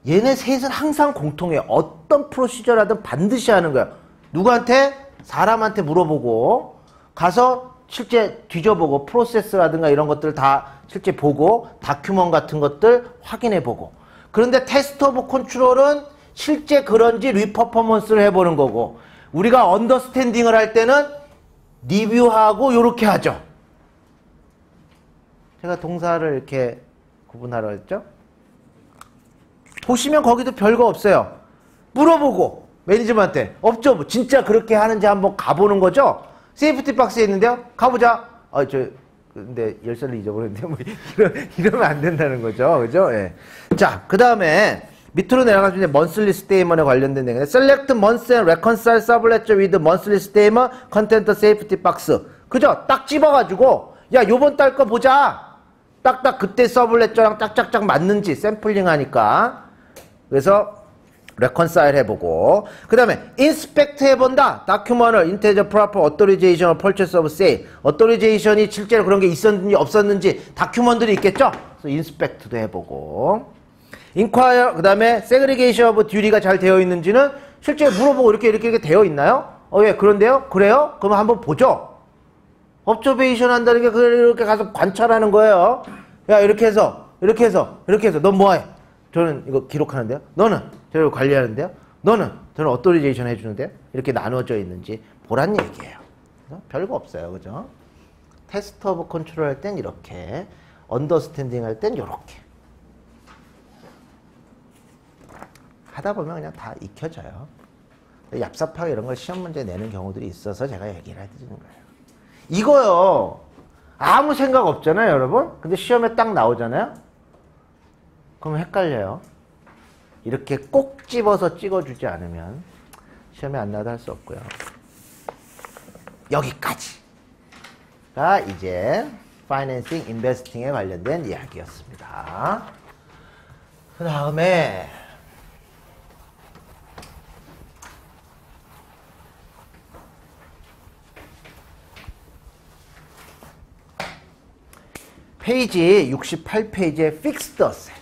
얘네 셋은 항상 공통해. 어떤 프로시저라든 반드시 하는 거야. 누구한테? 사람한테 물어보고 가서 실제 뒤져보고 프로세스라든가 이런 것들 다 실제 보고 다큐먼 같은 것들 확인해보고. 그런데 테스트 오브 컨트롤은 실제 그런지 리퍼포먼스를 해보는 거고 우리가 언더스탠딩을 할 때는 리뷰하고 요렇게 하죠. 제가 동사를 이렇게 구분하라 했죠. 보시면 거기도 별거 없어요. 물어보고 매니저한테 없죠. 뭐 진짜 그렇게 하는지 한번 가보는 거죠. 세이프티 박스에 있는데요. 가보자. 근데 열쇠를 잊어버렸는데 뭐 이러면 안 된다는 거죠. 그죠? 예. 자, 그 다음에 밑으로 내려가서 이제 monthly statement에 관련된 내용인데 select months and reconcile subledger with monthly statement content safety box. 그죠? 딱 집어가지고 야 요번 달 거 보자. 딱딱 그때 서블레저랑 짝짝짝 맞는지 샘플링 하니까. 그래서 reconcile 해보고 그 다음에 inspect 해본다. 다큐먼을 integer proper authorization of purchase of sale. authorization이 실제로 그런 게 있었는지 없었는지 다큐먼들이 있겠죠? 그래서 inspect도 해보고 inquire, 그 다음에 segregation of duty가 잘 되어 있는지는 실제 물어보고 이렇게 되어 있나요? 예, 그런데요? 그래요? 그럼 한번 보죠. observation 한다는 게 이렇게 가서 관찰하는 거예요. 야, 이렇게 해서 넌 뭐해? 저는 이거 기록하는데요. 너는 저를 관리하는데요. 너는 저는 authorization 해주는데요. 이렇게 나눠져 있는지 보란 얘기예요. 별거 없어요. 그죠? 테스트 오브 컨트롤 할 땐 이렇게, 언더스탠딩 할 땐 이렇게. 하다 보면 그냥 다 익혀져요. 얍삽하게 이런 걸 시험 문제 내는 경우들이 있어서 제가 얘기를 해드리는 거예요. 이거요. 아무 생각 없잖아요, 여러분? 근데 시험에 딱 나오잖아요? 그럼 헷갈려요. 이렇게 꼭 집어서 찍어주지 않으면 시험에 안 나와도 할 수 없고요. 여기까지가 이제 파이낸싱, 인베스팅에 관련된 이야기였습니다. 그 다음에 페이지 68페이지에 픽스드 어셋.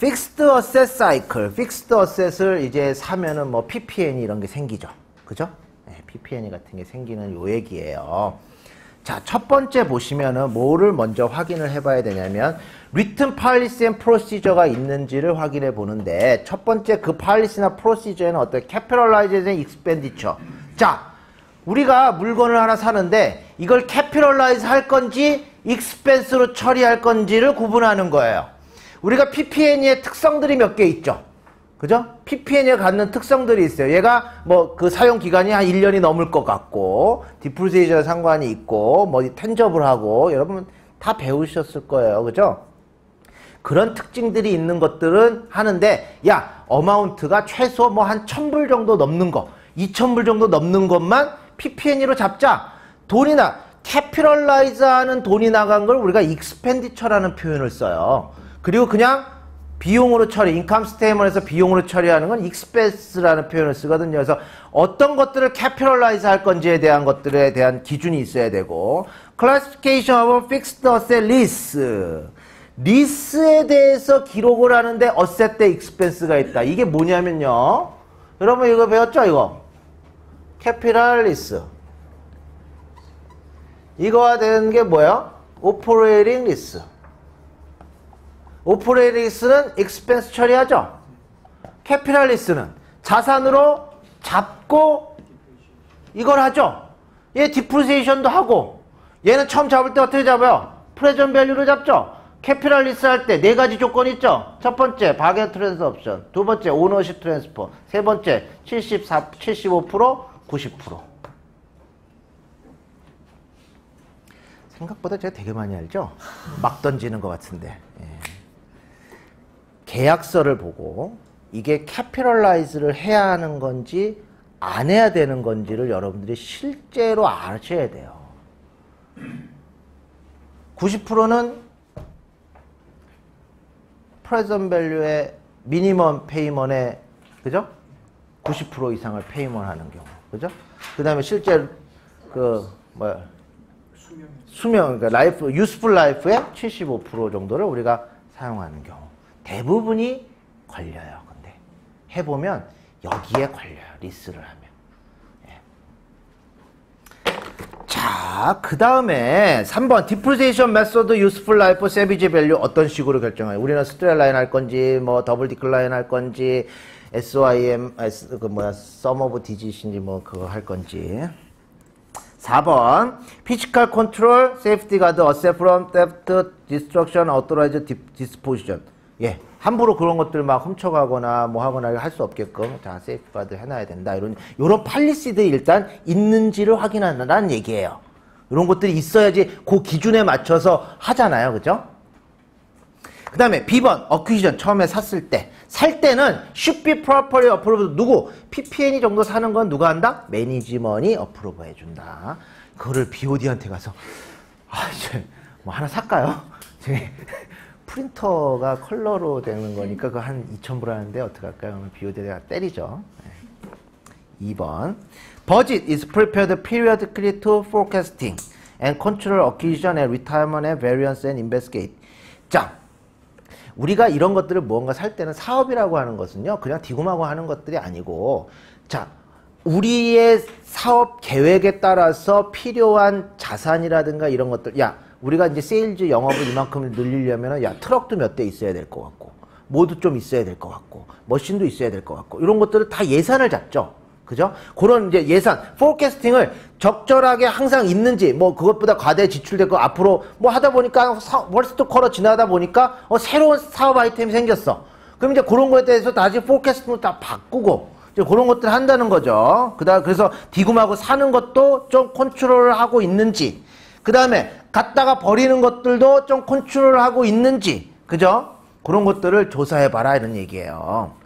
Fixed Asset Cycle, Fixed Asset을 이제 사면은 뭐 PPN이 이런 게 생기죠. 그죠? 네, PPN이 같은 게 생기는 요 얘기예요. 자, 첫 번째 보시면은 뭐를 먼저 확인을 해봐야 되냐면 Written Policy and Procedure가 있는지를 확인해 보는데 첫 번째 그 Policy나 Procedure에는 어떤 Capitalization Expenditure. 자, 우리가 물건을 하나 사는데 이걸 Capitalize 할 건지 Expense로 처리할 건지를 구분하는 거예요. 우리가 PPN의 특성들이 몇 개 있죠. 그죠? PPN이 갖는 특성들이 있어요. 얘가 뭐 그 사용 기간이 한 1년이 넘을 것 같고, 디프리시에이션 상관이 있고, 뭐 텐저블하고, 여러분 다 배우셨을 거예요. 그죠? 그런 특징들이 있는 것들은 하는데, 야, 어마운트가 최소 뭐 한 1,000불 정도 넘는 거, 2,000불 정도 넘는 것만 PPN으로 잡자. 돈이나, 캐피럴라이즈 하는 돈이 나간 걸 우리가 익스펜디처라는 표현을 써요. 그리고 그냥 비용으로 처리, 인컴 스테이먼에서 비용으로 처리하는 건 익스펜스라는 표현을 쓰거든요. 그래서 어떤 것들을 캐피럴라이즈 할 건지에 대한 것들에 대한 기준이 있어야 되고, Classification of Fixed Asset Lease. 리스에 대해서 기록을 하는데 어셋 대 익스펜스가 있다. 이게 뭐냐면요. 여러분 이거 배웠죠? 이거. 캐피럴 리스. 이거와 되는 게 뭐야? 오퍼레이팅 리스. 오퍼레이팅 리스는 익스펜스 처리하죠. 캐피럴 리스는 자산으로 잡고 이걸 하죠. 얘 디프리시에이션도 하고 얘는 처음 잡을 때 어떻게 잡아요? 프레전 밸류로 잡죠. 캐피럴 리스 할 때 네 가지 조건 있죠. 첫 번째 바겐 트랜스 옵션, 두 번째 오너십 트랜스퍼, 세 번째 75%, 90%. 생각보다 제가 되게 많이 알죠? 막 던지는 것 같은데. 예. 계약서를 보고 이게 캐피럴라이즈를 해야 하는 건지 안 해야 되는 건지를 여러분들이 실제로 아셔야 돼요. 90%는 프레젠트 밸류의 미니멈 페이먼의 그죠? 90% 이상을 페이먼 하는 경우. 그죠? 그다음에 실제 그 뭐야? 수명 그러니까 라이프 유스풀 라이프의 75% 정도를 우리가 사용하는 경우. 대부분이 걸려요. 근데 해 보면 여기에 걸려요. 리스를 하면. 예. 자, 그다음에 3번 디프리시에이션 메소드 유스풀 라이프 세비지 밸류 어떤 식으로 결정해요? 우리는 스트레이트 라인 할 건지 뭐 더블 디클라인 할 건지 SOIM 그 뭐야 썸 오브 디짓인지 뭐 그거 할 건지. 4번 피지컬 컨트롤 세이프티 가드 어셋 프롬 떼프트 디스트럭션 어토라이즈 디스포지션. 예, 함부로 그런 것들 막 훔쳐가거나 뭐 하거나 할 수 없게끔 자 세이프 가드 해놔야 된다. 이런 팔리시들이 일단 있는지를 확인한다는 얘기예요. 이런 것들이 있어야지 그 기준에 맞춰서 하잖아요, 그죠? 그 다음에 B번 어퀴지션 처음에 샀을 때 살 때는 should be properly approved. 누구? PPN이 정도 사는 건 누가 한다? 매니지먼이 어프로브 해준다. 그거를 BOD한테 가서 이제 뭐 하나 살까요? 프린터가 컬러로 되는 거니까 그거 한 2,000불 하는데 어떡할까요? 그러면 BOD가 때리죠. 2번 Budget is prepared periodically to forecasting and control acquisition and retirement and variance and investigate. 자, 우리가 이런 것들을 무언가 살 때는 사업이라고 하는 것은요, 그냥 디굼하고 하는 것들이 아니고, 자, 우리의 사업 계획에 따라서 필요한 자산이라든가 이런 것들, 야, 우리가 이제 세일즈 영업을 이만큼 늘리려면, 야, 트럭도 몇 대 있어야 될 것 같고, 모두 좀 있어야 될 것 같고, 머신도 있어야 될 것 같고, 이런 것들을 다 예산을 잡죠. 그죠? 그런 이제 예산, 포캐스팅을 적절하게 항상 있는지, 뭐 그것보다 과대 지출되고 앞으로 뭐 하다 보니까 월스트 쿼터 지나다 보니까 새로운 사업 아이템이 생겼어. 그럼 이제 그런 거에 대해서 다시 포캐스팅을 다 바꾸고 이제 그런 것들을 한다는 거죠. 그래서 디굼하고 사는 것도 좀 컨트롤을 하고 있는지, 그 다음에 갖다가 버리는 것들도 좀 컨트롤을 하고 있는지, 그죠? 그런 것들을 조사해봐라 이런 얘기예요.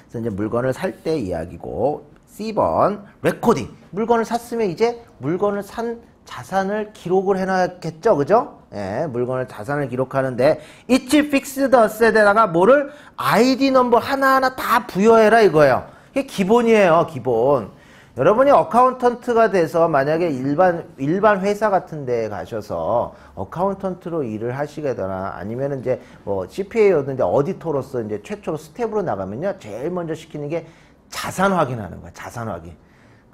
그래서 이제 물건을 살 때 이야기고. C번 레코딩. 물건을 샀으면 이제 물건을 산 자산을 기록을 해놔야겠죠, 그죠? 예, 물건을 자산을 기록하는데 each fixed asset에다가 뭐를 ID 넘버 하나하나 다 부여해라 이거예요. 이게 기본이에요, 기본. 여러분이 어카운턴트가 돼서 만약에 일반 회사 같은 데 가셔서 어카운턴트로 일을 하시게 되나 아니면 이제 뭐 CPA였는데 어디터로서 이제 최초로 스텝으로 나가면요. 제일 먼저 시키는 게 자산 확인하는 거야. 자산 확인.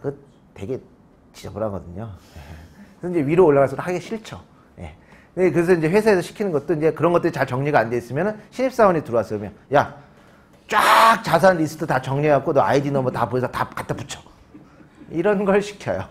그 되게 지저분하거든요. 그래서 이제 위로 올라가서 하기 싫죠. 예. 그래서 이제 회사에서 시키는 것도 이제 그런 것들이 잘 정리가 안 돼 있으면 신입사원이 들어왔으면 야, 쫙 자산 리스트 다 정리해갖고 너 아이디 넘버 다 보여서 다 갖다 붙여. 이런 걸 시켜요.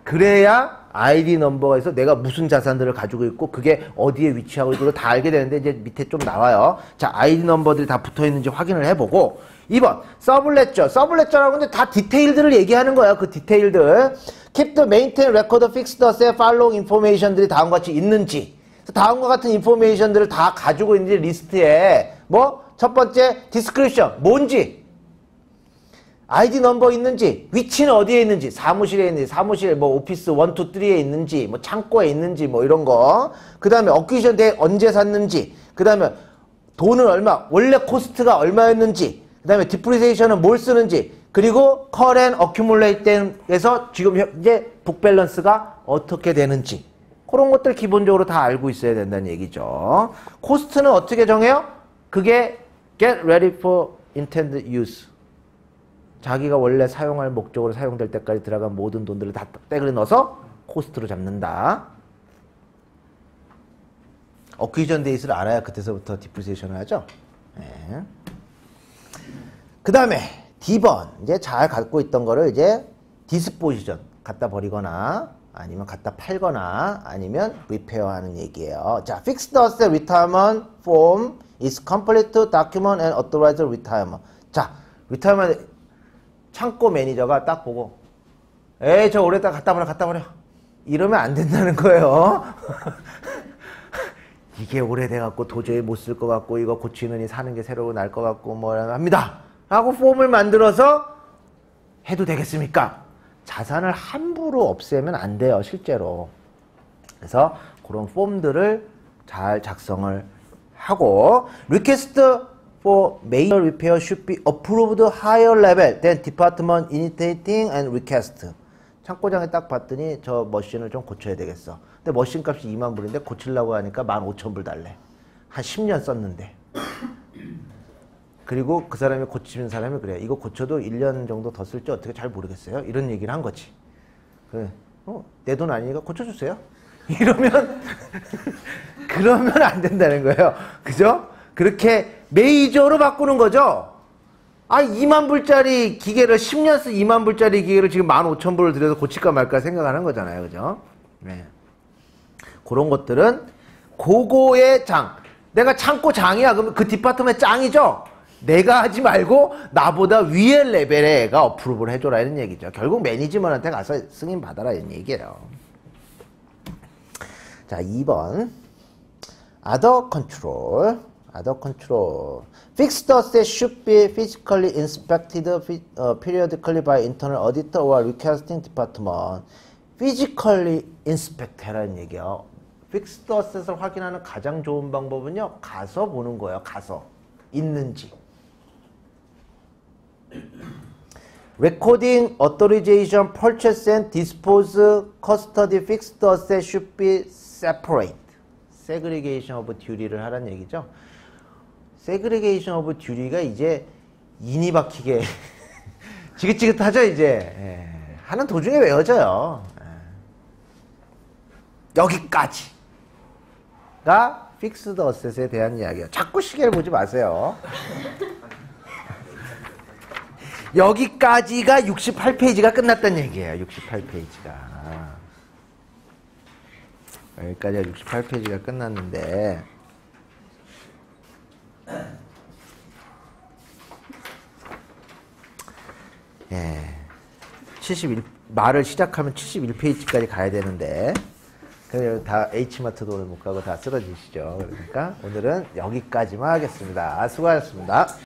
그래야 아이디 넘버가 있어 내가 무슨 자산들을 가지고 있고 그게 어디에 위치하고 있고 다 알게 되는데 이제 밑에 좀 나와요. 자, 아이디 넘버들이 다 붙어 있는지 확인을 해보고 2번 서블레저. 서블레저라고 하는데 다 디테일들을 얘기하는 거야. 그 디테일들. Keep the maintain record of fixed asset following information들이 다음과 같이 있는지. 다음과 같은 인포메이션들을 다 가지고 있는지 리스트에 뭐 첫 번째 description 뭔지 아이디 넘버 있는지 위치는 어디에 있는지 사무실에 있는지 사무실 뭐 오피스 1, 2, 3에 있는지 뭐 창고에 있는지 뭐 이런 거 그 다음에 어퀴션 때 언제 샀는지 그 다음에 돈은 얼마 원래 코스트가 얼마였는지 그 다음에 디프리세이션은 뭘 쓰는지 그리고 커렌 어큐뮬레이트에서 지금 현재 북밸런스가 어떻게 되는지 그런 것들 기본적으로 다 알고 있어야 된다는 얘기죠. 코스트는 어떻게 정해요? 그게 get ready for intended use. 자기가 원래 사용할 목적으로 사용될 때까지 들어간 모든 돈들을 다 떼그리 넣어서 코스트로 잡는다. 어퀴전 데이스를 알아야 그때서부터 디프리세이션을 하죠. 네. 그 다음에 D번 이제 잘 갖고 있던 거를 이제 디스포지션 갖다 버리거나 아니면 갖다 팔거나 아니면 리페어하는 얘기예요. 자, fixed asset retirement form is complete to document and authorize retirement. 자, retirement 창고 매니저가 딱 보고 에이 저 오래다 갖다 버려 이러면 안 된다는 거예요. 이게 오래돼갖고 도저히 못 쓸 것 같고 이거 고치느니 사는 게 새로 날 것 같고 뭐라 합니다 하고 폼을 만들어서 해도 되겠습니까? 자산을 함부로 없애면 안 돼요 실제로. 그래서 그런 폼들을 잘 작성을 하고 request for major repair should be approved higher level than department initiating and request. 창고장에 딱 봤더니 저 머신을 좀 고쳐야 되겠어. 근데 머신 값이 2만 불인데 고치려고 하니까 15,000불 달래. 한 10년 썼는데. 그리고 그 사람이 고치는 사람이 그래. 이거 고쳐도 1년 정도 더 쓸지 어떻게 잘 모르겠어요. 이런 얘기를 한 거지. 그래. 내 돈 아니니까 고쳐주세요. 이러면 그러면 안 된다는 거예요. 그죠? 그렇게 메이저로 바꾸는 거죠. 아, 2만 불짜리 기계를 10년 쓴 2만 불짜리 기계를 지금 15,000불을 들여서 고칠까 말까 생각하는 거잖아요. 그죠? 네. 그런 것들은 고거의 장. 내가 창고 장이야. 그러면 그 디파트먼트 짱이죠? 내가 하지 말고 나보다 위에 레벨의 애가 어프로브를 해줘라 이런 얘기죠. 결국 매니지먼트한테 가서 승인 받아라 이런 얘기예요. 자, 2번. Other control. Other control. Fixed assets should be physically inspected periodically by internal auditor or requesting department. Physically inspect 해라는 얘기예요. Fixed assets을 확인하는 가장 좋은 방법은요. 가서 보는 거예요. 가서. 있는지. Recording, authorization, purchase and dispose, custody, fixed assets should be separate. Segregation of duty를 하라는 얘기죠. Segregation of duty가 이제 인이 박히게 지긋지긋하죠 이제. 예. 하는 도중에 외워져요. 예. 여기까지가 픽스드 어셋에 대한 이야기예요. 자꾸 시계를 보지 마세요. 여기까지가 68페이지가 끝났다는 얘기예요. 68페이지가. 여기까지가 68페이지가 끝났는데 예. 71 말을 시작하면 71페이지까지 가야 되는데 그냥 다 H마트도 오늘 못 가고 다 쓰러지시죠. 그러니까 오늘은 여기까지만 하겠습니다. 수고하셨습니다.